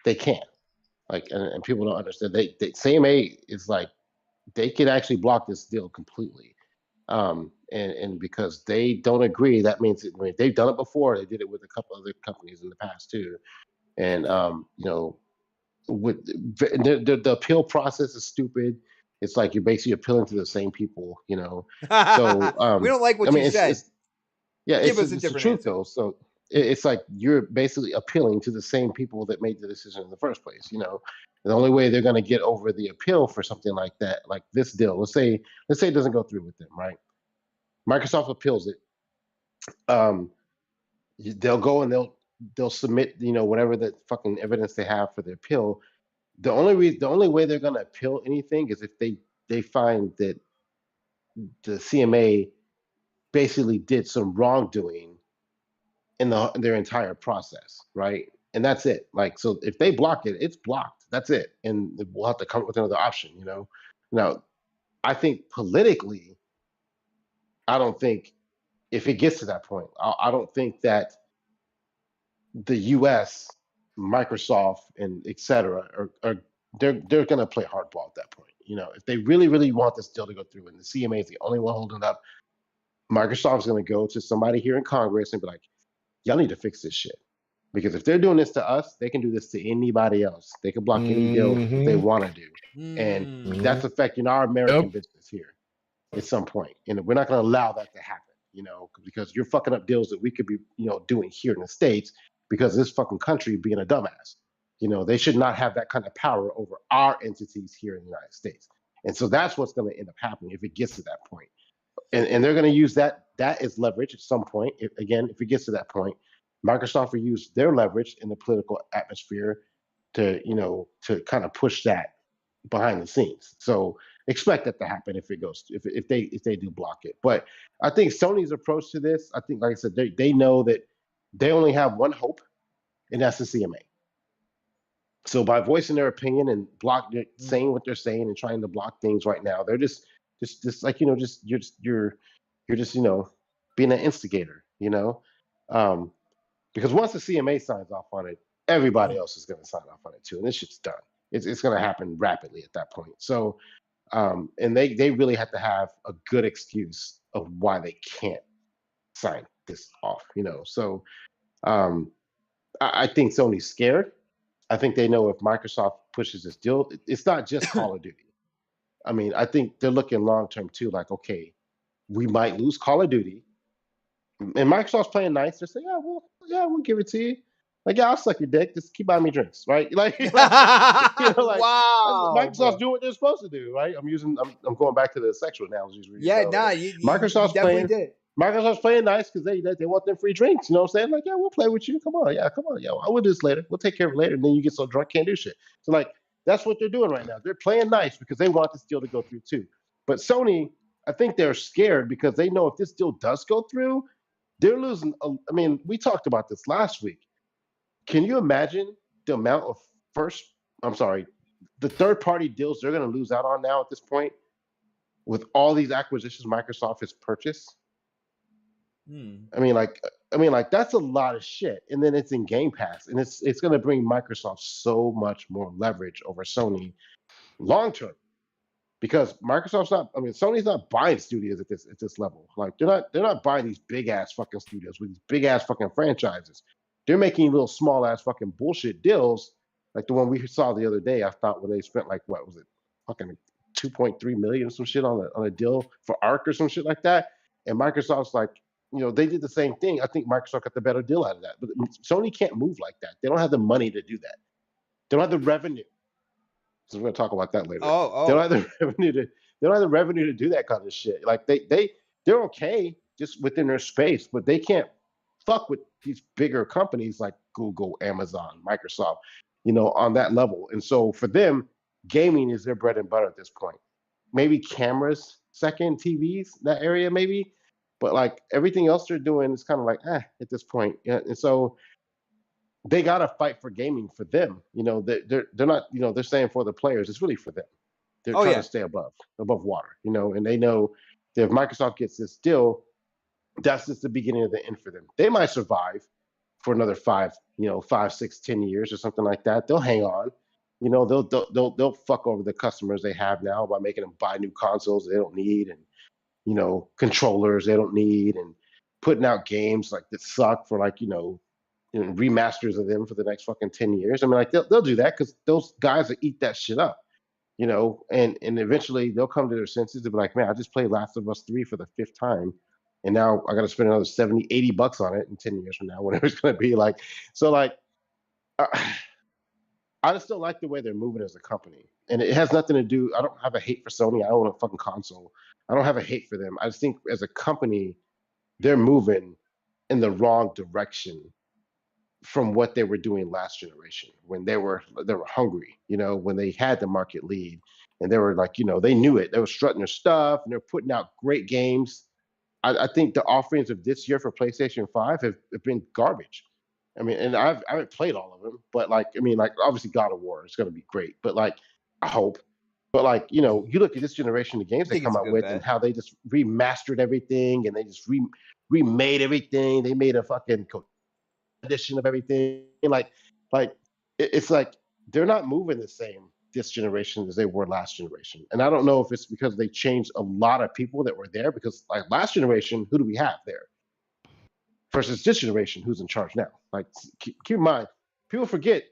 they can't. Like, and people don't understand. They CMA is like, they could actually block this deal completely. And because they don't agree, that means they've done it before. They did it with a couple other companies in the past too. And with the appeal process is stupid. It's like you're basically appealing to the same people, So we don't like what you said. Give us a different the truth answer. Though. So it's like you're basically appealing to the same people that made the decision in the first place. The only way they're going to get over the appeal for something like that, like this deal, let's say it doesn't go through with them, right? Microsoft appeals it. They'll go and they'll submit, whatever the fucking evidence they have for the appeal. The only way they're going to appeal anything is if they find that the CMA basically did some wrongdoing in their entire process, right? And that's it. Like, so if they block it, it's blocked. That's it. And we'll have to come up with another option, Now, I think politically, I don't think, if it gets to that point, I don't think that the U.S., Microsoft, and et cetera, they're going to play hardball at that point. If they really, really want this deal to go through, and the CMA is the only one holding it up, Microsoft's going to go to somebody here in Congress and be like, y'all need to fix this shit. Because if they're doing this to us, they can do this to anybody else. They can block any deal they want to do. And that's affecting our American business here at some point. And we're not going to allow that to happen, because you're fucking up deals that we could be, doing here in the States because this fucking country being a dumbass. They should not have that kind of power over our entities here in the United States. And so that's what's going to end up happening if it gets to that point. And they're going to use that as leverage at some point. If it gets to that point, Microsoft will use their leverage in the political atmosphere to kind of push that behind the scenes. So expect that to happen if they do block it. But I think Sony's approach to this, I think, like I said, they know that they only have one hope, and that's the CMA. So by voicing their opinion and saying what they're saying and trying to block things right now, they're just like you're just being an instigator, because once the CMA signs off on it, everybody else is going to sign off on it too, and this shit's done. It's going to happen rapidly at that point. So, and they really have to have a good excuse of why they can't sign this off, So, I think Sony's scared. I think they know if Microsoft pushes this deal, it's not just Call of Duty. I mean, I think they're looking long term too. Like, okay, we might lose Call of Duty, and Microsoft's playing nice. They're saying, we'll give it to you. Like, yeah, I'll suck your dick. Just keep buying me drinks, right? Like Wow, Microsoft's doing what they're supposed to do, right? I'm going back to the sexual analogies. Microsoft's playing. Did. Microsoft's playing nice because they want them free drinks. You know what I'm saying? Like, yeah, we'll play with you. Come on, we'll do this later. We'll take care of it later. And then you get so drunk, can't do shit. So like, that's what they're doing right now. They're playing nice because they want this deal to go through too. But Sony, I think they're scared because they know if this deal does go through, they're losing. I mean, we talked about this last week. Can you imagine the amount of the third-party deals they're going to lose out on now at this point with all these acquisitions Microsoft has purchased? I mean, that's a lot of shit. And then it's in Game Pass, and it's going to bring Microsoft so much more leverage over Sony long term, because Sony's not buying studios at this level. Like, they're not buying these big ass fucking studios with these big ass fucking franchises. They're making little small ass fucking bullshit deals, like the one we saw the other day. I thought when they spent like, what was it, fucking 2.3 million or some shit on a deal for Ark or some shit like that. And Microsoft's like, they did the same thing. I think Microsoft got the better deal out of that. But Sony can't move like that. They don't have the money to do that. They don't have the revenue. So we're gonna talk about that later. They don't have the revenue to do that kind of shit. Like they're okay just within their space, but they can't fuck with these bigger companies like Google, Amazon, Microsoft, on that level. And so for them, gaming is their bread and butter at this point. Maybe cameras second, TVs, that area maybe. But like everything else they're doing is kind of like, at this point. And so they got to fight for gaming for them. They're not, they're saying for the players. It's really for them. They're trying to stay above water, and they know that if Microsoft gets this deal, that's just the beginning of the end for them. They might survive for another 5, 6, 10 years or something like that. They'll hang on. They'll fuck over the customers they have now by making them buy new consoles they don't need, and controllers they don't need, and putting out games like that suck for like remasters of them for the next fucking 10 years. I mean, like they'll do that because those guys will eat that shit up, and eventually they'll come to their senses. They'll be like, man, I just played Last of Us 3 for the 5th time, and now I got to spend another $70-$80 on it in 10 years from now, whatever it's going to be like. So like, I just don't like the way they're moving as a company, and it has nothing to do. I don't have a hate for Sony. I don't want a fucking console. I don't have a hate for them. I just think as a company, they're moving in the wrong direction from what they were doing last generation, when they were hungry, when they had the market lead, and they were like, they knew it. They were strutting their stuff, and they're putting out great games. I think the offerings of this year for PlayStation 5 have been garbage. I mean, and I haven't played all of them, but like, I mean, like obviously God of War is going to be great, but like, I hope. But like, you look at this generation of games they come out with and how they just remastered everything, and they just remade everything. They made a fucking edition of everything. Like it's like they're not moving the same this generation as they were last generation. And I don't know if it's because they changed a lot of people that were there, because like last generation, who do we have there? Versus this generation, who's in charge now? Like, keep in mind, people forget.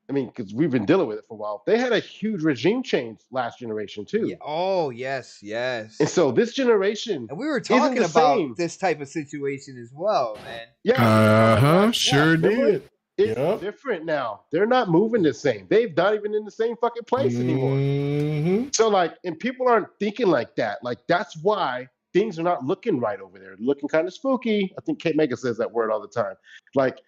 I mean, because we've been dealing with it for a while. They had a huge regime change last generation too. Yeah. Oh, yes. And so this generation, and we were talking about this type of situation as well, man. Yeah. Sure did. It's different now. They're not moving the same. They've not even in the same fucking place anymore. So like, and people aren't thinking like that. Like, that's why things are not looking right over there. They're looking kind of spooky. I think Kate Mega says that word all the time. Like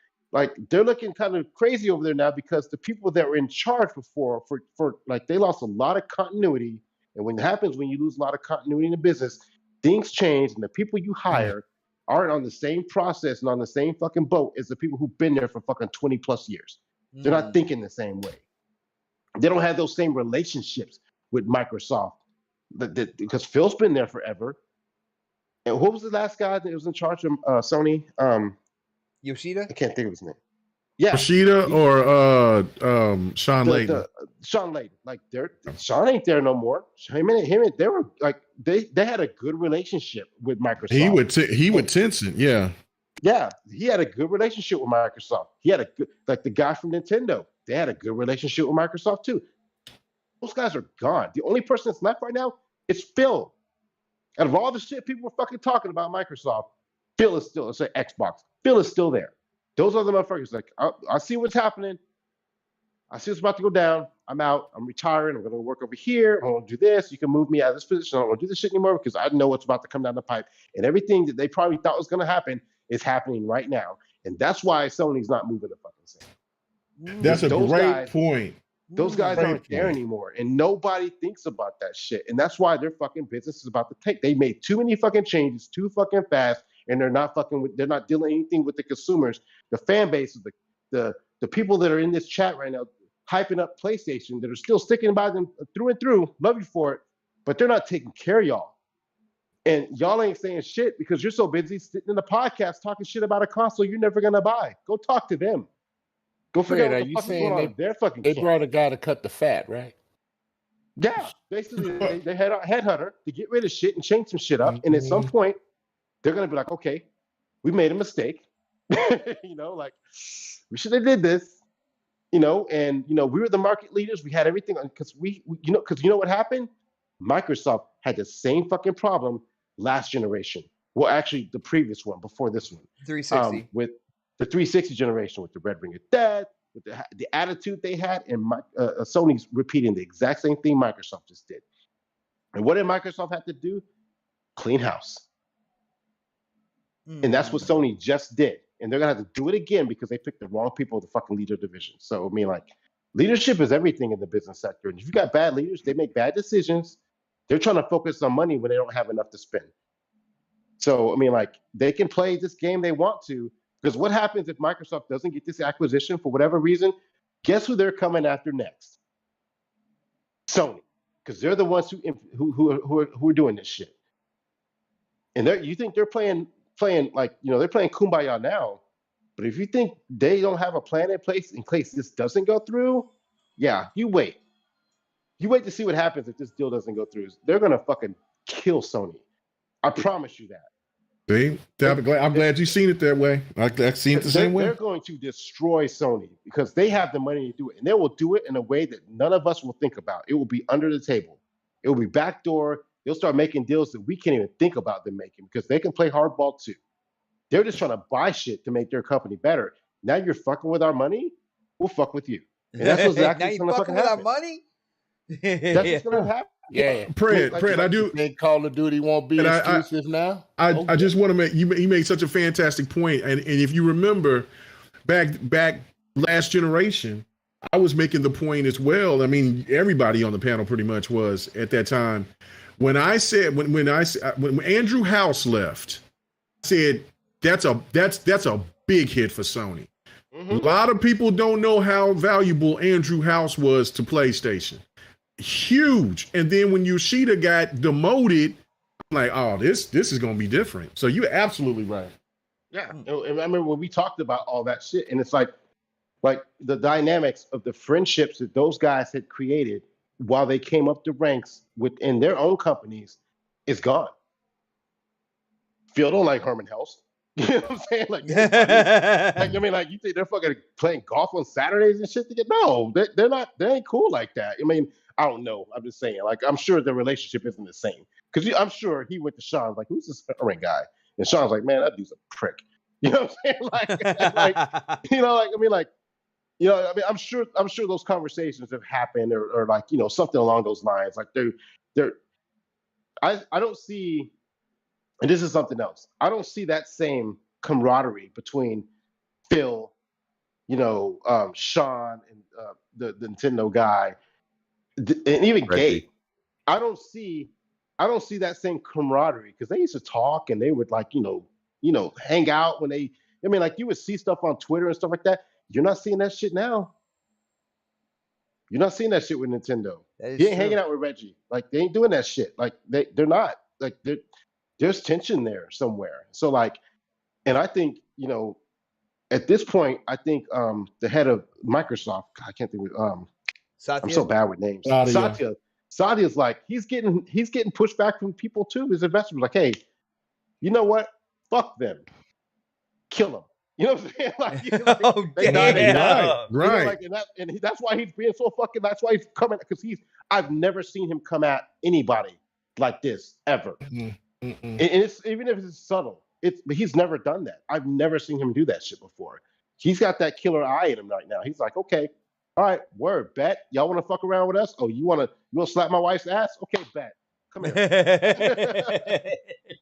they're looking kind of crazy over there now, because the people that were in charge before, for like, they lost a lot of continuity. And when it happens, when you lose a lot of continuity in the business, things change, and the people you hire aren't on the same process and on the same fucking boat as the people who've been there for fucking 20 plus years. They're not thinking the same way. They don't have those same relationships with Microsoft because Phil's been there forever. And what was the last guy that was in charge of Sony? Yoshida? I can't think of his name. Yeah, Yoshida or Sean Layden. Sean Layden. Like Sean ain't there no more. Him and they were like they had a good relationship with Microsoft. He would Tencent, yeah. Yeah, he had a good relationship with Microsoft. He had a good, like the guy from Nintendo. They had a good relationship with Microsoft too. Those guys are gone. The only person that's left right now is Phil. Out of all the shit people were fucking talking about Microsoft, Phil is still, let's say Xbox. Phil is still there. Those are the motherfuckers. Like, I see what's happening. I see what's about to go down. I'm out. I'm retiring. I'm going to work over here. I'm going to do this. You can move me out of this position. I don't want to do this shit anymore because I know what's about to come down the pipe. And everything that they probably thought was going to happen is happening right now. And that's why Sony's not moving the fucking same. That's a great point. Those guys aren't there anymore. And nobody thinks about that shit. And that's why their fucking business is about to take. They made too many fucking changes too fucking fast. And they're not dealing anything with the consumers, the fan base, the people that are in this chat right now, hyping up PlayStation, that are still sticking by them through and through. Love you for it, but they're not taking care of y'all. And y'all ain't saying shit because you're so busy sitting in the podcast talking shit about a console you're never gonna buy. Go talk to them. Go figure out what the fuck is going on in their fucking They camp. brought a guy to cut the fat, right? Yeah, basically they had a headhunter to get rid of shit and change some shit up. And at some point, they're gonna be like, okay, we made a mistake. Like we should have did this. And we were the market leaders. We had everything because because you know what happened? Microsoft had the same fucking problem last generation. Well, actually, the previous one before this one, 360 with the 360 generation, with the Red Ring of Death, with the attitude they had, and Sony's repeating the exact same thing Microsoft just did. And what did Microsoft have to do? Clean house. And that's what Sony just did. And they're going to have to do it again because they picked the wrong people to fucking lead their division. So, leadership is everything in the business sector. And if you got bad leaders, they make bad decisions. They're trying to focus on money when they don't have enough to spend. So, they can play this game they want to. Because what happens if Microsoft doesn't get this acquisition for whatever reason? Guess who they're coming after next? Sony. Because they're the ones who are doing this shit. And you think they're playing they're playing kumbaya now, but if you think they don't have a plan in case this doesn't go through, yeah, you wait to see what happens if this deal doesn't go through. They're gonna fucking kill Sony. I promise you that. See, I'm glad you've seen it that way. I've seen it the same way. They're going to destroy Sony because they have the money to do it, and they will do it in a way that none of us will think about. It will be under the table. It will be backdoor. They'll start making deals that we can't even think about them making because they can play hardball too. They're just trying to buy shit to make their company better. Now you're fucking with our money, we'll fuck with you. And that's what's exactly going to fucking happen. Now you fucking with our money? That's what's going to happen. Yeah. Fred, I do think Call of Duty won't be exclusive now? I just want to make you made such a fantastic point. And if you remember back last generation, I was making the point as well. Everybody on the panel pretty much was at that time. When I said when Andrew House left, I said that's a big hit for Sony. Mm-hmm. A lot of people don't know how valuable Andrew House was to PlayStation. Huge. And then when Yoshida got demoted, I'm like, oh, this is gonna be different. So you're absolutely right. Yeah. And I remember when we talked about all that shit, and it's like the dynamics of the friendships that those guys had created while they came up the ranks within their own companies is gone. Phil don't like Herman Helst. You know what I'm saying? You think they're fucking playing golf on Saturdays and shit together? No, they're not. They ain't cool like that. I don't know. I'm just saying. I'm sure the relationship isn't the same because I'm sure he went to Sean like, who's this Herman guy? And Sean's like, man, that dude's a prick. You know what I'm saying? I'm sure those conversations have happened or something along those lines. I don't see, and this is something else. I don't see that same camaraderie between Phil, Sean and the Nintendo guy, and even Gabe. I don't see that same camaraderie because they used to talk and they would hang out when they. You would see stuff on Twitter and stuff like that. You're not seeing that shit now. You're not seeing that shit with Nintendo. That is He ain't true. hanging out with Reggie. Like they ain't doing that shit. Like they're not. Like there's tension there somewhere. So like, and I think at this point, I think the head of Microsoft, I can't think of Satya? I'm so bad with names. Satya. Satya's like he's getting pushback from people too. His investors like, hey, you know what? Fuck them. Kill them. You know what I'm saying? Like, Oh, they damn. Right. That's why he's being so fucking. That's why he's coming because I've never seen him come at anybody like this ever. And it's even if it's subtle, but he's never done that. I've never seen him do that shit before. He's got that killer eye in him right now. He's like, okay, all right, word, bet. Y'all want to fuck around with us? Oh, you want to slap my wife's ass? Okay, bet. Come here.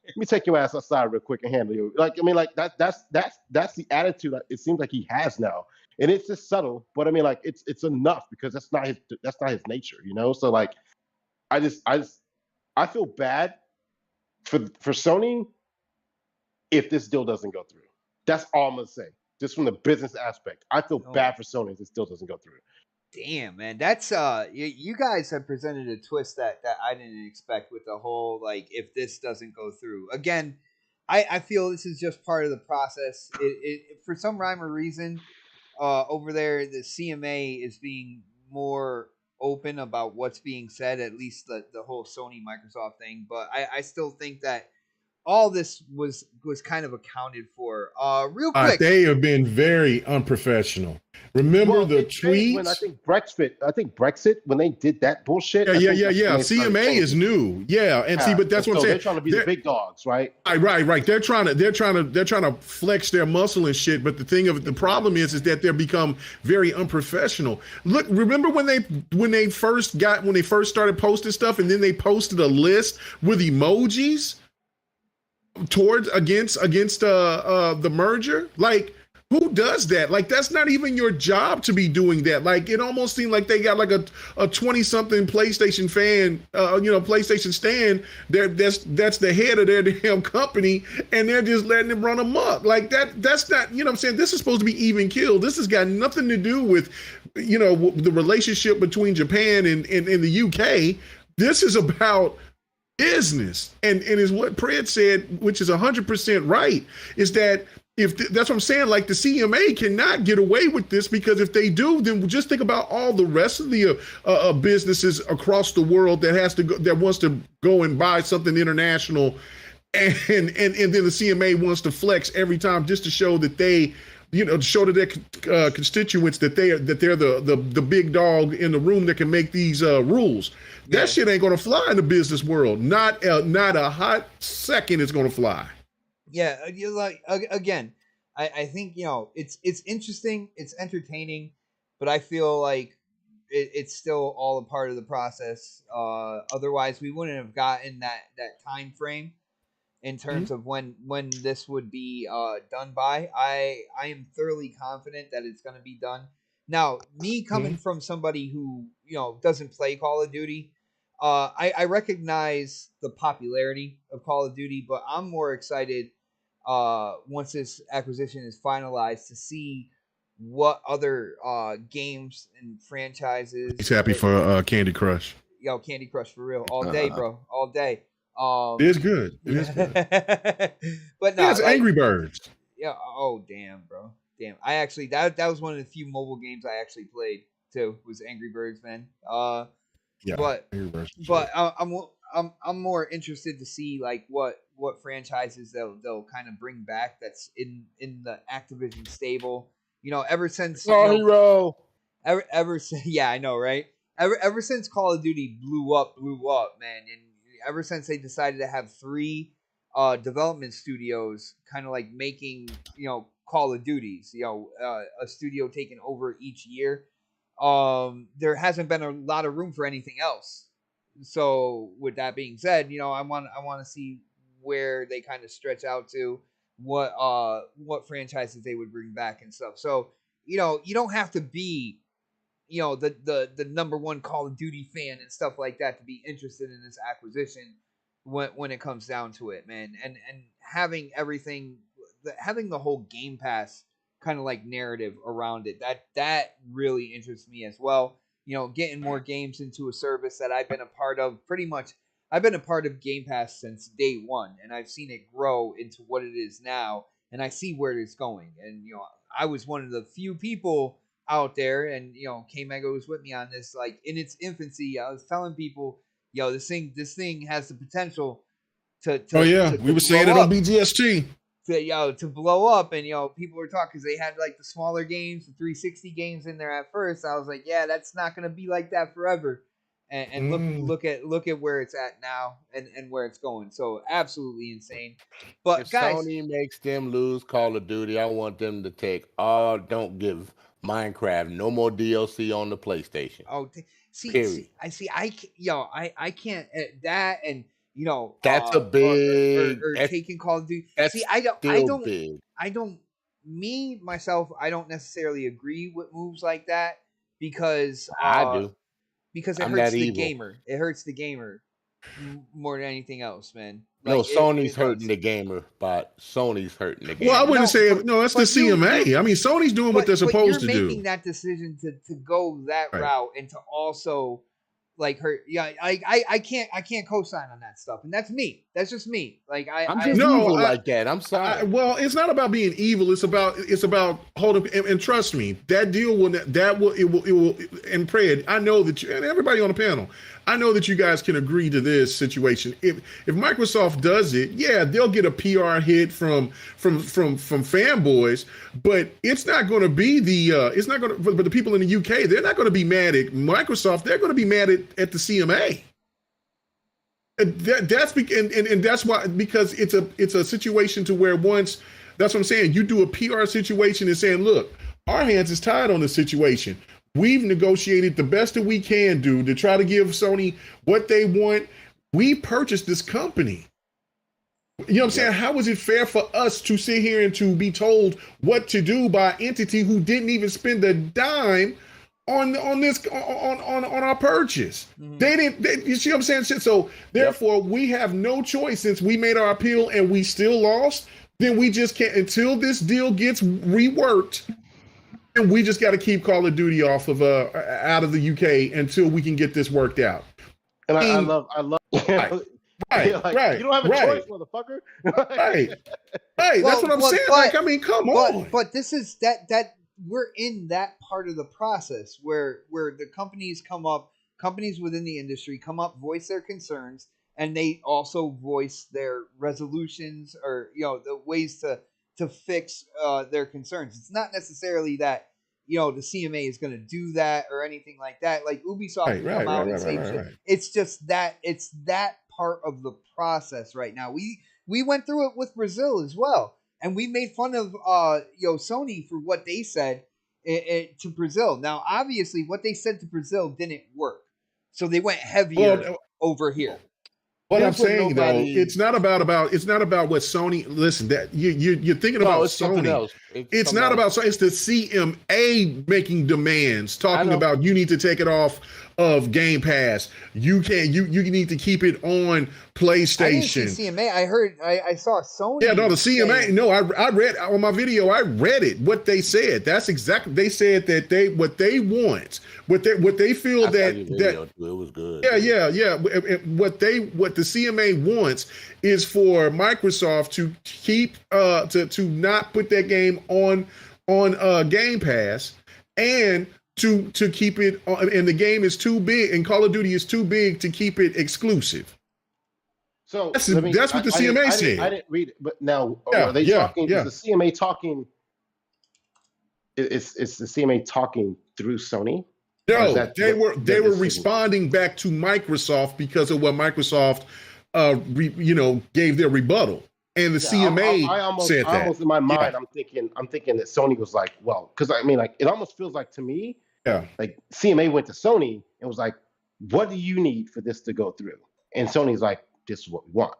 Let me take your ass outside real quick and handle you. Like, I mean, like that's the attitude that it seems like he has now. And it's just subtle, but I mean, like it's enough because that's not his nature, So like I feel bad for Sony if this deal doesn't go through. That's all I'm gonna say. Just from the business aspect. I feel bad for Sony if this deal doesn't go through. Damn, man, that's you guys have presented a twist that I didn't expect with the whole like if this doesn't go through. Again, I feel this is just part of the process. It for some rhyme or reason, over there the CMA is being more open about what's being said. At least the whole Sony Microsoft thing, but I still think that all this was kind of accounted for. Real quick, they have been very unprofessional. Remember the tweets? When I think Brexit, when they did that bullshit. Yeah. CMA is new. Yeah, and see, but that's what I'm saying. They're trying to be the big dogs, right? Right. They're trying to flex their muscle and shit. But the problem is that they're become very unprofessional. Look, remember when they first started posting stuff, and then they posted a list with emojis against the merger? Like, who does that? Like, that's not even your job to be doing that. Like, it almost seemed like they got like a 20-something PlayStation fan, PlayStation stand. That's the head of their damn company, and they're just letting them run amok. Like that's not, what I'm saying? This is supposed to be even killed. This has got nothing to do with, the relationship between Japan and the UK. This is about business, and is what Pred said, which is 100% right, is that that's what I'm saying, like the CMA cannot get away with this, because if they do, then just think about all the rest of the businesses across the world that wants to go and buy something international, and then the CMA wants to flex every time just to show that they show to their constituents that they're the big dog in the room that can make these rules. That shit ain't gonna fly in the business world. Not a hot second it's gonna fly. Yeah, again, I think it's interesting, it's entertaining, but I feel like it's still all a part of the process. Otherwise, we wouldn't have gotten that time frame in terms of when this would be done by. I am thoroughly confident that it's going to be done. Now, me coming from somebody who doesn't play Call of Duty, I recognize the popularity of Call of Duty, but I'm more excited once this acquisition is finalized to see what other games and franchises. He's happy for Candy Crush. Yo, Candy Crush for real, all day, bro, all day. It is good. It is good. But no, it's Angry Birds. Yeah. Oh, damn, bro. Damn. I actually that was one of the few mobile games I actually played too. Was Angry Birds, man. Yeah. But Angry Birds. I'm more interested to see like what franchises they'll kind of bring back that's in the Activision stable. Ever since Hero. Ever since, yeah, I know, right? Ever since Call of Duty blew up, man, and ever since they decided to have 3 development studios kind of like making, Call of Duties, a studio taken over each year, there hasn't been a lot of room for anything else. So with that being said, I want to see where they kind of stretch out to, what franchises they would bring back and stuff. So, you don't have to be the number one Call of Duty fan and stuff like that to be interested in this acquisition when it comes down to it, man. And having everything, having the whole Game Pass kind of like narrative around it, that really interests me as well. getting more games into a service that I've been a part of pretty much. I've been a part of Game Pass since day one, and I've seen it grow into what it is now, and I see where it's going. And I was one of the few people out there, and K-Mega was with me on this. Like in its infancy, I was telling people, this thing has the potential to we were saying it on BGST. To blow up, and people were talking because they had like the smaller games, the 360 games in there at first. I was like, yeah, that's not gonna be like that forever. And look at where it's at now and where it's going. So absolutely insane. But if guys, Sony makes them lose Call of Duty, I want them to take don't give Minecraft no more DLC on the PlayStation. Oh, I can't that and that's a big or taking Call of Duty. I don't necessarily agree with moves like that because I do. Because it hurts the gamer. It hurts the gamer more than anything else, man. Like, no, Sony's hurting the gamer, but Sony's hurting the gamer. Well, I wouldn't say that's the CMA. I mean, Sony's doing what they're supposed to do. You're making that decision to go that route and to also like hurt. Yeah, I can't co-sign on that stuff, and that's me. That's just me. Like I'm just evil like that. I'm sorry. Well, it's not about being evil. It's about holding. And trust me, that deal will and Fred, I know that and everybody on the panel, I know that you guys can agree to this situation. If Microsoft does it, yeah, they'll get a PR hit from fanboys, but it's not going to be but the people in the UK, they're not going to be mad at Microsoft. They're going to be mad at the CMA. That's why, because it's a situation to where once, that's what I'm saying, you do a PR situation and saying, look, our hands is tied on this situation. We've negotiated the best that we can do to try to give Sony what they want. We purchased this company. You know what I'm saying? How is it fair for us to sit here and to be told what to do by an entity who didn't even spend a dime on our purchase? Mm-hmm. You see what I'm saying? So therefore, we have no choice. Since we made our appeal and we still lost, then we just can't, until this deal gets reworked. And we just got to keep Call of Duty off of out of the UK until we can get this worked out. And I love. Right. You don't have a choice, motherfucker. Right. That's what I'm saying. Come on. But this is that we're in that part of the process where the companies within the industry come up, voice their concerns, and they also voice their resolutions or the ways to fix their concerns. It's not necessarily that the CMA is going to do that or anything like that. Like Ubisoft will come out and say shit. It's just that it's that part of the process right now. We went through it with Brazil as well, and we made fun of Sony for what they said to Brazil. Now, obviously, what they said to Brazil didn't work, so they went heavier over here. What I'm saying though, it's not about what Sony. Listen, that you're thinking about Sony. It's not about Sony. It's the CMA making demands, talking about you need to take it off of Game Pass. You need to keep it on PlayStation. I didn't see CMA. I saw Sony. Yeah, no, the CMA. No, I read on my video. I read it. What they said. That's exactly. They said that what they want, what they feel that it was good. Yeah. What the CMA wants is for Microsoft to keep to not put that game on Game Pass and to keep it on, and the game is too big and Call of Duty is too big to keep it exclusive. So that's what the CMA said. I didn't read it, but now are they talking? Is the CMA talking? Is the CMA talking through Sony? No, they were responding back to Microsoft because of what Microsoft gave their rebuttal. And the CMA said that. Almost in my mind, I'm thinking that Sony was like, well, because I mean, like, it almost feels like to me, like CMA went to Sony and was like, what do you need for this to go through? And Sony's like, this is what we want,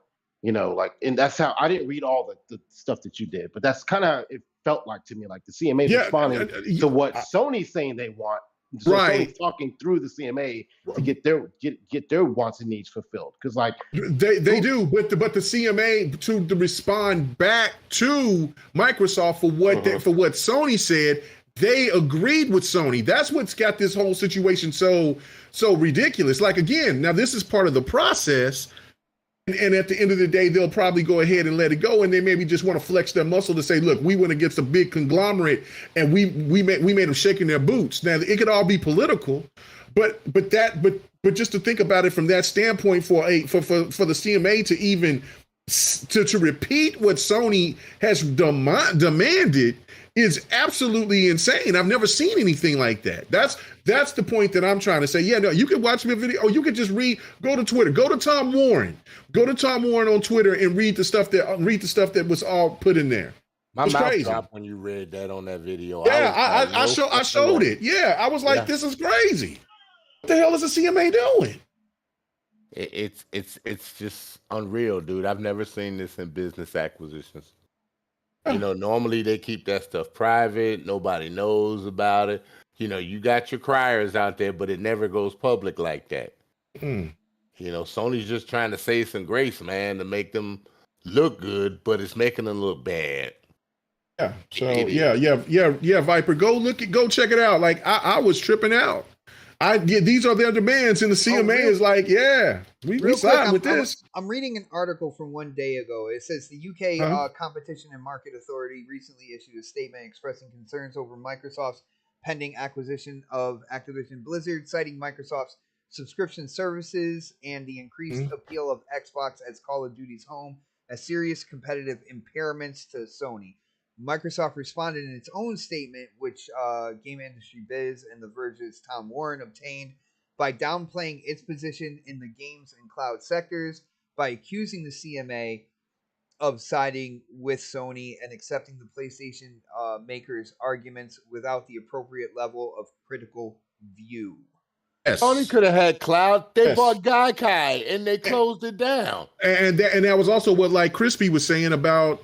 and that's how I didn't read all the stuff that you did, but that's kind of it felt like to me, like the CMA responding to what Sony's saying they want. So Sony's talking through the CMA to get their wants and needs fulfilled. Because like they do, but the CMA to respond back to Microsoft for what for what Sony said, they agreed with Sony. That's what's got this whole situation so ridiculous. Like, again, now this is part of the process. And at the end of the day, they'll probably go ahead and let it go, and they maybe just want to flex their muscle to say, "Look, we went against a big conglomerate, and we made them shaking their boots." Now, it could all be political, but just to think about it from that standpoint, for the CMA to even to repeat what Sony has demanded is absolutely insane. I've never seen anything like that. That's the point that I'm trying to say. Yeah, no, you can watch me a video, or you can just go to Twitter, go to Tom Warren on Twitter and read the stuff that was all put in there. My mouth dropped when you read that on that video. Yeah, I showed it. Yeah, I was like, this is crazy. What the hell is the CMA doing? It's just unreal, dude. I've never seen this in business acquisitions. You know, normally they keep that stuff private. Nobody knows about it. You know, you got your criers out there, but it never goes public like that. You know, Sony's just trying to save some grace, man, to make them look good, but it's making them look bad. Yeah. So yeah, Viper, go check it out. Like I was tripping out. These are their demands, and the CMA is like, we side with this. I'm reading an article from one day ago. It says the UK Competition and Market Authority recently issued a statement expressing concerns over Microsoft's pending acquisition of Activision Blizzard, citing Microsoft's subscription services and the increased appeal of Xbox as Call of Duty's home as serious competitive impairments to Sony. Microsoft responded in its own statement, which Game Industry Biz and The Verge's Tom Warren obtained, by downplaying its position in the games and cloud sectors, by accusing the CMA of siding with Sony and accepting the PlayStation makers' arguments without the appropriate level of critical view. Yes. Sony could have had cloud. They bought Gaikai and they closed it down. And that was also what like Crispy was saying about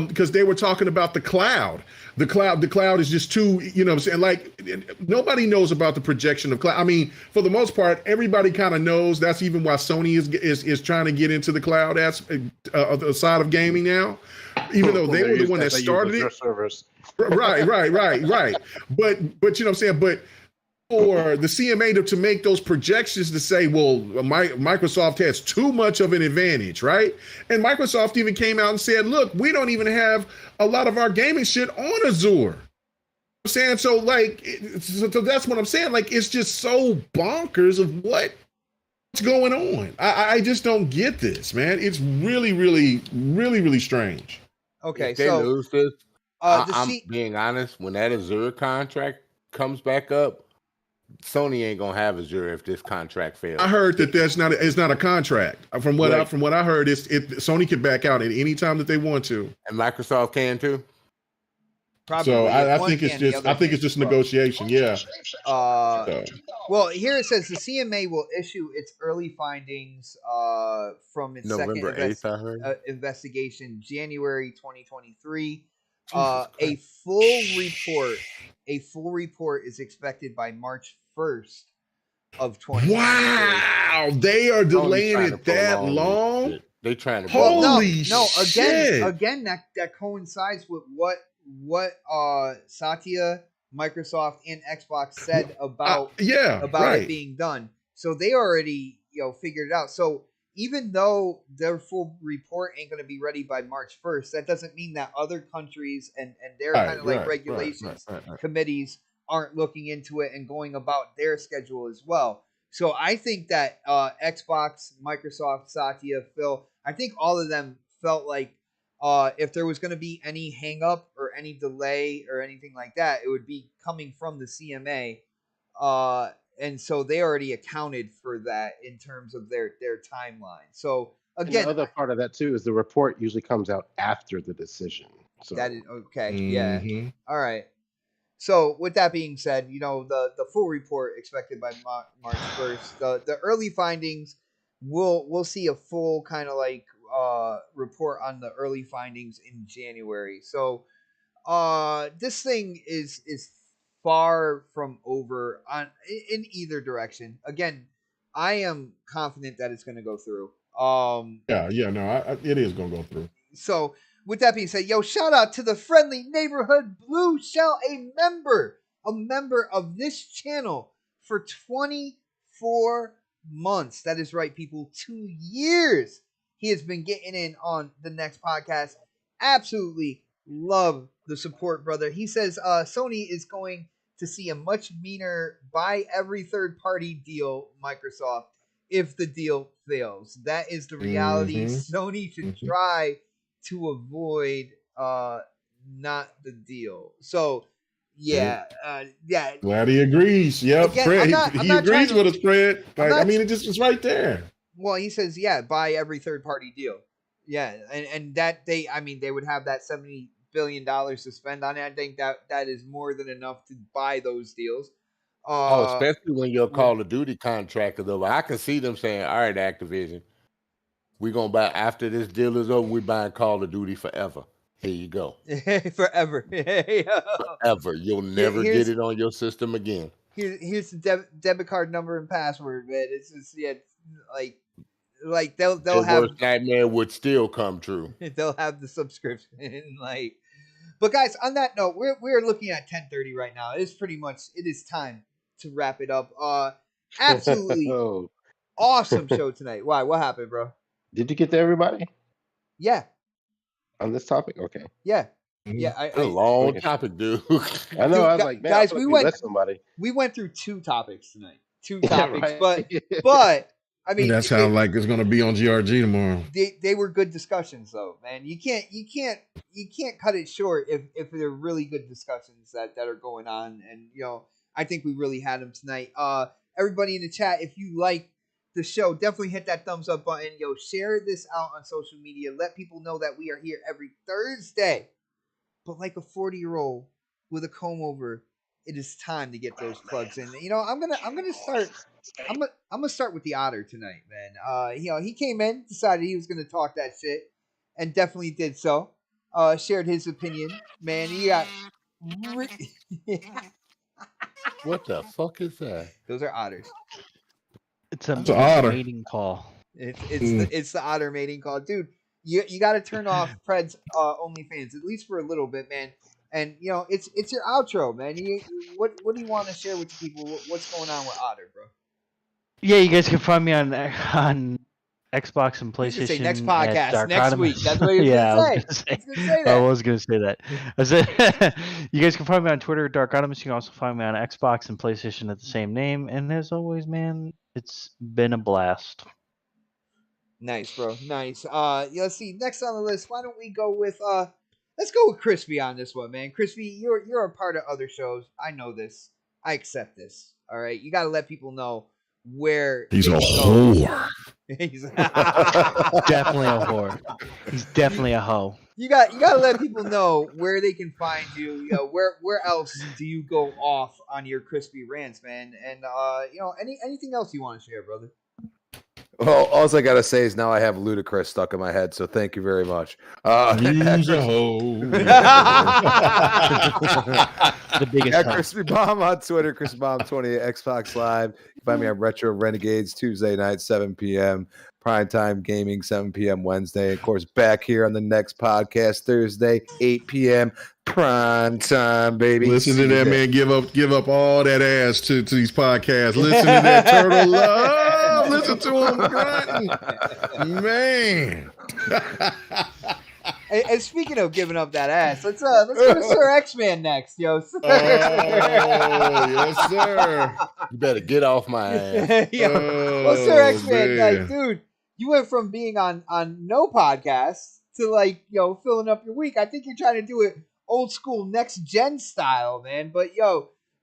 because they were talking about the cloud. The cloud is just too, you know what I'm saying? Like nobody knows about the projection of cloud. I mean, for the most part, everybody kind of knows. That's even why Sony is trying to get into the cloud the side of gaming now, even though they were the one that started it. Servers. Right. But you know what I'm saying? But for the CMA to make those projections to say, well, Microsoft has too much of an advantage, right? And Microsoft even came out and said, look, we don't even have a lot of our gaming shit on Azure. I'm saying, so that's what I'm saying. Like, it's just so bonkers of what's going on. I just don't get this, man. It's really, really, really, really strange. Okay, if they lose this, I'm being honest. When that Azure contract comes back up, Sony ain't gonna have Azure if this contract fails. I heard that it's not a contract. From what I heard, Sony can back out at any time that they want to, and Microsoft can too. Probably. So I think it's just negotiation. Yeah. Well, here it says the CMA will issue its early findings from its November 8th, investigation, January 2023. A full report is expected by March 1st of 2023. Wow, they are delaying it that long. They trying to holy shit. Again, that coincides with what Satya, Microsoft, and Xbox said about it being done. So they already figured it out. So even though their full report ain't going to be ready by March 1st, that doesn't mean that other countries and their kind of regulations committees aren't looking into it and going about their schedule as well. So I think that Xbox, Microsoft, Satya, Phil, I think all of them felt like if there was going to be any hang up or any delay or anything like that, it would be coming from the CMA. And so they already accounted for that in terms of their timeline. So again, and the other part of that too is the report usually comes out after the decision. So that is okay. Yeah. All right. So with that being said, the full report expected by March 1st. The early findings, we'll see a full kind of report on the early findings in January. So this thing is far from over in either direction. Again, I am confident that it's going to go through. It is going to go through. So with that being said, yo, shout out to the friendly neighborhood Blue Shell, a member of this channel for 24 months. That is right, people. 2 years he has been getting in on the next podcast. Absolutely love the support, brother. He says Sony is going to see a much meaner buy every third party deal, Microsoft, if the deal fails. That is the reality. Sony should try to avoid not the deal. So yeah. Glad he agrees. Yep, Again, Fred. He agrees with us, Fred. Like, it just was right there. Well, he says, buy every third party deal. Yeah, and that they would have that $70 billion to spend on it. I think that is more than enough to buy those deals. Especially when you're a Call of Duty contractor, though. I can see them saying, all right, Activision, we're going to buy, after this deal is over, we're buying Call of Duty forever. Here you go. Forever. Forever. You'll never get it on your system again. Here's the debit card number and password, man. It's just, like they'll have worst nightmare would still come true. They'll have the subscription, like. But guys, on that note, we're looking at 10:30 right now. It is time to wrap it up. Absolutely awesome show tonight. Why? What happened, bro? Did you get to everybody? Yeah. On this topic? Okay. Yeah. Yeah. A long topic, dude. I know. I was like, man, guys, we went through 2 topics tonight. 2 topics, right. but I mean, that's how like it's gonna be on GRG tomorrow. They were good discussions, though, man. You can't cut it short if they're really good discussions that are going on, and I think we really had them tonight. Everybody in the chat, if you like the show, definitely hit that thumbs up button. Share this out on social media. Let people know that we are here every Thursday. But like a 40-year-old with a comb over, it is time to get those plugs in. I'm gonna start with the Otter tonight, man. He came in, decided he was gonna talk that shit, and definitely did so. Shared his opinion, man. He got. What the fuck is that? Those are otters. It's an otter mating call. It's the otter mating call, dude. You got to turn off Fred's OnlyFans, at least for a little bit, man. And it's your outro, man. What do you want to share with the people? What's going on with Otter, bro? Yeah, you guys can find me on Xbox and PlayStation. Say next podcast, next week. That's what you're gonna say. I was gonna say that. I said you guys can find me on Twitter, Dark Automus. You can also find me on Xbox and PlayStation at the same name. And as always, man, it's been a blast. Nice, bro. Nice. Let's see. Next on the list, why don't we go with let's go with Crispy on this one, man. Crispy, you're a part of other shows. I know this. I accept this. All right. You gotta let people know where he's a whore. He's definitely a whore. He's definitely a hoe. You gotta let people know where they can find you. Where else do you go off on your Crispy rants, man? And anything else you want to share, brother? Well, all I gotta say is now I have Ludacris stuck in my head, so thank you very much. He's a hoe. The biggest Crispy Bomb on Twitter, Crispy Bomb 20 Xbox Live. You find me on Retro Renegades Tuesday night, 7 p.m. Primetime Gaming, 7 p.m. Wednesday. Of course, back here on the next podcast Thursday, 8 p.m. Prime time, baby. Listen to that man give up all that ass to these podcasts. Listen to that turtle love. Listen to him grunting. Man. And speaking of giving up that ass, let's go to Sir X-Man next, yo. Yes, sir. You better get off my ass. Well, Sir X-Man, like, dude, you went from being on no podcasts to filling up your week. I think you're trying to do it old school next gen style, man. But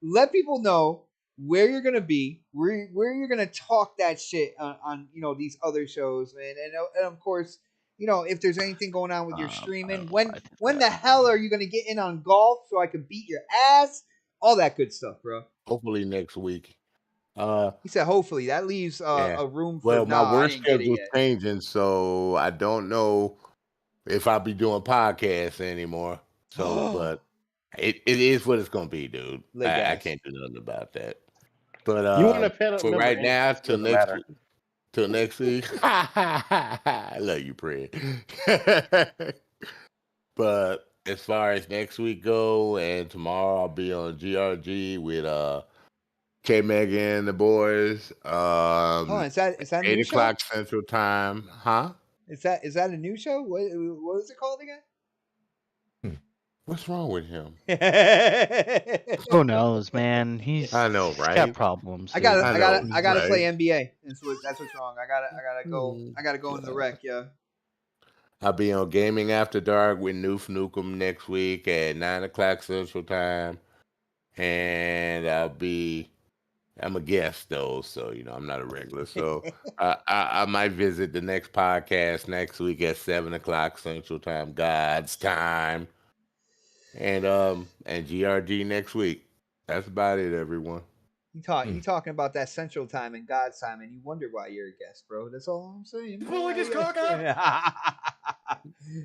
let people know where you're gonna be, where you're gonna talk that shit on these other shows, man. And of course, if there's anything going on with your streaming, when the hell are you gonna get in on golf so I can beat your ass? All that good stuff, bro. Hopefully next week. He said hopefully. That leaves a room for. My work schedule's changing, so I don't know if I'll be doing podcasts anymore. So, but it is what it's gonna be, dude. I can't do nothing about that. But you want to for right now till next week. I love you, Fred. But as far as next week go, and tomorrow I'll be on GRG with K Meg and the boys. Is that a 8 new o'clock show? Central Time, huh? Is that a new show? What is it called again? What's wrong with him? Who knows, man? He's I know, he's right? got problems. I dude. gotta right? play NBA. That's what's wrong. I gotta go in the rec. Yeah. I'll be on Gaming After Dark with Noof Nukem next week at 9 o'clock Central Time, and I'm a guest though, so I'm not a regular. So I might visit the next podcast next week at 7 o'clock Central Time, God's time, and GRG next week. That's about it, everyone. You talking about that Central Time and God's time, and you wonder why you're a guest, bro. That's all I'm saying. Pulling his cock out.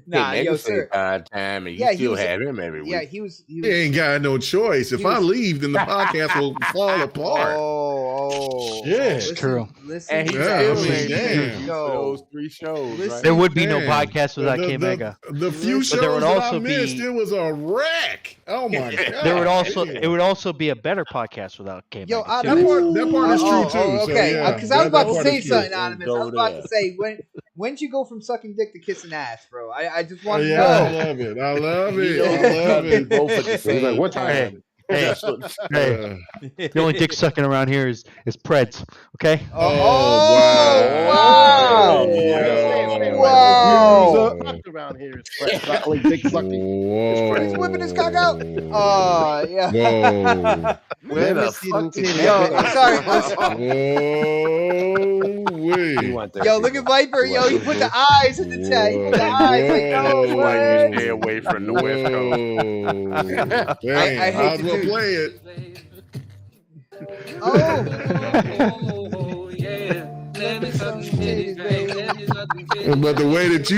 Nah, Hey, yo, Megan sir. said time, and you Yeah, he still was- have him every week. Yeah, he was. He ain't got no choice. If He I was- leave, then the podcast will fall apart. Oh, Shit. listen, True. Listen, And he's Yeah, I still mean, ain't damn. used for those 3 shows, Listen- right? There would be no Man, podcast without K Mega. The few But shows there would that I also missed, be- it was a wreck. Oh my god! There would also damn. it would also be a better podcast without K Mega. Yo, too. that part is true too. Okay, so, yeah, because I was about to part say is true. something, Anonymous. I was Go about there. to say when'd you go from sucking dick to kissing ass, bro? I just want to Yeah, I know. love it. I love it. You I know, love it. both at the He's same like, what time? Hey, hey, That's what- hey. The only dick sucking around here is Preds. Okay. Oh, Yeah. wow. Around here is not only dick sucking. Whoa. He's whipping his cock out. Oh, yeah. Whoa. Where the Let me fuck see did them you Yo, go? I'm sorry. Whoa. Wait. Yo, look at Viper. Yo, he put the eyes in the chat. He put the eyes. Like, no That's why way. you stay away from the West Coast. Whoa. I hate Damn, might as to well do- play it. Oh. But the way that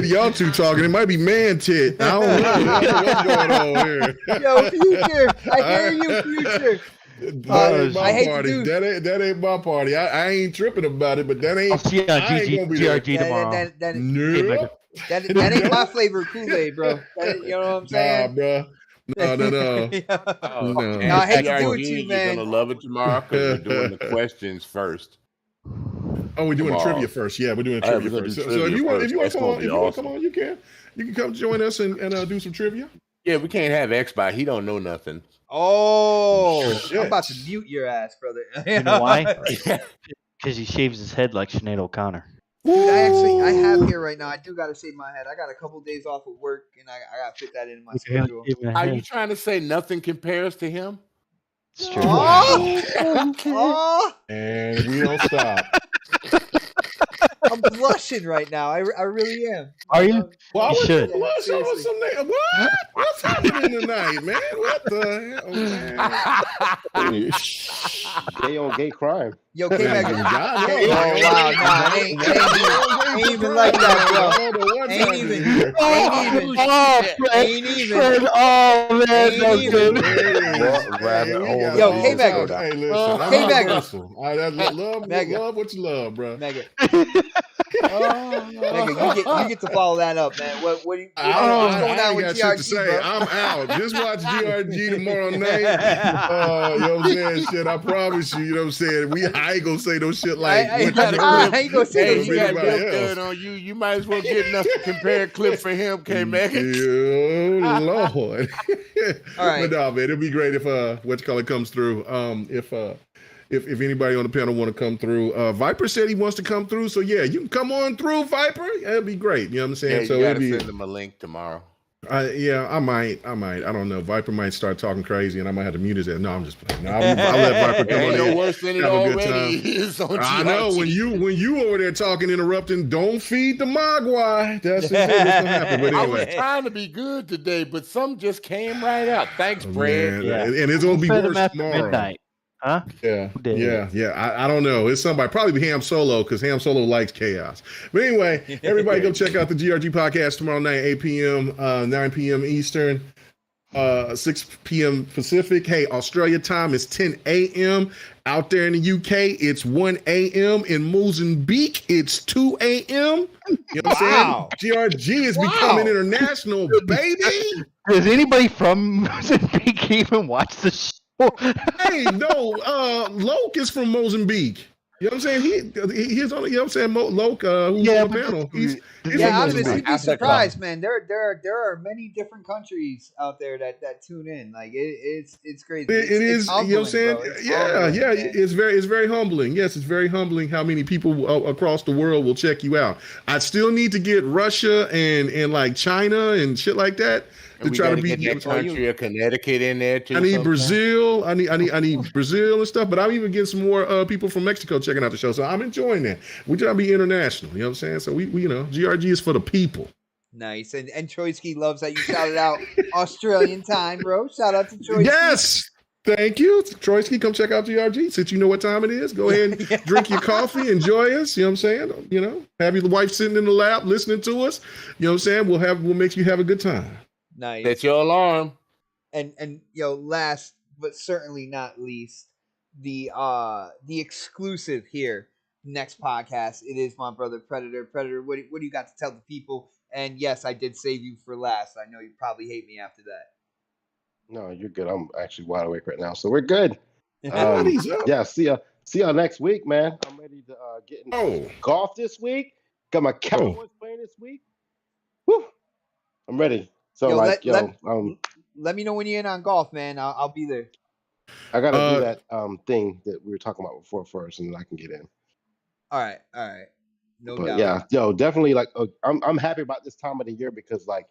y'all two talking, it might be man tit. I don't know what's going on here. Yo, Future. I hear you, Future. That ain't I my hate to party. do- That ain't my party. I ain't tripping about it, but that ain't. I'll see you on I ain't gonna be there. GRG tomorrow. Nope. That ain't my flavor Kool-Aid, bro. You know what I'm Nah, saying? bro. No. Oh, No. and No, I hate to GRG, do it to you, man. You're gonna love it tomorrow because we're doing the questions first. Oh, we're doing Tomorrow. trivia first. Yeah, we're doing All right, trivia we're gonna first. do So trivia if you want first. to That's come gonna on, be if you want to awesome. come on, you can. You can come join us and do some trivia. Yeah, we can't have X-Bot. He don't know nothing. Oh, Shit. I'm about to mute your ass, brother. You know why? Because he shaves his head like Sinead O'Connor. Dude, I have here right now. I do got to shave my head. I got a couple days off of work, and I got to fit that in my schedule. Are you trying to say nothing compares to him? It's true. Oh, And we don't stop. I'm blushing right now. I really am. Are you? Well, You should. What's what? What's happening tonight, man? What the hell, man? Gay on gay crime. Yo, K-Mag. God, Oh, wow. Nah, ain't even like that, bro. Ain't even. Oh man, Ain't that's even. good. Rabbit hole. Yo, K-Mag. Hey, listen, I'm K-Mag. universal. Love Mega. what you love, bro. Mega. Mega, you get to follow that up, man. What's going I on ain't with got shit to GRG, say. bro? I'm out. Just watch GRG tomorrow night. You know what I'm saying? Shit, I promise you. You know what I'm saying? I ain't gonna say no shit like. I ain't gonna say Hey, no you shit. got anybody milk else. done on you. You might as well get enough to compare a clip for him, K-Megan. Oh Lord. All right. But no, man, it'd be great if comes through. If anybody on the panel want to come through, Viper said he wants to come through. So yeah, you can come on through, Viper. That'd be great. You know what I'm saying? Yeah, So you it'd gotta be. send him a link tomorrow. I might. I don't know. Viper might start talking crazy, and I might have to mute his ass. No, I'm just playing. No, I'll let Viper come on Ain't no in. worse than it Have a good already time. is on I know GRG. when you over there talking, interrupting. Don't feed the mogwai. That's just what's gonna happen. But I was anyway, trying to be good today, but some just came right out. Thanks, Brad. man, Yeah. and it's gonna be Fed him worse after tomorrow. midnight. Huh? Yeah, Who did? yeah. I don't know. It's somebody, probably Ham Solo, because Ham Solo likes chaos. But anyway, everybody go check out the GRG podcast tomorrow night, 8 p.m., 9 p.m. Eastern. 6 p.m. Pacific. Hey, Australia time is 10 a.m. Out there in the UK, it's 1 a.m. In Mozambique, it's 2 a.m. You know what I'm saying? GRG is becoming international, baby. Does anybody from Mozambique even watch the show? Hey, no, Loke is from Mozambique. You know what I'm saying? He's on. You know what I'm saying? Loke, who's on the panel. He's honestly, you'd be surprised, man. There are many different countries out there that tune in. Like it's crazy. It is. Humbling, you know what I'm saying? Yeah. It's very humbling. Yes, it's very humbling how many people across the world will check you out. I still need to get Russia and like China and shit like that. To try to get that country of Connecticut in there too. I need Brazil. I need Brazil and stuff. But I'm even getting some more people from Mexico checking out the show. So I'm enjoying that. We try to be international. You know what I'm saying? So we GRG is for the people. Nice. And Choiski loves that you shouted out Australian time, bro. Shout out to Choiski. Yes. Thank you. Troyski, come check out GRG. Since you know what time it is, go ahead and drink your coffee, enjoy us. You know what I'm saying? You know, have your wife sitting in the lap listening to us. You know what I'm saying? We'll make you have a good time. Nice. That's your alarm. And last but certainly not least, the exclusive here, next podcast. It is my brother Predator. Predator, what do you got to tell the people? And yes, I did save you for last. I know you probably hate me after that. No, you're good. I'm actually wide awake right now, so we're good. Yeah, see y'all next week, man. I'm ready to get into golf this week. Got my Cowboys playing this week. Woo! I'm ready. So let me know when you're in on golf, man. I'll be there. I gotta do that thing that we were talking about before first, and then I can get in. All right. No doubt. Yeah, definitely. Like, I'm happy about this time of the year because like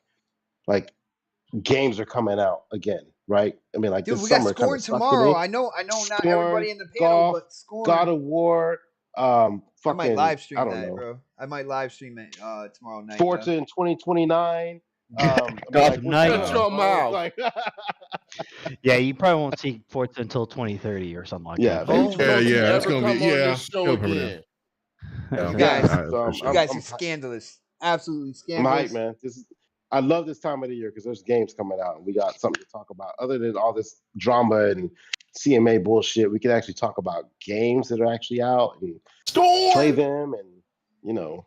games are coming out again, right? I mean, like, dude, this we got summer Scorn tomorrow. I know not everybody in the panel, but Scorn. God of War. I might live stream that, bro. I might live stream it tomorrow night. Forza in 2029. Yeah, you probably won't see Forza until 2030 or something like that. Yeah, it's gonna be You guys are scandalous, absolutely scandalous. I'm hyped, man. I love this time of the year because there's games coming out and we got something to talk about. Other than all this drama and CMA bullshit, we can actually talk about games that are actually out and play them, and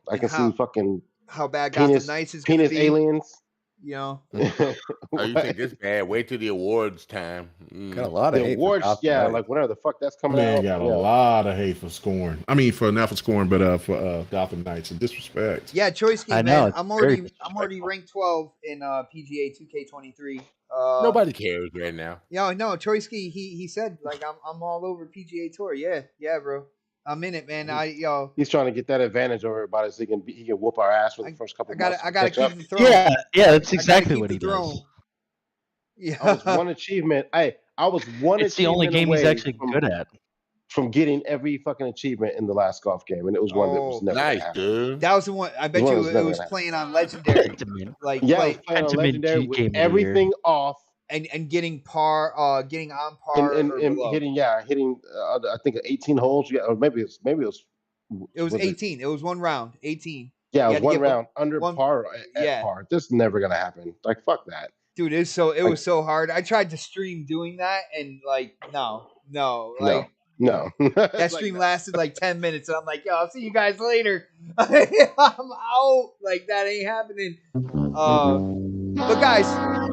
I can see fucking how bad Gotham Knights is gonna be. Aliens. You know, you think this bad? Wait till the awards time. Got a lot of hate awards, like whatever the fuck that's coming out. Got a lot of hate for Scorn. I mean, not for Scorn, but for Gotham Knights and disrespect. Yeah, Choiski, man. I'm already ranked 12 in PGA 2K23. Nobody cares right now. Yeah, no, Choiski, he said like I'm all over PGA Tour. Yeah, bro. I'm in it, man. He's trying to get that advantage over everybody so he can whoop our ass for the first couple. I gotta keep the throne. Yeah, that's exactly what he does. Yeah, I was one achievement. I was one. It's the only game he's actually good at. From getting every fucking achievement in the last golf game, and it was one that was never nice, dude. That was the one. I bet you it was playing on Legendary. Like, playing on Legendary with everything off. And getting par, getting on par, and hitting. I think 18 holes. Yeah, or maybe it was. It was 18. It was one round. 18. Yeah, it was one round under par. At par. This is never gonna happen. Like, fuck that, dude. It was so hard. I tried to stream doing that, and like no. That stream lasted like 10 minutes, and I'm like, yo, I'll see you guys later. I'm out. Like, that ain't happening. But guys,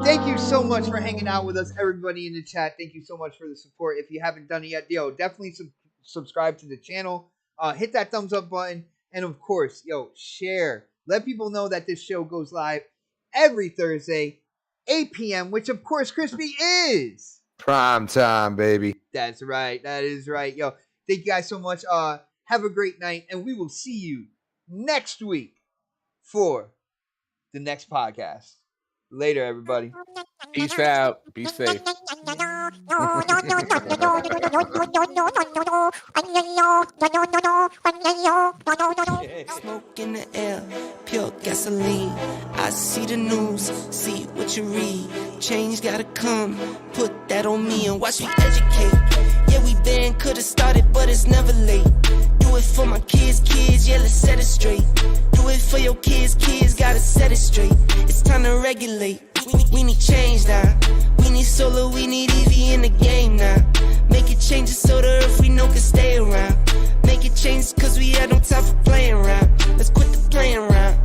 thank you so much for hanging out with us, everybody in the chat. Thank you so much for the support. If you haven't done it yet, definitely subscribe to the channel. Hit that thumbs up button. And of course, share. Let people know that this show goes live every Thursday, 8 p.m., which of course, Crispy is prime time, baby. That's right. That is right. Thank you guys so much. Have a great night, and we will see you next week for the next podcast. Later, everybody. Peace out. Be safe. Smoke in the air, pure gasoline. I see the news, see what you read. Change gotta come, put that on me and watch me educate. Yeah, we been could've started, but it's never late. Do it for my kids, yeah, let's set it straight. Do it for your kids, gotta set it straight. It's time to regulate. We need change now. We need solar, we need EV in the game now. Make it changes so the earth we know can stay around. Make it change cause we had no time for playing around. Let's quit the playing around.